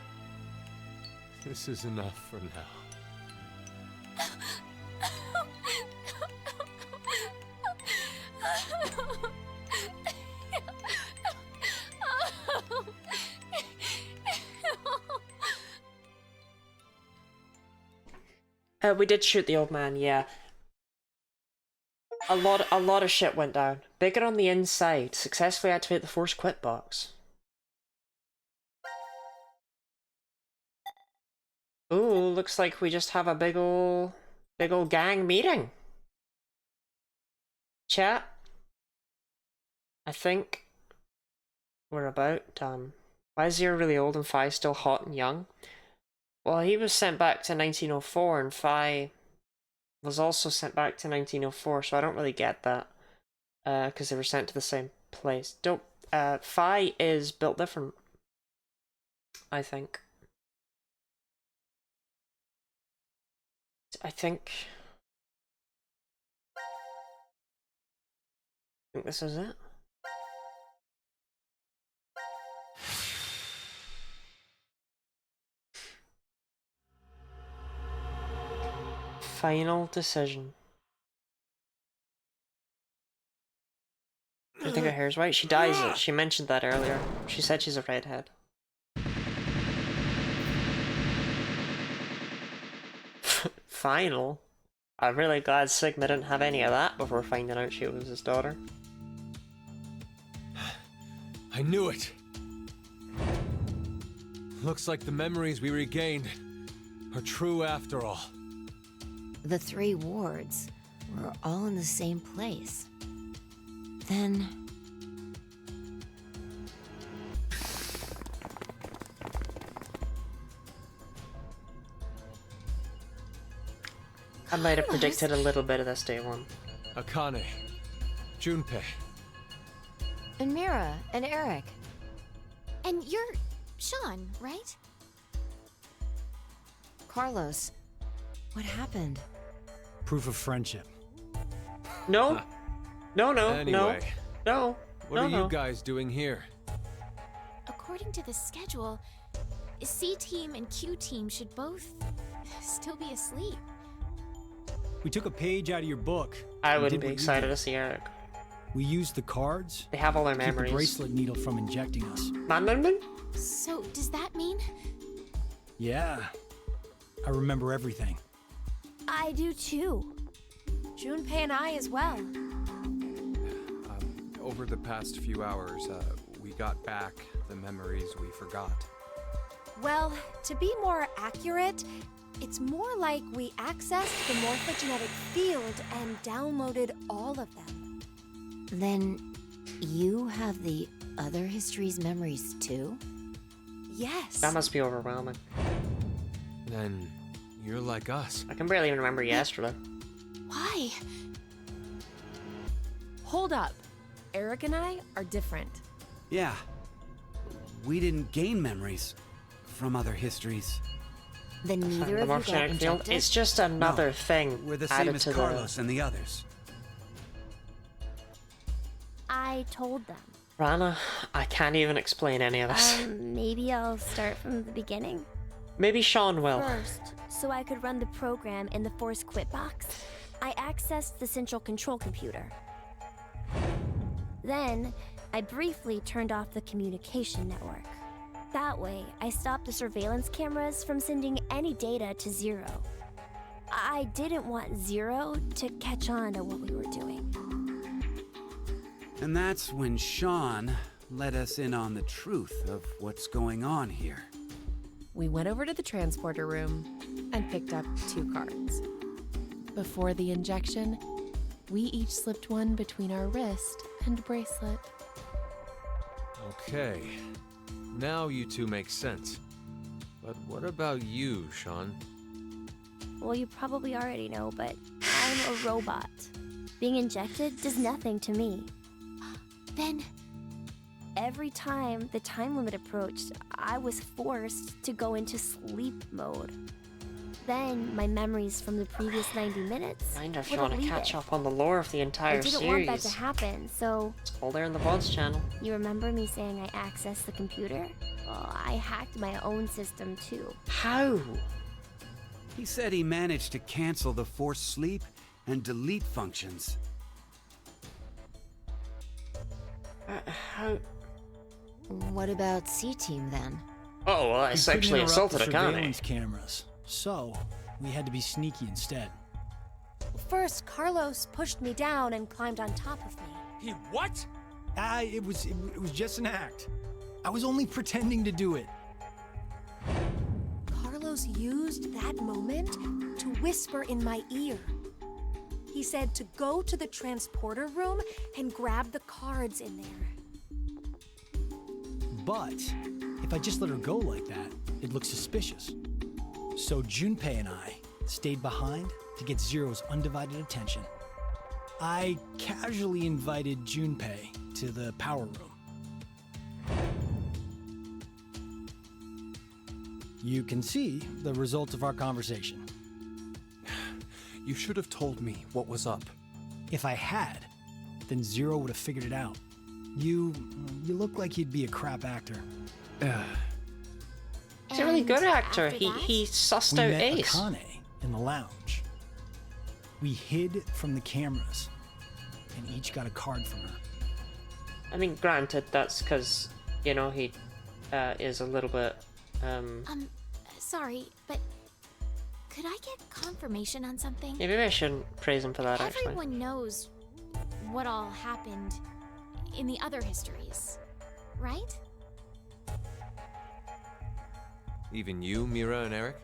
Speaker 3: is enough for now.
Speaker 1: We did shoot the old man, yeah. A lot of shit went down. Bigger on the inside. Successfully activate the force quit box. Ooh, looks like we just have a big ol' gang meeting. Chat. I think we're about. Why is Zero really old and Phi still hot and young? Well, he was sent back to 1904, and Phi was also sent back to 1904, so I don't really get that. Because they were sent to the same place. Phi is built different, I think. I think this is it. Final decision. Do you think her hair's white? She dyes it. She mentioned that earlier. She said she's a redhead. Final? I'm really glad Sigma didn't have any of that before finding out she was his daughter.
Speaker 3: I knew it! Looks like the memories we regained are true after all.
Speaker 18: The 3 wards were all in the same place. Then...
Speaker 1: I might have predicted a little bit of this day one.
Speaker 3: Akane. Junpei.
Speaker 18: And Mira, and Eric.
Speaker 2: And you're Sean, right?
Speaker 18: Carlos, what happened?
Speaker 17: Proof of friendship.
Speaker 1: No. No.
Speaker 3: Anyway,
Speaker 1: No.
Speaker 3: What are you guys doing here?
Speaker 2: According to the schedule, C team and Q team should both still be asleep.
Speaker 17: We took a page out of your book.
Speaker 1: I wouldn't be excited to see Eric.
Speaker 17: We used the cards.
Speaker 1: They have all their
Speaker 17: to
Speaker 1: memories.
Speaker 17: Keep the bracelet needle from injecting us.
Speaker 2: So, does that mean?
Speaker 17: Yeah. I remember everything.
Speaker 11: I do too. Junpei and I as well.
Speaker 16: Over the past few hours, we got back the memories we forgot.
Speaker 11: Well, to be more accurate, it's more like we accessed the morphogenetic field and downloaded all of them.
Speaker 18: Then you have the other history's memories too?
Speaker 11: Yes.
Speaker 1: That must be overwhelming.
Speaker 3: Then you're like us.
Speaker 1: I can barely even remember yesterday.
Speaker 2: Why?
Speaker 10: Hold up. Eric and I are different.
Speaker 4: Yeah. We didn't gain memories from other histories.
Speaker 18: Then neither
Speaker 1: The
Speaker 18: of you got
Speaker 1: morphogenetic field.
Speaker 18: injected?
Speaker 1: It's just another thing.
Speaker 4: We're the
Speaker 1: added
Speaker 4: same as
Speaker 1: to
Speaker 4: Carlos and the others.
Speaker 5: I told them.
Speaker 1: Rana, I can't even explain any of this.
Speaker 5: Maybe I'll start from the beginning.
Speaker 1: Maybe Sean will.
Speaker 5: First, so I could run the program in the Force Quit box, I accessed the central control computer. Then, I briefly turned off the communication network. That way, I stopped the surveillance cameras from sending any data to Zero. I didn't want Zero to catch on to what we were doing.
Speaker 4: And that's when Sean let us in on the truth of what's going on here.
Speaker 10: We went over to the transporter room and picked up 2 cards. Before the injection, we each slipped one between our wrist and bracelet.
Speaker 3: Okay. Now you two make sense. But what about you, Sean?
Speaker 5: Well, you probably already know, but I'm a robot. Being injected does nothing to me.
Speaker 2: Then...
Speaker 5: Every time the time limit approached, I was forced to go into sleep mode. Then my memories from the previous 90 minutes
Speaker 1: Kind of
Speaker 5: would
Speaker 1: trying to
Speaker 5: leave
Speaker 1: catch
Speaker 5: it.
Speaker 1: up on the lore of the entire
Speaker 5: I didn't
Speaker 1: series.
Speaker 5: want that to happen, so...
Speaker 1: It's all there in the VODs channel.
Speaker 5: You remember me saying I accessed the computer? Well, I hacked my own system too.
Speaker 1: How?
Speaker 4: He said he managed to cancel the force sleep and delete functions.
Speaker 1: How?
Speaker 18: What about C-Team then?
Speaker 1: Oh, well, I
Speaker 17: We
Speaker 1: sexually
Speaker 17: couldn't interrupt
Speaker 1: assaulted
Speaker 17: the
Speaker 1: a Akane.
Speaker 17: surveillance cameras, so we had to be sneaky instead.
Speaker 11: First, Carlos pushed me down and climbed on top of me.
Speaker 17: He what? It was just an act. I was only pretending to do it.
Speaker 11: Carlos used that moment to whisper in my ear. He said to go to the transporter room and grab the cards in there.
Speaker 17: But if I just let her go like that, it looks suspicious. So Junpei and I stayed behind to get Zero's undivided attention. I casually invited Junpei to the power room. You can see the result of our conversation.
Speaker 16: You should have told me what was up.
Speaker 17: If I had, then Zero would have figured it out. You look like you'd be a crap actor.
Speaker 1: He's a really good actor. He sussed out
Speaker 17: We met
Speaker 1: Ace.
Speaker 17: Akane in the lounge. We hid from the cameras, and each got a card from her.
Speaker 1: I mean, granted, that's because, you know, he is a little bit,
Speaker 2: Sorry, but could I get confirmation on something?
Speaker 1: Yeah, maybe I shouldn't praise him for that, actually.
Speaker 2: Everyone knows what all happened in the other histories, right?
Speaker 3: Even you, Mira, and Eric?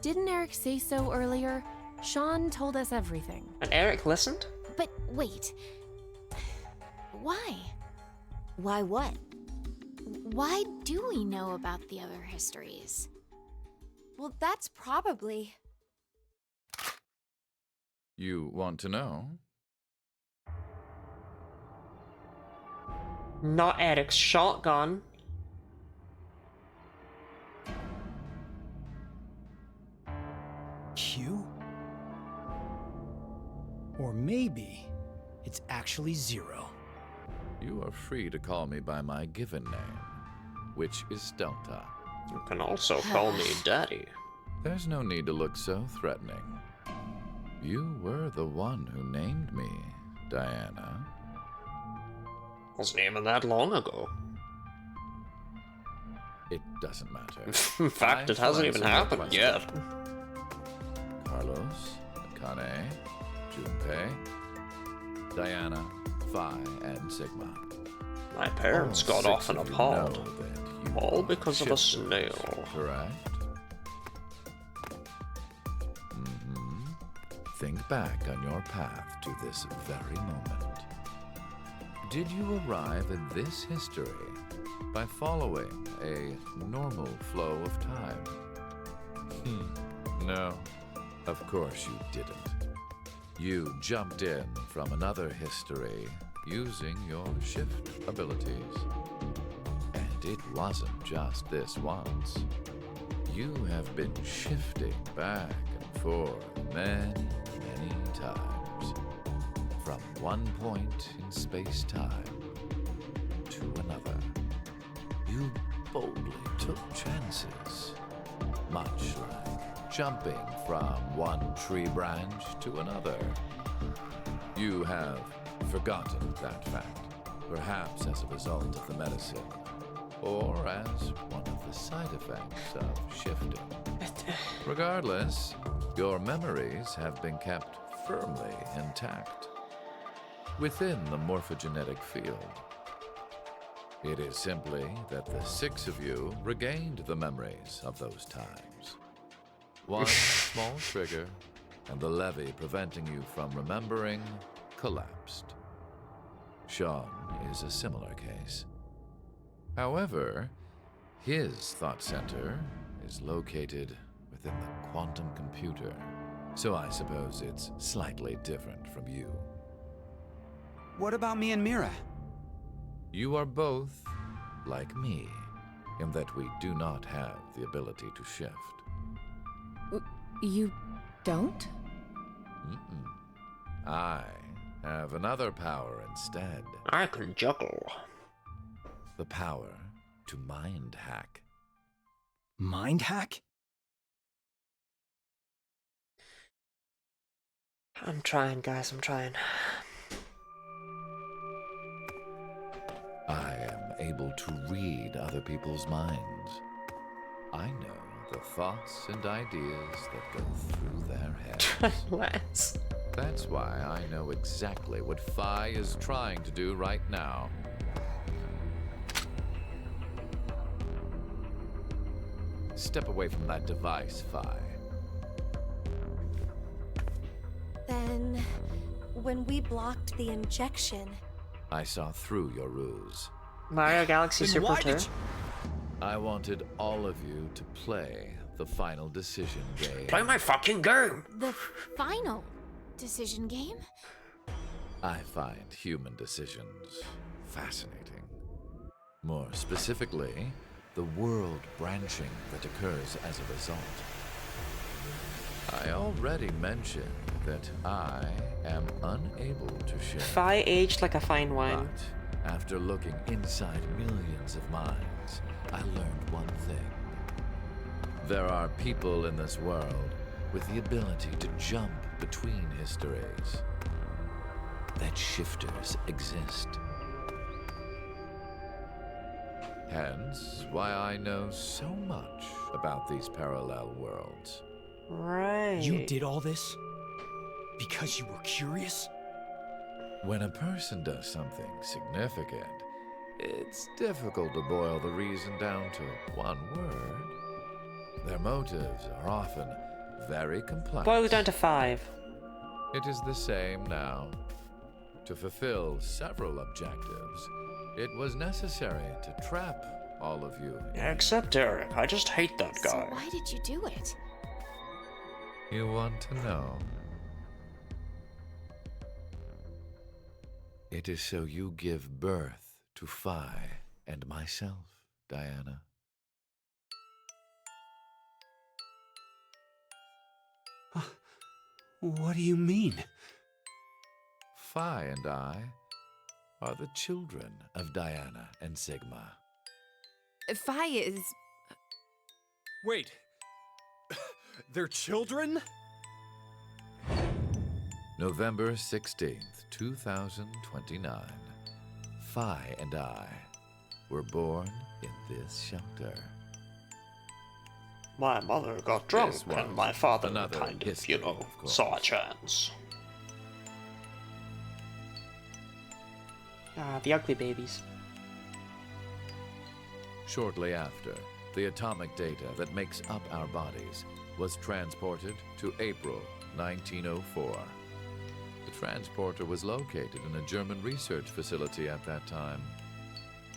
Speaker 10: Didn't Eric say so earlier? Sean told us everything.
Speaker 1: And Eric listened?
Speaker 2: But wait. Why?
Speaker 18: Why what?
Speaker 2: Why do we know about the other histories?
Speaker 11: Well, that's probably...
Speaker 14: You want to know?
Speaker 1: Not Eric's shotgun.
Speaker 17: Q? Or maybe it's actually Zero.
Speaker 14: You are free to call me by my given name, which is Delta.
Speaker 1: You can also call me Daddy.
Speaker 14: There's no need to look so threatening. You were the one who named me, Diana.
Speaker 1: I was naming that long ago.
Speaker 14: It doesn't matter.
Speaker 1: In fact, it hasn't even happened yet.
Speaker 14: Carlos, Akane, Junpei, Diana, Phi, and Sigma.
Speaker 1: My parents got off in a pod. All because of a snail.
Speaker 14: Correct? Mm-hmm. Think back on your path to this very moment. Did you arrive at this history by following a normal flow of time? No, of course you didn't. You jumped in from another history using your shift abilities. And it wasn't just this once. You have been shifting back and forth many, many times. From one point in space-time to another. You boldly took chances. Much like jumping from one tree branch to another. You have forgotten that fact, perhaps as a result of the medicine, or as one of the side effects of shifting. Regardless, your memories have been kept firmly intact within the morphogenetic field. It is simply that the 6 of you regained the memories of those times. One small trigger, and the levee preventing you from remembering collapsed. Sean is a similar case. However, his thought center is located within the quantum computer, so I suppose it's slightly different from you.
Speaker 4: What about me and Mira?
Speaker 14: You are both like me, in that we do not have the ability to shift.
Speaker 10: You don't?
Speaker 14: I have another power instead.
Speaker 1: I can juggle.
Speaker 14: The power to mind hack.
Speaker 17: Mind hack?
Speaker 1: I'm trying, guys, I'm trying.
Speaker 14: I am able to read other people's minds. I know the thoughts and ideas that go through their heads.
Speaker 1: Let's.
Speaker 14: That's why I know exactly what Phi is trying to do right now. Step away from that device, Phi.
Speaker 11: Then, when we blocked the injection...
Speaker 14: I saw through your ruse.
Speaker 1: Mario Galaxy
Speaker 7: Then
Speaker 1: Super
Speaker 7: why
Speaker 1: 2.
Speaker 7: did you...
Speaker 14: I wanted all of you to play the final decision game.
Speaker 9: Play my fucking game!
Speaker 2: The final decision game?
Speaker 14: I find human decisions fascinating. More specifically, the world branching that occurs as a result. I already mentioned that I am unable to share.
Speaker 1: Fi aged like a fine wine.
Speaker 14: But after looking inside millions of minds, I learned one thing. There are people in this world with the ability to jump between histories. That shifters exist. Hence, why I know so much about these parallel worlds.
Speaker 1: Right.
Speaker 7: You did all this because you were curious?
Speaker 14: When a person does something significant, it's difficult to boil the reason down to one word. Their motives are often very complex.
Speaker 1: Boil it down to 5.
Speaker 14: It is the same now. To fulfill several objectives, it was necessary to trap all of you.
Speaker 9: Except Eric, I just hate that guy.
Speaker 2: So why did you do it?
Speaker 14: You want to know? It is so you give birth to Phi and myself, Diana.
Speaker 4: What do you mean?
Speaker 14: Phi and I are the children of Diana and Sigma.
Speaker 10: Phi is...
Speaker 16: Wait. They're children?
Speaker 14: November 16th, 2029. Phi and I were born in this shelter.
Speaker 9: My mother got drunk,
Speaker 14: This was
Speaker 9: and my father
Speaker 14: another
Speaker 9: kind of,
Speaker 14: history,
Speaker 9: you know,
Speaker 14: of course.
Speaker 9: saw a chance.
Speaker 1: The ugly babies.
Speaker 14: Shortly after, the atomic data that makes up our bodies was transported to April 1904. The transporter was located in a German research facility at that time.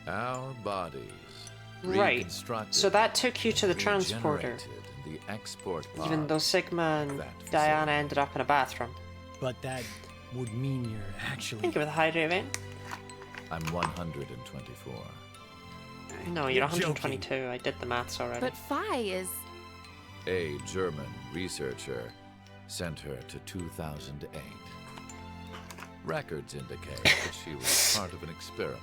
Speaker 14: Our bodies
Speaker 1: Right.
Speaker 14: reconstructed,
Speaker 1: So that took you to the transporter.
Speaker 14: regenerated in the export
Speaker 1: Even
Speaker 14: pod
Speaker 1: though Sigma and Diana ended up in a bathroom.
Speaker 7: But that would mean you're actually...
Speaker 1: Thank you for the hydrating.
Speaker 14: I'm 124.
Speaker 1: No, you're 122. I did the maths already.
Speaker 10: But Phi is...
Speaker 14: A German researcher sent her to 2008. Records indicate that she was part of an experiment.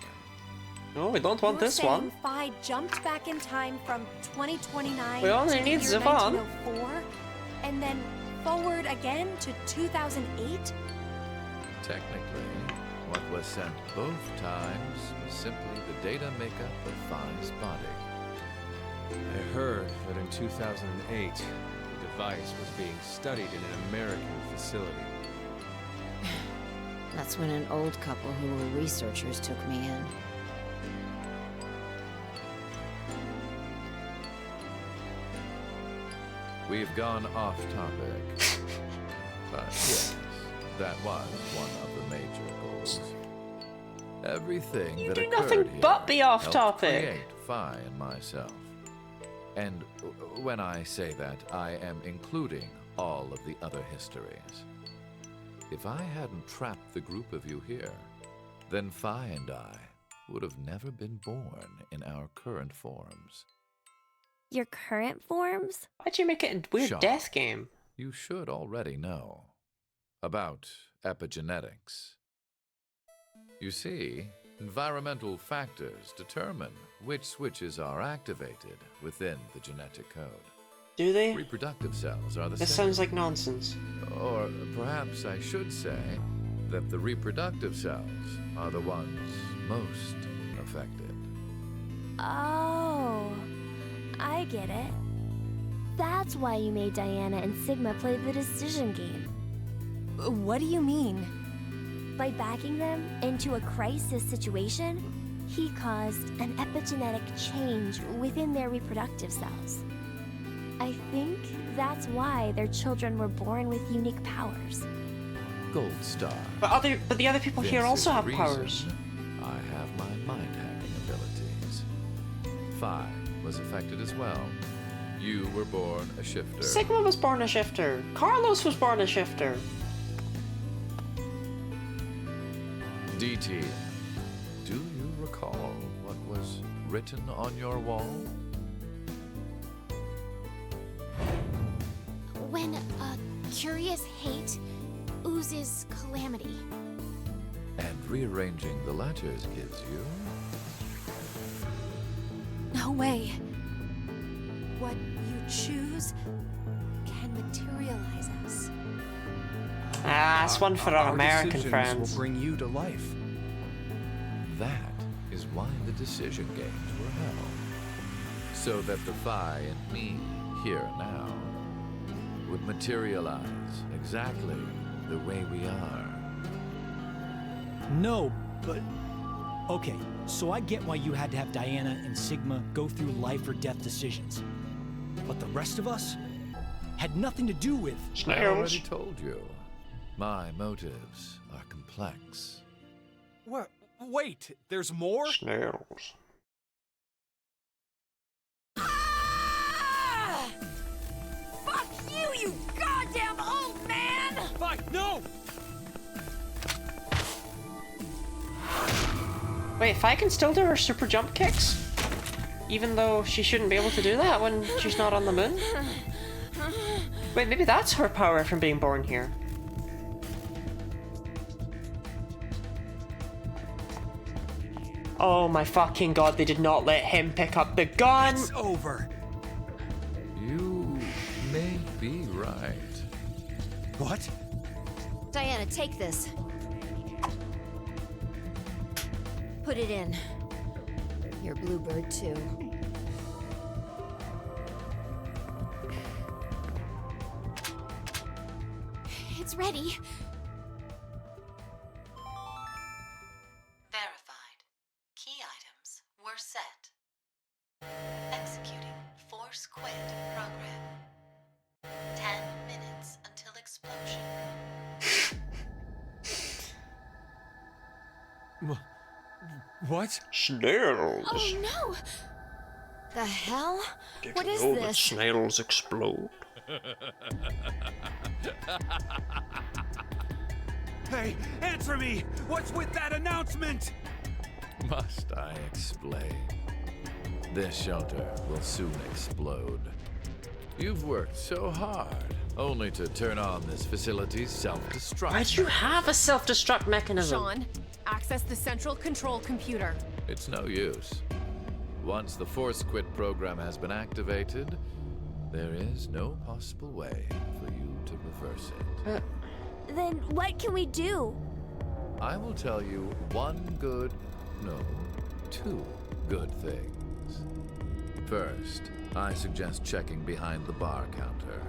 Speaker 1: No, we don't want
Speaker 11: You're
Speaker 1: this
Speaker 11: saying
Speaker 1: one.
Speaker 11: Phi jumped back in time from 2029
Speaker 1: We only
Speaker 11: to the
Speaker 1: need
Speaker 11: year
Speaker 1: Zavon.
Speaker 11: 1904, and then forward again to 2008?
Speaker 14: Technically, what was sent both times was simply the data makeup of Phi's body.
Speaker 3: I heard that in 2008, the device was being studied in an American facility.
Speaker 18: That's when an old couple who were researchers took me in.
Speaker 14: We've gone off topic. But yes, that was one of the major goals. Everything
Speaker 1: You
Speaker 14: that
Speaker 1: do
Speaker 14: occurred
Speaker 1: nothing
Speaker 14: here
Speaker 1: but be off
Speaker 14: helped
Speaker 1: topic.
Speaker 14: create Phi and myself. And when I say that, I am including all of the other histories. If I hadn't trapped the group of you here, then Phi and I would have never been born in our current forms.
Speaker 5: Your current forms?
Speaker 1: Why'd you make it a weird
Speaker 14: Shaw,
Speaker 1: death game?
Speaker 14: You should already know about epigenetics. You see, environmental factors determine which switches are activated within the genetic code.
Speaker 1: Do they?
Speaker 14: Reproductive cells are the
Speaker 1: This
Speaker 14: same.
Speaker 1: sounds like nonsense.
Speaker 14: Or perhaps I should say that the reproductive cells are the ones most affected.
Speaker 5: Oh, I get it. That's why you made Diana and Sigma play the decision game.
Speaker 11: What do you mean?
Speaker 5: By backing them into a crisis situation, he caused an epigenetic change within their reproductive cells. I think that's why their children were born with unique powers.
Speaker 14: Gold star.
Speaker 1: But the other people here
Speaker 14: This
Speaker 1: also
Speaker 14: is
Speaker 1: have
Speaker 14: the
Speaker 1: powers.
Speaker 14: reason I have my mind hacking ability. Phi was affected as well. You were born a shifter.
Speaker 1: Sigma was born a shifter. Carlos was born a shifter.
Speaker 14: DT, do you recall what was written on your wall?
Speaker 2: When a curious hate oozes calamity.
Speaker 14: And rearranging the letters gives you...
Speaker 11: No way. What you choose can materialize us.
Speaker 1: Ah, it's one for our American
Speaker 16: decisions
Speaker 1: friends.
Speaker 16: will bring you to life.
Speaker 14: That is why the decision games were held. So that the Phi and me, here and now, would materialize exactly the way we are.
Speaker 17: No, but... Okay, so I get why you had to have Diana and Sigma go through life or death decisions. But the rest of us had nothing to do with...
Speaker 14: I already told you. My motives are complex.
Speaker 16: What? Wait, there's more?
Speaker 9: Snails.
Speaker 11: Fuck you, you goddamn old man!
Speaker 16: Fuck, no!
Speaker 1: Wait, Phi can still do her super jump kicks? Even though she shouldn't be able to do that when she's not on the moon? Wait, maybe that's her power from being born here. Oh my fucking god, they did not let him pick up the gun!
Speaker 16: It's over.
Speaker 14: You may be right.
Speaker 16: What?
Speaker 18: Diana, take this. Put it in. Your bluebird, too.
Speaker 2: It's ready.
Speaker 6: Verified. Key items were set. Executing Force Quit program. 10 minutes until explosion.
Speaker 3: What?
Speaker 9: Snails.
Speaker 2: Oh no!
Speaker 18: The hell?
Speaker 9: Did
Speaker 18: What
Speaker 9: you
Speaker 18: is
Speaker 9: know that
Speaker 18: this?
Speaker 9: snails explode?
Speaker 12: Hey, answer me! What's with that announcement?
Speaker 14: Must I explain? This shelter will soon explode. You've worked so hard, only to turn on this facility's self-destruct.
Speaker 1: Why'd you have a self-destruct mechanism?
Speaker 10: Sean, access the central control computer.
Speaker 14: It's no use. Once the Force Quit program has been activated, there is no possible way for you to reverse it.
Speaker 5: Then what can we do?
Speaker 14: I will tell you two good things. First, I suggest checking behind the bar counter.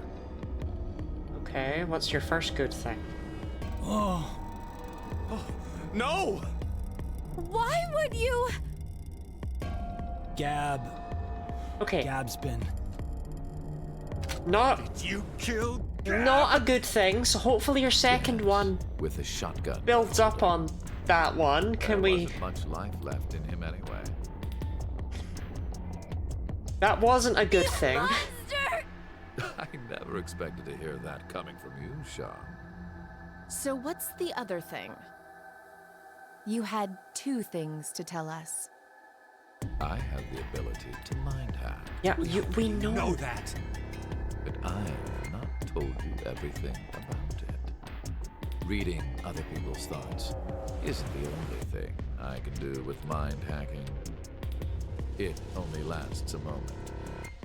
Speaker 1: Okay, what's your first good thing?
Speaker 17: Oh.
Speaker 16: No!
Speaker 11: Why would you?
Speaker 17: Gab.
Speaker 1: Okay.
Speaker 17: Gab's been...
Speaker 1: Not...
Speaker 12: You killed Gab?
Speaker 1: Not a good thing, so hopefully your second one
Speaker 14: with a shotgun
Speaker 1: builds up on that one. Can we...
Speaker 14: There wasn't much life left in him anyway.
Speaker 1: That wasn't a good thing.
Speaker 14: I never expected to hear that coming from you, Sean.
Speaker 10: So what's the other thing? You had two things to tell us.
Speaker 14: I have the ability to mind hack.
Speaker 1: Yeah, we know
Speaker 12: that.
Speaker 14: But I have not told you everything about it. Reading other people's thoughts isn't the only thing I can do with mind hacking. It only lasts a moment,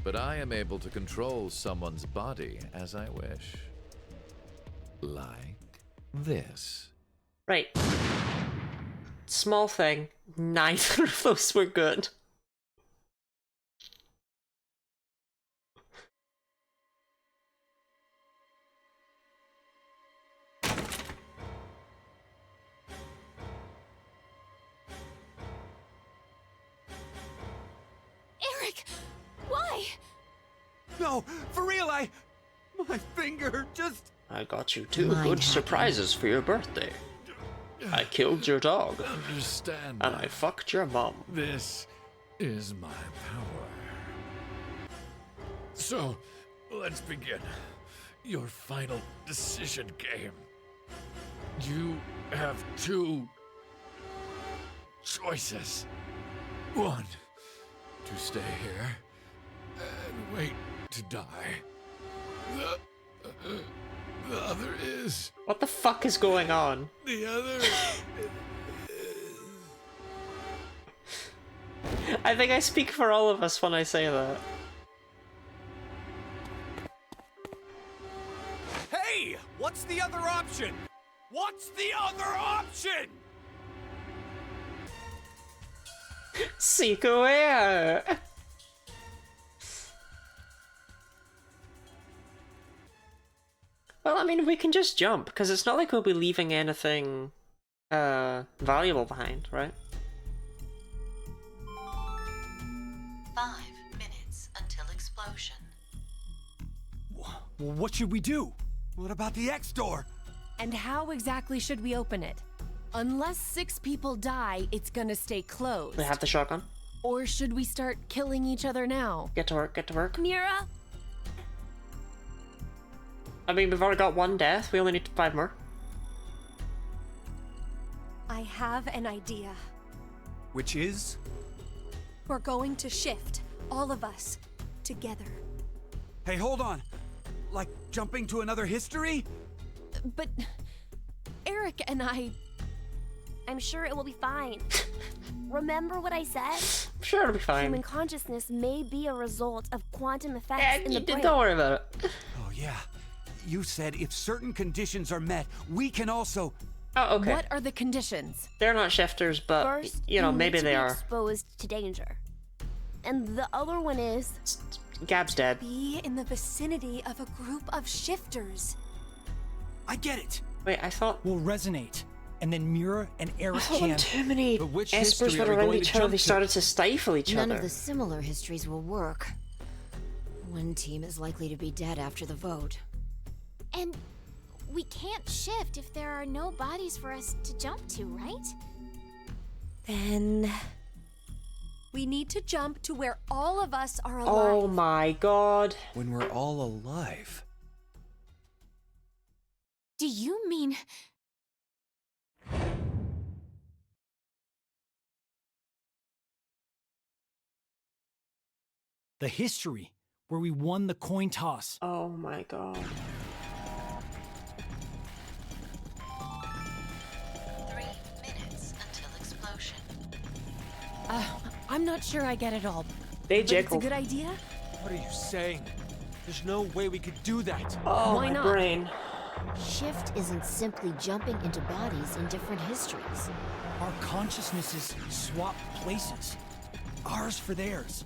Speaker 14: but I am able to control someone's body as I wish. Like this.
Speaker 1: Right. Small thing. Neither of those were good.
Speaker 11: Eric, why?
Speaker 12: No, for real, my finger just...
Speaker 9: I got you two good surprises for your birthday. I killed your dog.
Speaker 14: Understand.
Speaker 9: And I fucked your mom.
Speaker 14: This is my power. So, let's begin. Your final decision game. You have two choices. One, to stay here and wait to die. The other is...
Speaker 1: What the fuck is going on?
Speaker 14: The other...
Speaker 1: I think I speak for all of us when I say that.
Speaker 7: Hey! What's the other option? What's the other option?
Speaker 1: Seek away! Well, I mean, we can just jump, because it's not like we'll be leaving anything, valuable behind, right?
Speaker 6: 5 minutes until explosion.
Speaker 7: What should we do?
Speaker 12: What about the X door?
Speaker 10: And how exactly should we open it? Unless 6 people die, it's gonna stay closed.
Speaker 1: We have the shotgun.
Speaker 10: Or should we start killing each other now?
Speaker 1: Get to work, get to work.
Speaker 5: Mira?
Speaker 1: I mean, we've already got 1 death, we only need 5 more.
Speaker 11: I have an idea.
Speaker 16: Which is?
Speaker 11: We're going to shift, all of us, together.
Speaker 12: Hey, hold on. Like jumping to another history?
Speaker 10: But Eric and
Speaker 5: I'm sure it will be fine. Remember what I said?
Speaker 1: I'm sure it'll be fine.
Speaker 5: Human consciousness may be a result of quantum effects in the brain.
Speaker 1: Don't worry about it.
Speaker 12: Oh, yeah. You said if certain conditions are met, we can also...
Speaker 1: Oh, okay.
Speaker 10: What are the conditions?
Speaker 1: They're not shifters, but,
Speaker 5: First,
Speaker 1: you know,
Speaker 5: need
Speaker 1: maybe
Speaker 5: to
Speaker 1: they
Speaker 5: be
Speaker 1: are.
Speaker 5: exposed to danger. And the other one is...
Speaker 1: Gab's dead.
Speaker 11: Be in the vicinity of a group of shifters.
Speaker 7: I get it.
Speaker 1: Wait, I thought...
Speaker 7: We'll resonate. And then Mira and Eric
Speaker 1: I
Speaker 7: can...
Speaker 1: too many
Speaker 16: But which
Speaker 1: espers
Speaker 16: history
Speaker 1: were
Speaker 16: are we
Speaker 1: around
Speaker 16: going
Speaker 1: each
Speaker 16: to
Speaker 1: other,
Speaker 16: jump
Speaker 1: they
Speaker 16: to?
Speaker 1: started to stifle each
Speaker 18: None
Speaker 1: other.
Speaker 18: of the similar histories will work. One team is likely to be dead after the vote.
Speaker 2: And we can't shift if there are no bodies for us to jump to, right?
Speaker 11: Then... we need to jump to where all of us are alive.
Speaker 1: Oh my god.
Speaker 16: When we're all alive.
Speaker 2: Do you mean...
Speaker 17: The history, where we won the coin toss.
Speaker 1: Oh my god.
Speaker 6: 3 minutes until explosion.
Speaker 10: I'm not sure I get it all.
Speaker 1: They
Speaker 10: But it's a
Speaker 1: jiggle.
Speaker 10: good idea?
Speaker 16: What are you saying? There's no way we could do that.
Speaker 1: Oh,
Speaker 10: Why
Speaker 1: my
Speaker 10: not?
Speaker 1: brain.
Speaker 18: Shift isn't simply jumping into bodies in different histories.
Speaker 17: Our consciousnesses swap places. Ours for theirs.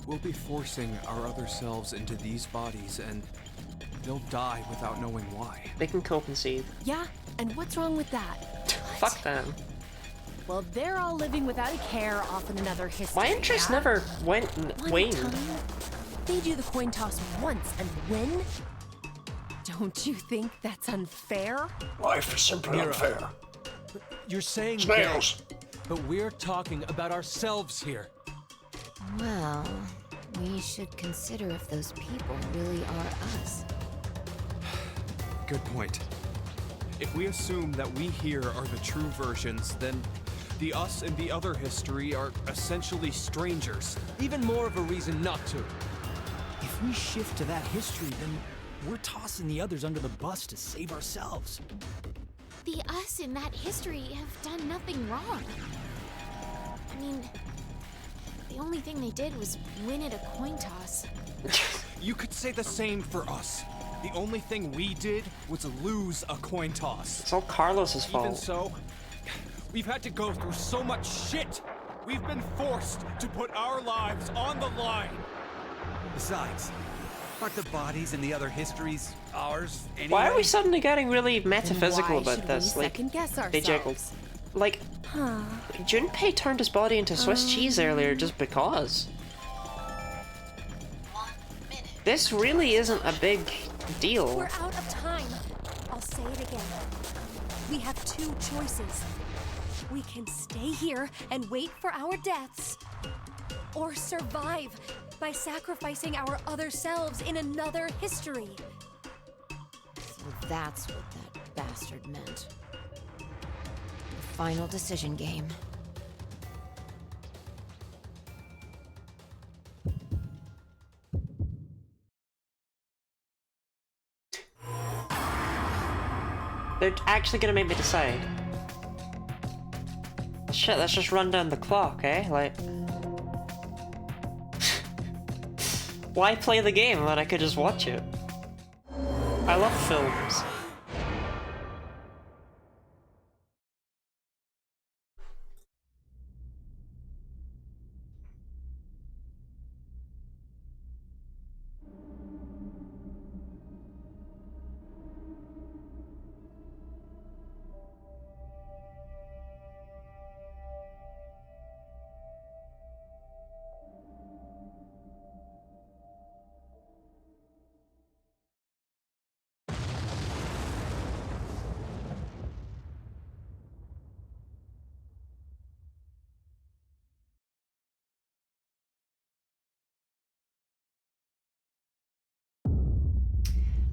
Speaker 16: We'll be forcing our other selves into these bodies, and they'll die without knowing why.
Speaker 1: They can cope and see.
Speaker 10: Yeah, and what's wrong with that?
Speaker 1: Fuck them.
Speaker 10: Well, they're all living without a care off in another history.
Speaker 1: My interest
Speaker 10: yeah?
Speaker 1: never went
Speaker 10: One
Speaker 1: waned.
Speaker 10: time, they do the coin toss once and win? Don't you think that's unfair?
Speaker 9: Life is simply unfair.
Speaker 16: You're saying
Speaker 9: Snails!
Speaker 16: But we're talking about ourselves here.
Speaker 18: Well, we should consider if those people really are us.
Speaker 16: Good point. If we assume that we here are the true versions, then the us in the other history are essentially strangers. Even more of a reason not to.
Speaker 17: If we shift to that history, then we're tossing the others under the bus to save ourselves.
Speaker 2: The us in that history have done nothing wrong. I mean, the only thing they did was win at a coin toss.
Speaker 16: You could say the same for us. The only thing we did was lose a coin toss.
Speaker 1: It's all Carlos's fault.
Speaker 16: Even so, we've had to go through so much shit. We've been forced to put our lives on the line.
Speaker 12: Besides, aren't the bodies in the other histories ours anyway?
Speaker 1: Why are we suddenly getting really metaphysical
Speaker 10: Why
Speaker 1: about
Speaker 10: should
Speaker 1: this?
Speaker 10: we
Speaker 1: Like,
Speaker 10: second-guess
Speaker 1: they jiggled.
Speaker 10: ourselves?
Speaker 1: Like, Junpei turned his body into Swiss cheese earlier just because.
Speaker 6: 1 minute.
Speaker 1: This really isn't a big deal.
Speaker 11: We're out of time. I'll say it again. We have 2 choices. We can stay here and wait for our deaths, or survive by sacrificing our other selves in another history.
Speaker 18: So that's what that bastard meant. The final decision game.
Speaker 1: They're actually gonna make me decide. Shit, let's just run down the clock, eh? Like... Why play the game when I could just watch it? I love films.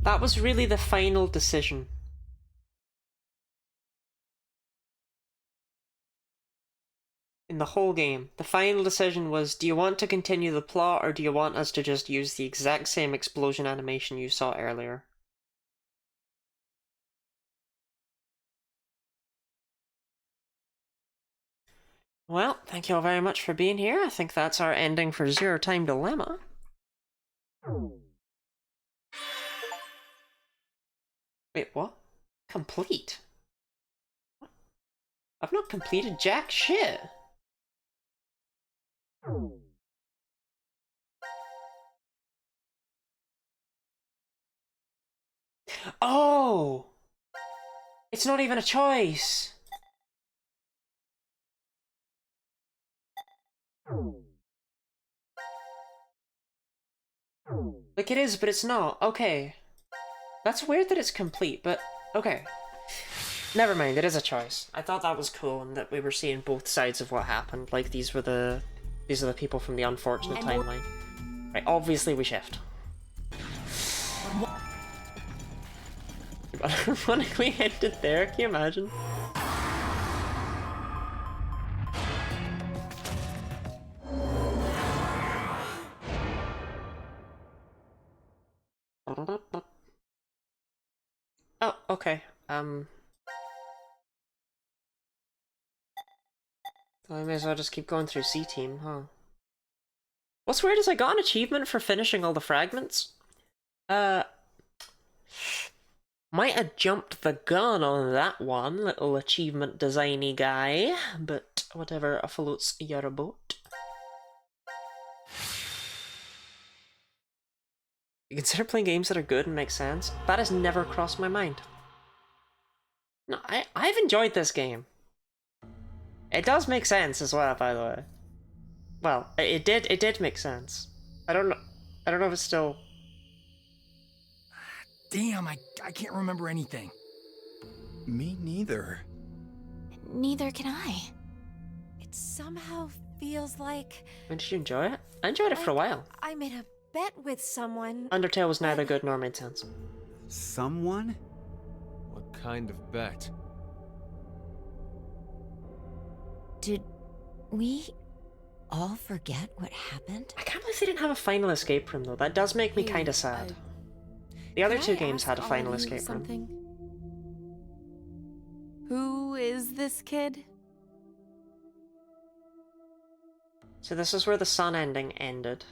Speaker 1: That was really the final decision. In the whole game, the final decision was, do you want to continue the plot or do you want us to just use the exact same explosion animation you saw earlier? Well, thank you all very much for being here. I think that's our ending for Zero Time Dilemma. Wait, what? Complete? I've not completed jack shit. Oh! It's not even a choice. Like it is, but it's not. Okay. That's weird that it's complete, but okay. Never mind, it is a choice. I thought that was cool and that we were seeing both sides of what happened. Like these are the people from the unfortunate timeline. Right, obviously we shift. Ironically ended there, can you imagine? Oh, okay. I may as well just keep going through C-Team, huh? What's weird is I got an achievement for finishing all the fragments. Might have jumped the gun on that one, little achievement designy guy, but whatever floats your boat. You consider playing games that are good and make sense? That has never crossed my mind. No, I've enjoyed this game. It does make sense as well, by the way. Well, it did make sense. I don't know if it's still...
Speaker 17: Damn, I can't remember anything.
Speaker 12: Me neither.
Speaker 2: Neither can I.
Speaker 11: It somehow feels like...
Speaker 1: Did you enjoy it? I enjoyed it for a while.
Speaker 11: I made a bet with someone.
Speaker 1: Undertale was neither good nor made sense.
Speaker 12: Someone?
Speaker 3: What kind of bet?
Speaker 18: Did we all forget what happened?
Speaker 1: I can't believe they didn't have a final escape room, though. That does make me kind of sad. The other two games had a final escape room.
Speaker 10: Who is this kid?
Speaker 1: So this is where the sun ending ended.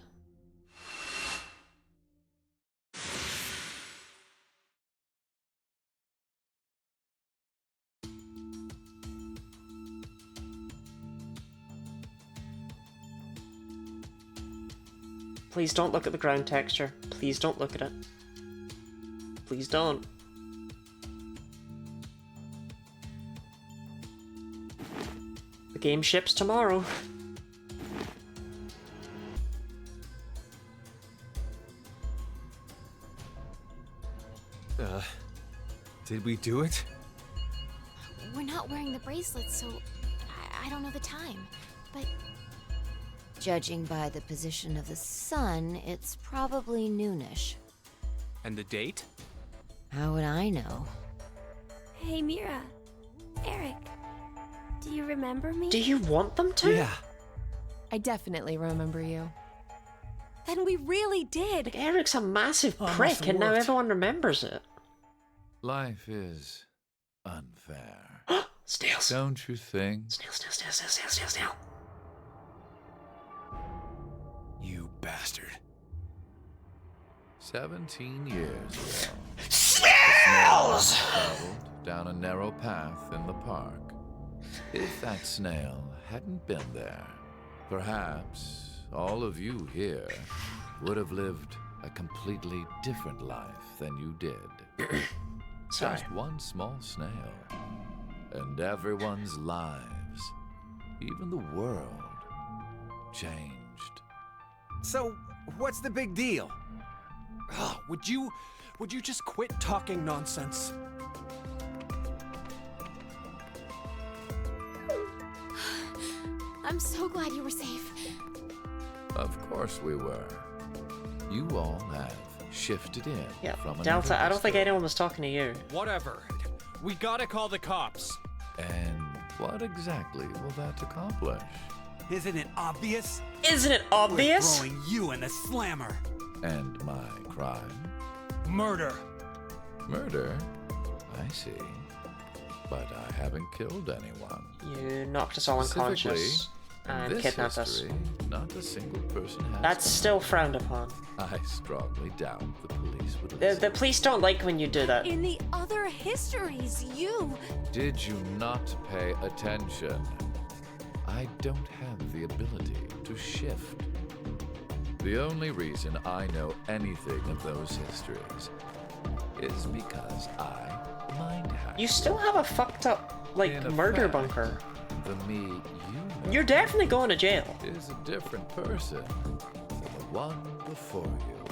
Speaker 1: Please don't look at the ground texture. Please don't look at it. Please don't. The game ships tomorrow.
Speaker 3: Did we do it?
Speaker 2: We're not wearing the bracelets, so I don't know the time. But
Speaker 18: Judging by the position of the sun, it's probably noonish.
Speaker 16: And the date?
Speaker 18: How would I know?
Speaker 5: Hey, Mira. Eric. Do you remember me?
Speaker 1: Do you want them to?
Speaker 10: Yeah. I definitely remember you.
Speaker 11: Then we really did.
Speaker 1: Eric's a massive prick, and now everyone remembers it.
Speaker 14: Life is unfair.
Speaker 1: Snails.
Speaker 14: Don't you think?
Speaker 1: Snail.
Speaker 17: You bastard.
Speaker 14: 17 years ago.
Speaker 1: Snails!
Speaker 14: Traveled down a narrow path in the park. If that snail hadn't been there, perhaps all of you here would have lived a completely different life than you did.
Speaker 1: Sorry.
Speaker 14: Just one small snail, and everyone's lives, even the world, changed.
Speaker 12: So, what's the big deal?
Speaker 16: Ugh, would you just quit talking nonsense?
Speaker 2: I'm so glad you were safe.
Speaker 14: Of course we were. You all have shifted in from
Speaker 1: Delta, I don't think
Speaker 14: history.
Speaker 1: anyone was talking to you.
Speaker 16: Whatever. We gotta call the cops.
Speaker 14: And what exactly will that accomplish?
Speaker 12: Isn't it obvious?
Speaker 1: Isn't it obvious?
Speaker 12: We're throwing you in the slammer.
Speaker 14: And my crime?
Speaker 17: Murder.
Speaker 14: Murder? I see. But I haven't killed anyone.
Speaker 1: You knocked us all unconscious and
Speaker 14: this
Speaker 1: kidnapped us.
Speaker 14: history, not a single person has.
Speaker 1: That's still frowned upon.
Speaker 14: I strongly doubt the police would
Speaker 1: The police don't like when you do that.
Speaker 11: In the other histories, you...
Speaker 14: Did you not pay attention? I don't have the ability to shift. The only reason I know anything of those histories is because I mind hack.
Speaker 1: You still have a fucked up, like,
Speaker 14: In
Speaker 1: murder
Speaker 14: effect,
Speaker 1: bunker.
Speaker 14: The me you know
Speaker 1: You're definitely going to jail.
Speaker 14: is a different person than the one before you.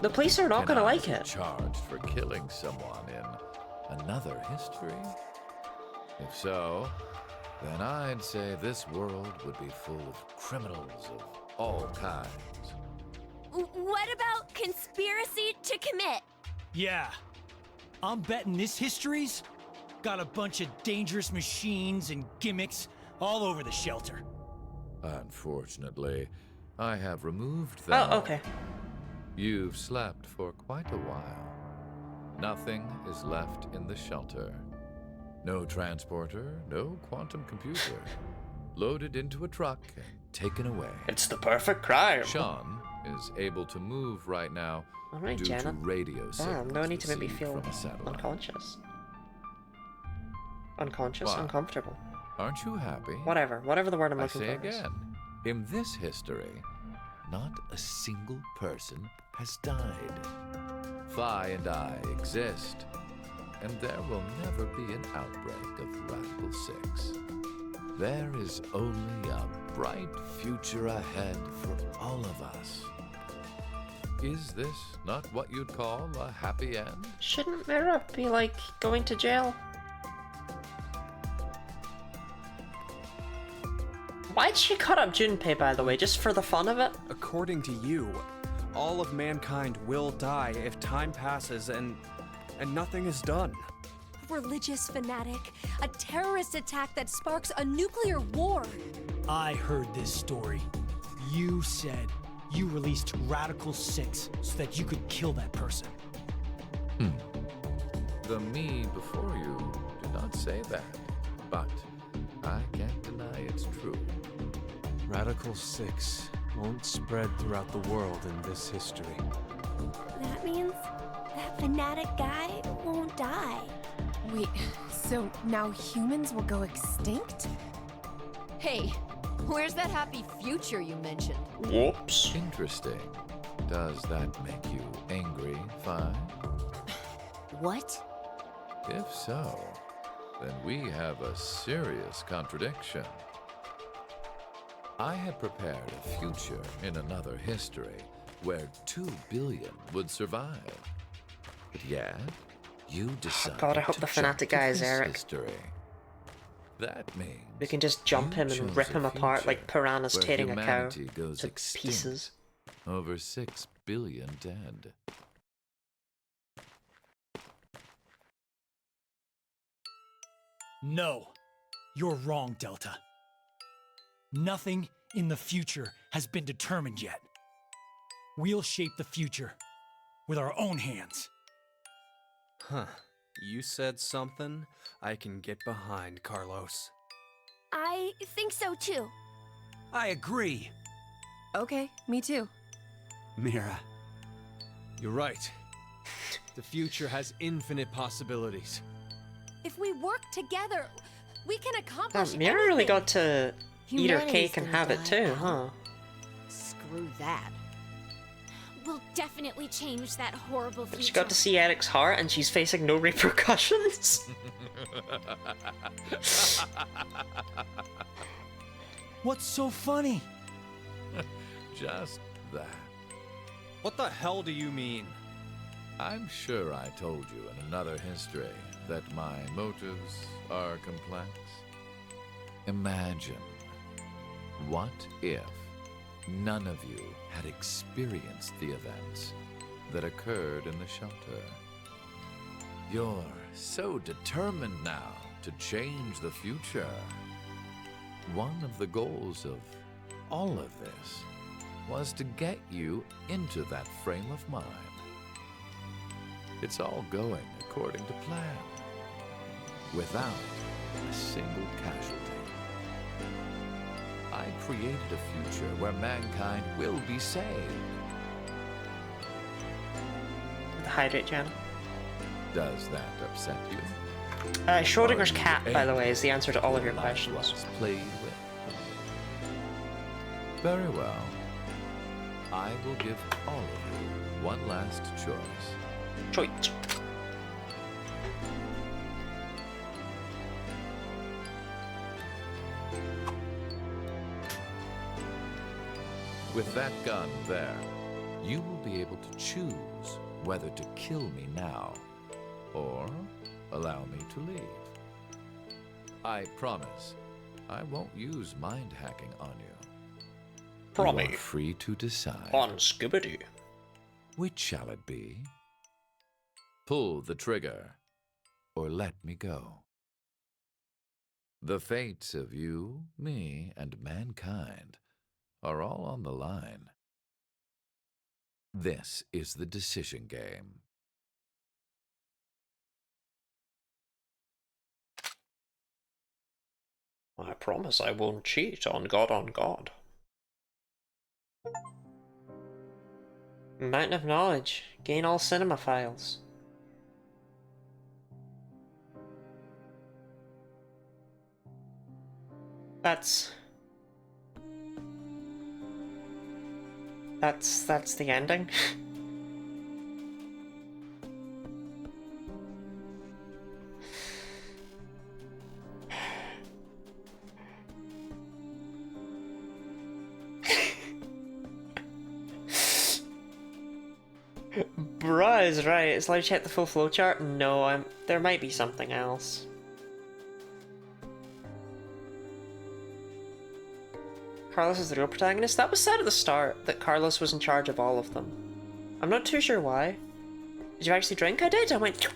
Speaker 1: The police are not
Speaker 14: Can
Speaker 1: going to
Speaker 14: I
Speaker 1: like
Speaker 14: be
Speaker 1: it.
Speaker 14: charged for killing someone in another history? If so, then I'd say this world would be full of criminals of all kinds.
Speaker 5: What about conspiracy to commit?
Speaker 17: Yeah. I'm betting this history's got a bunch of dangerous machines and gimmicks all over the shelter.
Speaker 14: Unfortunately, I have removed them.
Speaker 1: Oh, okay.
Speaker 14: You've slept for quite a while. Nothing is left in the shelter. No transporter, no quantum computer. Loaded into a truck and taken away.
Speaker 1: It's the perfect crime.
Speaker 14: Sean is able to move right now
Speaker 1: Alright,
Speaker 14: due to
Speaker 1: Janet.
Speaker 14: radio signals
Speaker 1: no need to make me
Speaker 14: received
Speaker 1: feel
Speaker 14: from a satellite.
Speaker 1: unconscious. Unconscious,
Speaker 14: Why?
Speaker 1: uncomfortable.
Speaker 14: Aren't you happy?
Speaker 1: Whatever the word I'm
Speaker 14: I
Speaker 1: looking
Speaker 14: say
Speaker 1: for is.
Speaker 14: again, in this history, not a single person has died. Phi and I exist, and there will never be an outbreak of Radical 6. There is only a bright future ahead for all of us. Is this not what you'd call a happy end?
Speaker 1: Shouldn't Mira be, like, going to jail? Why'd she cut up Junpei, by the way? Just for the fun of it?
Speaker 16: According to you, all of mankind will die if time passes and nothing is done.
Speaker 11: A religious fanatic, a terrorist attack that sparks a nuclear war.
Speaker 17: I heard this story. You said you released Radical 6 so that you could kill that person.
Speaker 14: The me before you did not say that, but I can't deny it's true.
Speaker 3: Radical 6 won't spread throughout the world in this history.
Speaker 5: That means that fanatic guy won't die.
Speaker 10: Wait, so now humans will go extinct?
Speaker 18: Hey, where's that happy future you mentioned?
Speaker 1: Whoops.
Speaker 14: Interesting. Does that make you angry, Phi?
Speaker 18: What?
Speaker 14: If so, then we have a serious contradiction. I had prepared a future in another history where 2 billion would survive. But yet, you decided
Speaker 1: God, I hope
Speaker 14: to
Speaker 1: the fanatic
Speaker 14: jump
Speaker 1: guy
Speaker 14: to
Speaker 1: is
Speaker 14: this
Speaker 1: Eric.
Speaker 14: history. That means
Speaker 1: we can just jump him and rip him apart like piranhas
Speaker 14: where
Speaker 1: tearing a cow
Speaker 14: humanity goes
Speaker 1: to
Speaker 14: extinct.
Speaker 1: pieces.
Speaker 14: Over 6 billion dead.
Speaker 17: No, you're wrong, Delta. Nothing in the future has been determined yet. We'll shape the future with our own hands.
Speaker 16: Huh. You said something I can get behind, Carlos.
Speaker 5: I think so too.
Speaker 12: I agree.
Speaker 10: Okay, me too.
Speaker 4: Mira.
Speaker 16: You're right. The future has infinite possibilities.
Speaker 11: If we work together, we can accomplish
Speaker 1: Mira really
Speaker 11: anything.
Speaker 1: got to eat her
Speaker 18: Humanity's
Speaker 1: cake and
Speaker 18: gonna
Speaker 1: have it
Speaker 18: die
Speaker 1: too,
Speaker 18: out.
Speaker 1: huh?
Speaker 18: Screw that.
Speaker 2: We'll definitely change that horrible future.
Speaker 1: She got to see Eric's heart and she's facing no repercussions.
Speaker 17: What's so funny?
Speaker 14: Just that.
Speaker 16: What the hell do you mean?
Speaker 14: I'm sure I told you in another history that my motives are complex. Imagine, what if none of you had experienced the events that occurred in the shelter? You're so determined now to change the future. One of the goals of all of this was to get you into that frame of mind. It's all going according to plan, without a single casualty. I created a future where mankind will be saved.
Speaker 1: Hydrate, Jana.
Speaker 14: Does that upset you?
Speaker 1: Schrodinger's
Speaker 14: Are you
Speaker 1: cat, by the way,
Speaker 14: angry
Speaker 1: is the answer to all of your
Speaker 14: life
Speaker 1: questions.
Speaker 14: was played with? Very well. I will give all of you one last choice.
Speaker 1: Choice.
Speaker 14: With that gun there, you will be able to choose whether to kill me now or allow me to leave. I promise I won't use mind hacking on you. You
Speaker 9: Promise.
Speaker 14: are free to decide.
Speaker 9: On Skibbity.
Speaker 14: Which shall it be? Pull the trigger, or let me go. The fates of you, me, and mankind are all on the line. This is the decision game.
Speaker 9: I promise I won't cheat on God.
Speaker 1: Mountain of Knowledge. Gain all cinema files. That's the ending. Bruh is right. It's like check the full flowchart. No, there might be something else. Carlos is the real protagonist? That was said at the start, that Carlos was in charge of all of them. I'm not too sure why. Did you actually drink? I did. I went...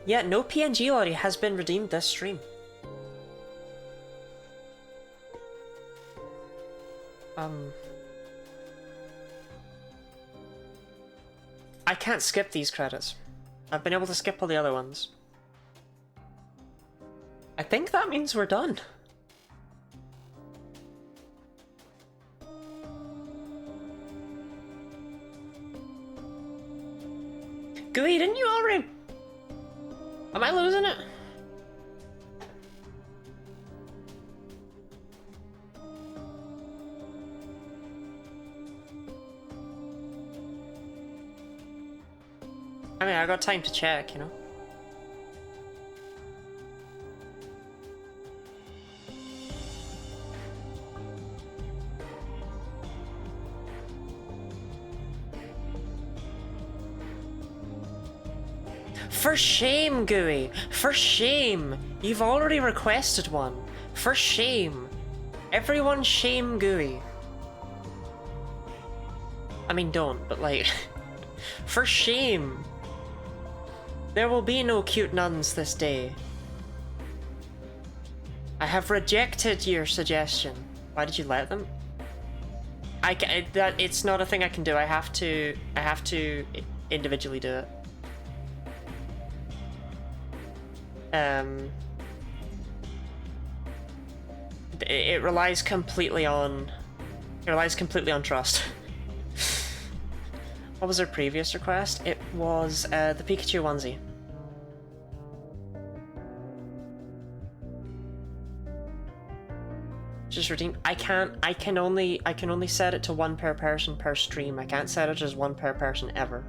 Speaker 1: Yeah, no PNG audio has been redeemed this stream. I can't skip these credits. I've been able to skip all the other ones. I think that means we're done. Gooey, didn't you already... Am I losing it? I mean, I got time to check, you know? For shame, Gooey! For shame! You've already requested one. For shame! Everyone shame Gooey. I mean, don't, but like... For shame! There will be no cute nuns this day. I have rejected your suggestion. Why did you let them? It's not a thing I can do. I have to individually do it. It relies completely on trust. What was our previous request? It was the Pikachu onesie. Just redeem. I can only set it to one per person per stream. I can't set it as one per person ever.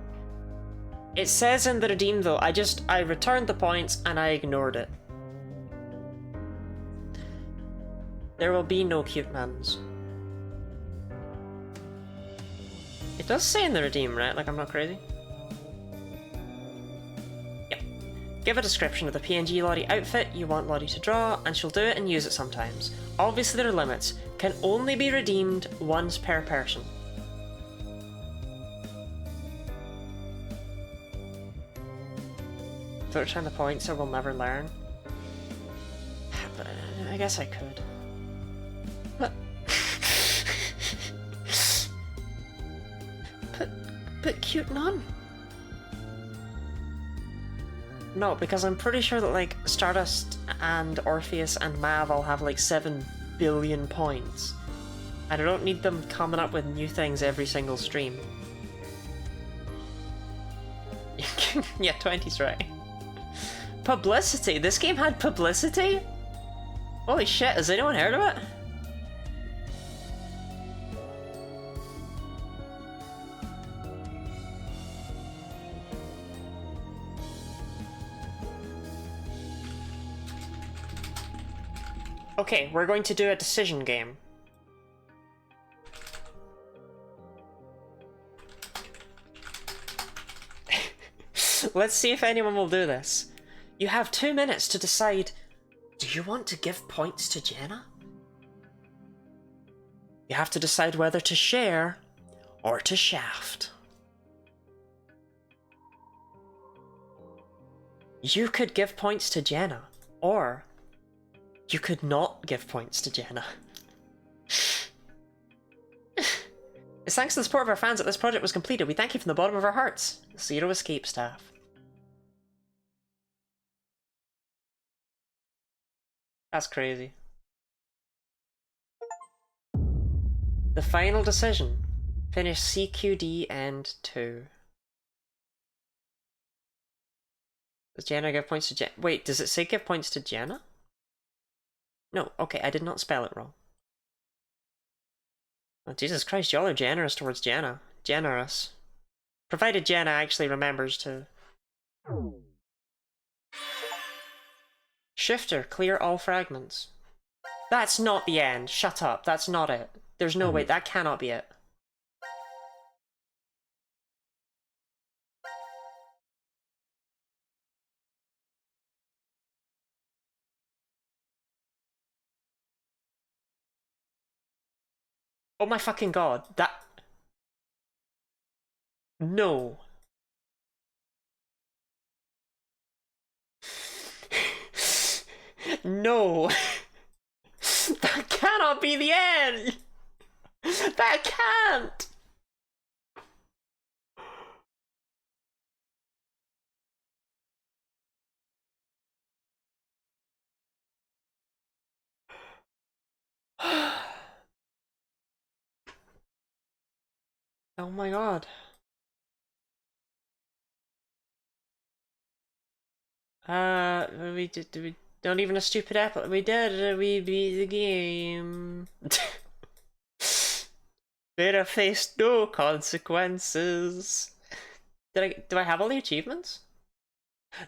Speaker 1: It says in the redeem though, I returned the points and I ignored it. There will be no cute nuns. It does say in the redeem, right? Like, I'm not crazy. Yep. Give a description of the PNG Lottie outfit you want Lottie to draw, and she'll do it and use it sometimes. Obviously there are limits. Can only be redeemed once per person. So return the points or we'll never learn. But I guess I could. But but cute nun. No, because I'm pretty sure that like Stardust and Orpheus and Mav all have like 7 billion points. And I don't need them coming up with new things every single stream. Yeah, 20's right. Publicity? This game had publicity? Holy shit, has anyone heard of it? Okay, we're going to do a decision game. Let's see if anyone will do this. You have 2 minutes to decide, do you want to give points to Jenna? You have to decide whether to share or to shaft. You could give points to Jenna, or you could not give points to Jenna. It's thanks to the support of our fans that this project was completed. We thank you from the bottom of our hearts. Zero Escape staff. That's crazy. The final decision. Finish CQD End 2. Does Jenna give points to Jenna? Wait, does it say give points to Jenna? No, okay, I did not spell it wrong. Oh, Jesus Christ, y'all are generous towards Jenna. Generous. Provided Jenna actually remembers to... Shifter, clear all fragments. That's not the end. Shut up. That's not it. There's no way. That cannot be it. Oh my fucking god. That... No. No. That cannot be the end. That can't. Oh my god. We don't even a stupid apple. We did. We beat the game. Better face no consequences. Do I have all the achievements?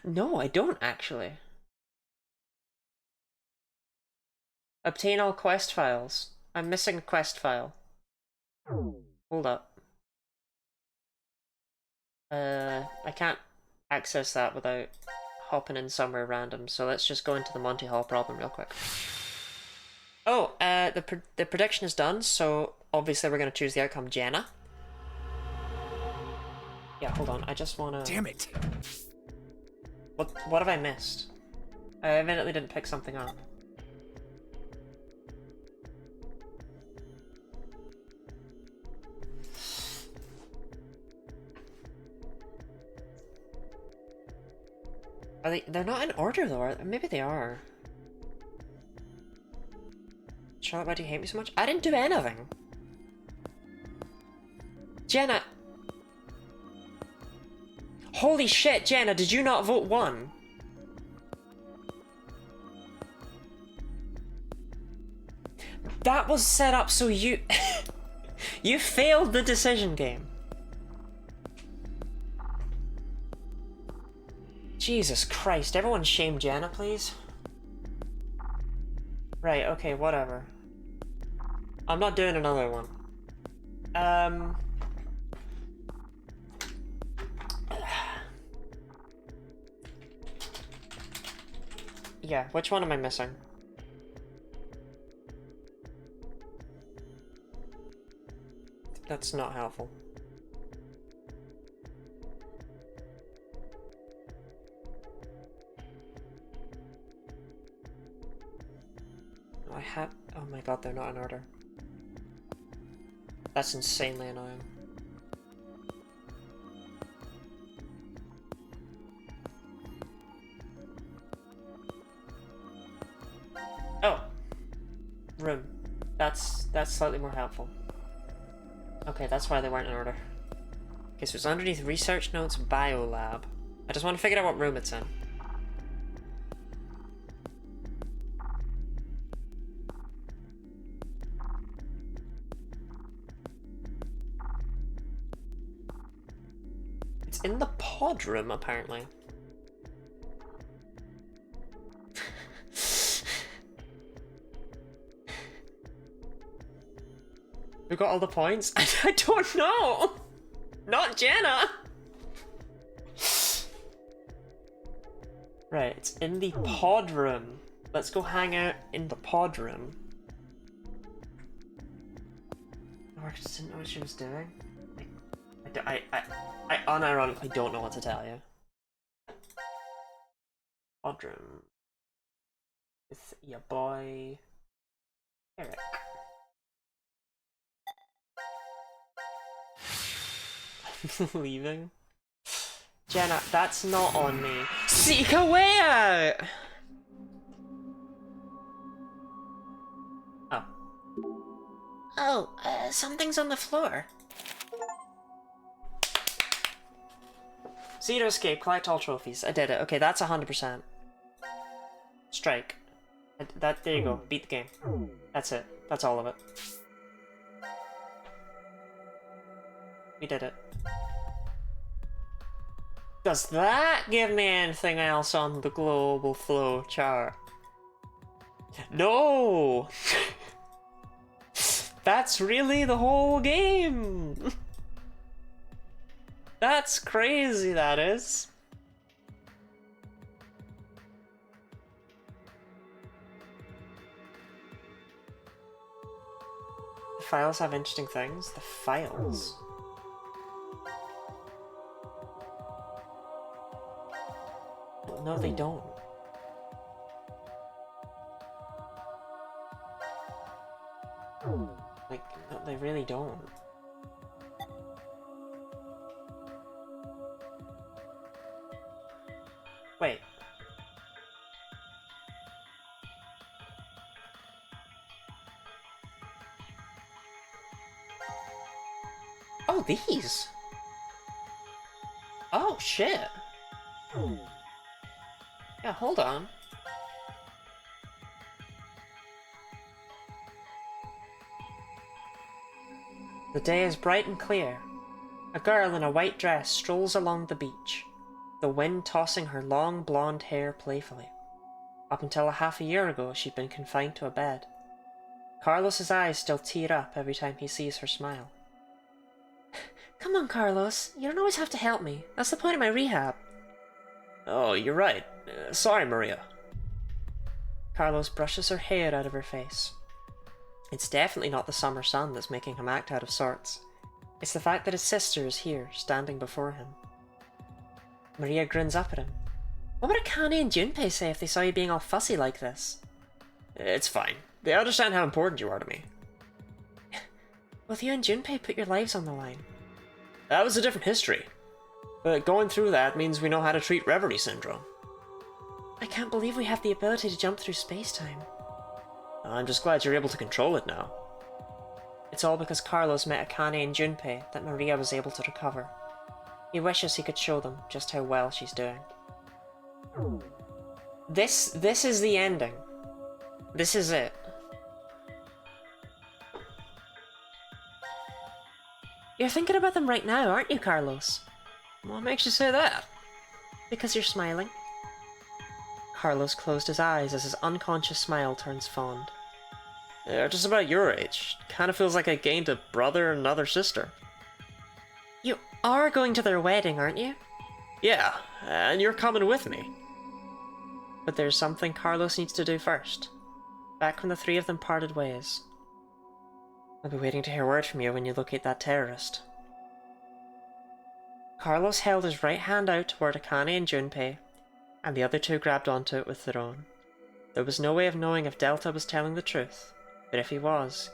Speaker 1: No, I don't actually. Obtain all quest files. I'm missing a quest file. Hold up. I access that without hopping in somewhere random. So let's just go into the Monty Hall problem real quick. Oh, the prediction is done, so obviously we're going to choose the outcome Jenna. Yeah, hold on, I just want to...
Speaker 17: Damn it!
Speaker 1: What have I missed? I evidently didn't pick something up. Are they? They're not in order though. Maybe they are. Charlotte, why do you hate me so much? I didn't do anything. Jenna. Holy shit, Jenna! Did you not vote 1? That was set up so you... you failed the decision game. Jesus Christ, everyone shame Jenna, please. Right, okay, whatever. I'm not doing another one. Yeah, which one am I missing? That's not helpful. Oh my god, they're not in order. That's insanely annoying. Oh! Room. That's slightly more helpful. Okay, that's why they weren't in order. Okay, so it's underneath Research Notes Biolab. I just want to figure out what room it's in. It's in the pod room, apparently. Who got all the points? I don't know! Not Jenna! Right, it's in the pod room. Let's go hang out in the pod room. I just didn't know what she was doing. I unironically don't know what to tell you. Pod room. With your boy... Eric. Leaving? Jenna, that's not on me. Seek a way out! Oh. Oh, something's on the floor. Zero escape, collect all trophies. I did it. Okay, that's 100%. Strike. There you go. Beat the game. That's it. That's all of it. We did it. Does that give me anything else on the global flow chart? No! That's really the whole game! That's crazy, that is. The files have interesting things. The files. No, they don't. Like, no, they really don't. Wait. Oh, these! Oh, shit! Yeah, hold on. The day is bright and clear. A girl in a white dress strolls along the beach, the wind tossing her long blonde hair playfully. Up until a half a year ago, she'd been confined to a bed. Carlos's eyes still tear up every time he sees her smile. Come on, Carlos. You don't always have to help me. That's the point of my rehab. Oh, you're right. Sorry, Maria. Carlos brushes her hair out of her face. It's definitely not the summer sun that's making him act out of sorts. It's the fact that his sister is here, standing before him. Maria grins up at him. What would Akane and Junpei say if they saw you being all fussy like this? It's fine. They understand how important you are to me. Both you and Junpei put your lives on the line. That was a different history. But going through that means we know how to treat Reverie Syndrome. I can't believe we have the ability to jump through space-time. I'm just glad you're able to control it now. It's all because Carlos met Akane and Junpei that Maria was able to recover. He wishes he could show them just how well she's doing. This is the ending. This is it. You're thinking about them right now, aren't you, Carlos? What makes you say that? Because you're smiling. Carlos closed his eyes as his unconscious smile turns fond. They're just about your age. Kinda feels like I gained a brother and another sister. You are going to their wedding, aren't you? Yeah, and you're coming with me. But there's something Carlos needs to do first. Back when the three of them parted ways. I'll be waiting to hear word from you when you locate that terrorist. Carlos held his right hand out toward Akane and Junpei, and the other two grabbed onto it with their own. There was no way of knowing if Delta was telling the truth, but if he was,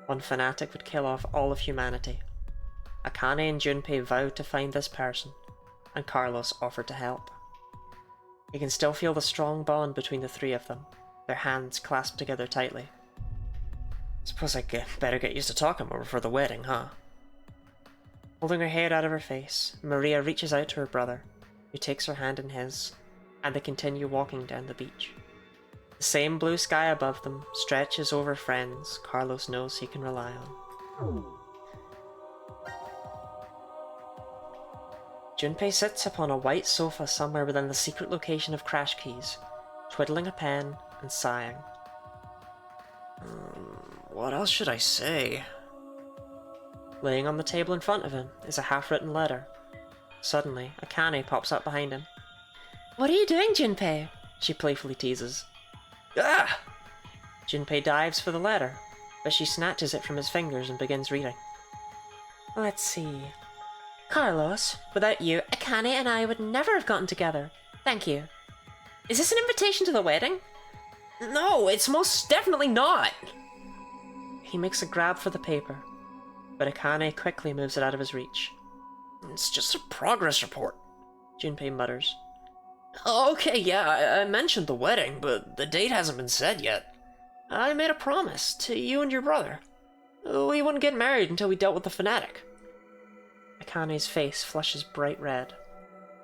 Speaker 1: one fanatic would kill off all of humanity. Akane and Junpei vowed to find this person, and Carlos offered to help. He can still feel the strong bond between the three of them, their hands clasped together tightly. Suppose I better get used to talking more before the wedding, huh? Holding her hair out of her face, Maria reaches out to her brother, who takes her hand in his, and they continue walking down the beach. The same blue sky above them stretches over friends Carlos knows he can rely on. Junpei sits upon a white sofa somewhere within the secret location of Crash Keys, twiddling a pen and sighing. What else should I say? Laying on the table in front of him is a half-written letter. Suddenly, Akane pops up behind him. What are you doing, Junpei? She playfully teases. Ah! Junpei dives for the letter, but she snatches it from his fingers and begins reading. Let's see. Carlos, without you, Akane and I would never have gotten together. Thank you. Is this an invitation to the wedding? No, it's most definitely not! He makes a grab for the paper, but Akane quickly moves it out of his reach. It's just a progress report, Junpei mutters. Okay, yeah, I mentioned the wedding, but the date hasn't been set yet. I made a promise to you and your brother. We wouldn't get married until we dealt with the fanatic. Akane's face flushes bright red.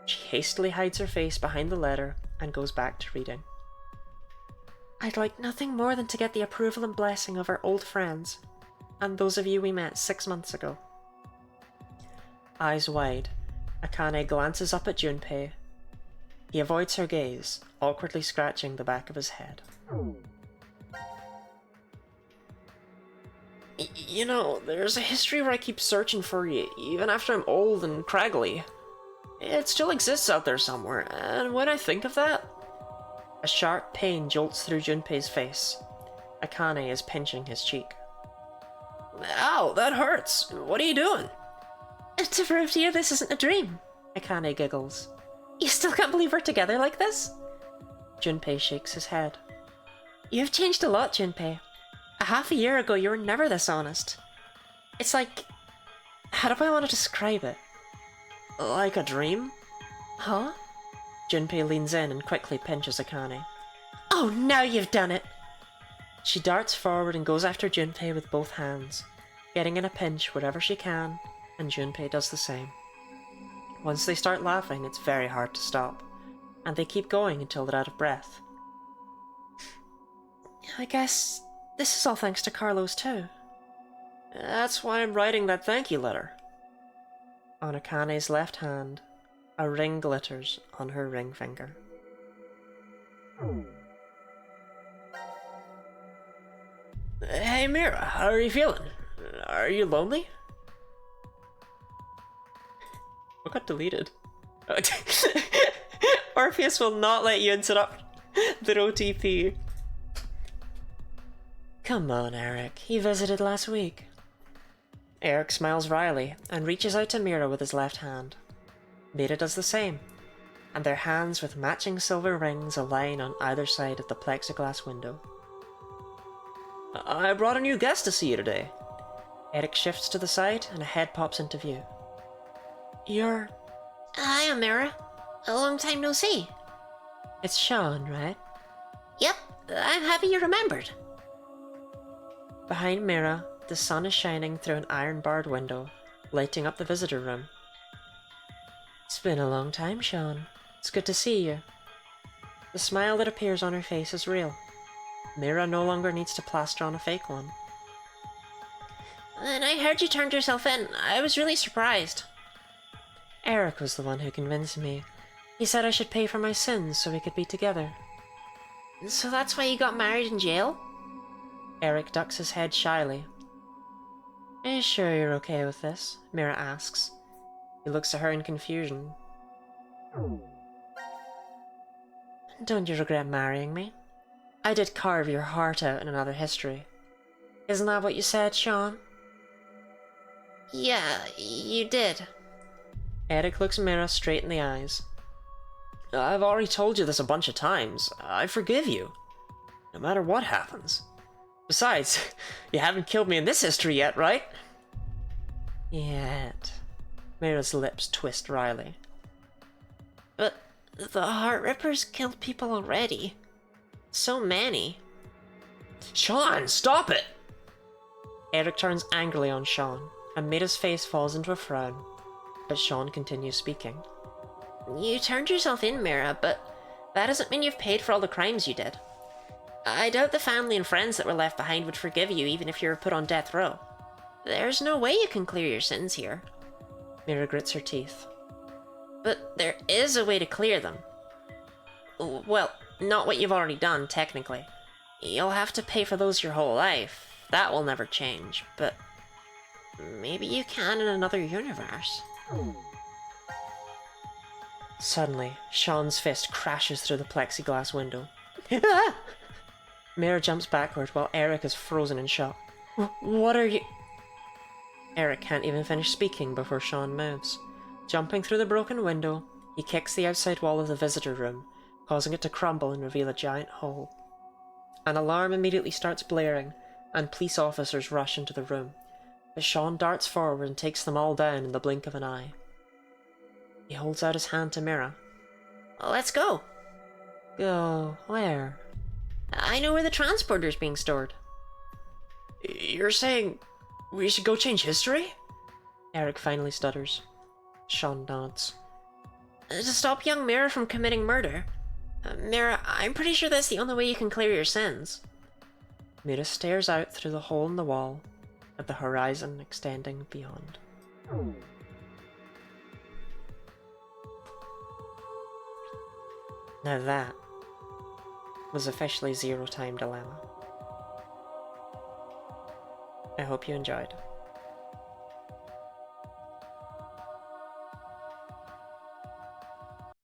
Speaker 1: She hastily hides her face behind the letter and goes back to reading. I'd like nothing more than to get the approval and blessing of our old friends, and those of you we met 6 months ago. Eyes wide, Akane glances up at Junpei. He avoids her gaze, awkwardly scratching the back of his head. You know, there's a history where I keep searching for you, even after I'm old and craggly. It still exists out there somewhere, and when I think of that... A sharp pain jolts through Junpei's face. Akane is pinching his cheek. Ow, that hurts! What are you doing? To prove to you this isn't a dream, Akane giggles. You still can't believe we're together like this? Junpei shakes his head. You've changed a lot, Junpei. A half a year ago you were never this honest. It's like... How do I want to describe it? Like a dream? Huh? Junpei leans in and quickly pinches Akane. Oh, now you've done it! She darts forward and goes after Junpei with both hands, getting in a pinch wherever she can, and Junpei does the same. Once they start laughing, it's very hard to stop, and they keep going until they're out of breath. I guess this is all thanks to Carlos too. That's why I'm writing that thank you letter. On Akane's left hand, a ring glitters on her ring finger. Hey Mira, how are you feeling? Are you lonely? What got deleted? Orpheus will not let you interrupt their OTP. Come on, Eric. He visited last week. Eric smiles wryly and reaches out to Mira with his left hand. Mira does the same, and their hands with matching silver rings align on either side of the plexiglass window. I brought a new guest to see you today. Eric shifts to the side and a head pops into view. You're...
Speaker 19: Hi, I'm Mira. A long time no see.
Speaker 1: It's Sean, right?
Speaker 19: Yep, I'm happy you remembered.
Speaker 1: Behind Mira, the sun is shining through an iron-barred window, lighting up the visitor room. It's been a long time, Sean. It's good to see you. The smile that appears on her face is real. Mira no longer needs to plaster on a fake one.
Speaker 19: And I heard you turned yourself in. I was really surprised.
Speaker 1: Eric was the one who convinced me. He said I should pay for my sins so we could be together.
Speaker 19: So that's why you got married in jail?
Speaker 1: Eric ducks his head shyly. Are you sure you're okay with this? Mira asks. He looks at her in confusion. Don't you regret marrying me? I did carve your heart out in another history. Isn't that what you said, Sean?
Speaker 19: Yeah, you did.
Speaker 1: Eric looks Mira straight in the eyes. I've already told you this a bunch of times. I forgive you. No matter what happens. Besides, you haven't killed me in this history yet, right? Yet. Mira's lips twist wryly.
Speaker 19: But the Heart Rippers killed people already. So many.
Speaker 1: Sean, stop it! Eric turns angrily on Sean, and Mira's face falls into a frown. But Sean continues speaking.
Speaker 19: You turned yourself in, Mira, but that doesn't mean you've paid for all the crimes you did. I doubt the family and friends that were left behind would forgive you even if you were put on death row. There's no way you can clear your sins here.
Speaker 1: Mira grits her teeth.
Speaker 19: But there is a way to clear them. Well, not what you've already done, technically. You'll have to pay for those your whole life. That will never change, but maybe you can in another universe.
Speaker 1: Suddenly, Sean's fist crashes through the plexiglass window. Mira jumps backward while Eric is frozen in shock. What are you... Eric can't even finish speaking before Sean moves. Jumping through the broken window, he kicks the outside wall of the visitor room, causing it to crumble and reveal a giant hole. An alarm immediately starts blaring, and police officers rush into the room. But Sean darts forward and takes them all down in the blink of an eye. He holds out his hand to Mira.
Speaker 19: Let's go.
Speaker 1: Go where?
Speaker 19: I know where the transporter's being stored.
Speaker 1: You're saying we should go change history? Eric finally stutters. Sean nods.
Speaker 19: To stop young Mira from committing murder. Mira, I'm pretty sure that's the only way you can clear your sins.
Speaker 1: Mira stares out through the hole in the wall at the horizon extending beyond. Now that was officially Zero Time Dilemma. I hope you enjoyed.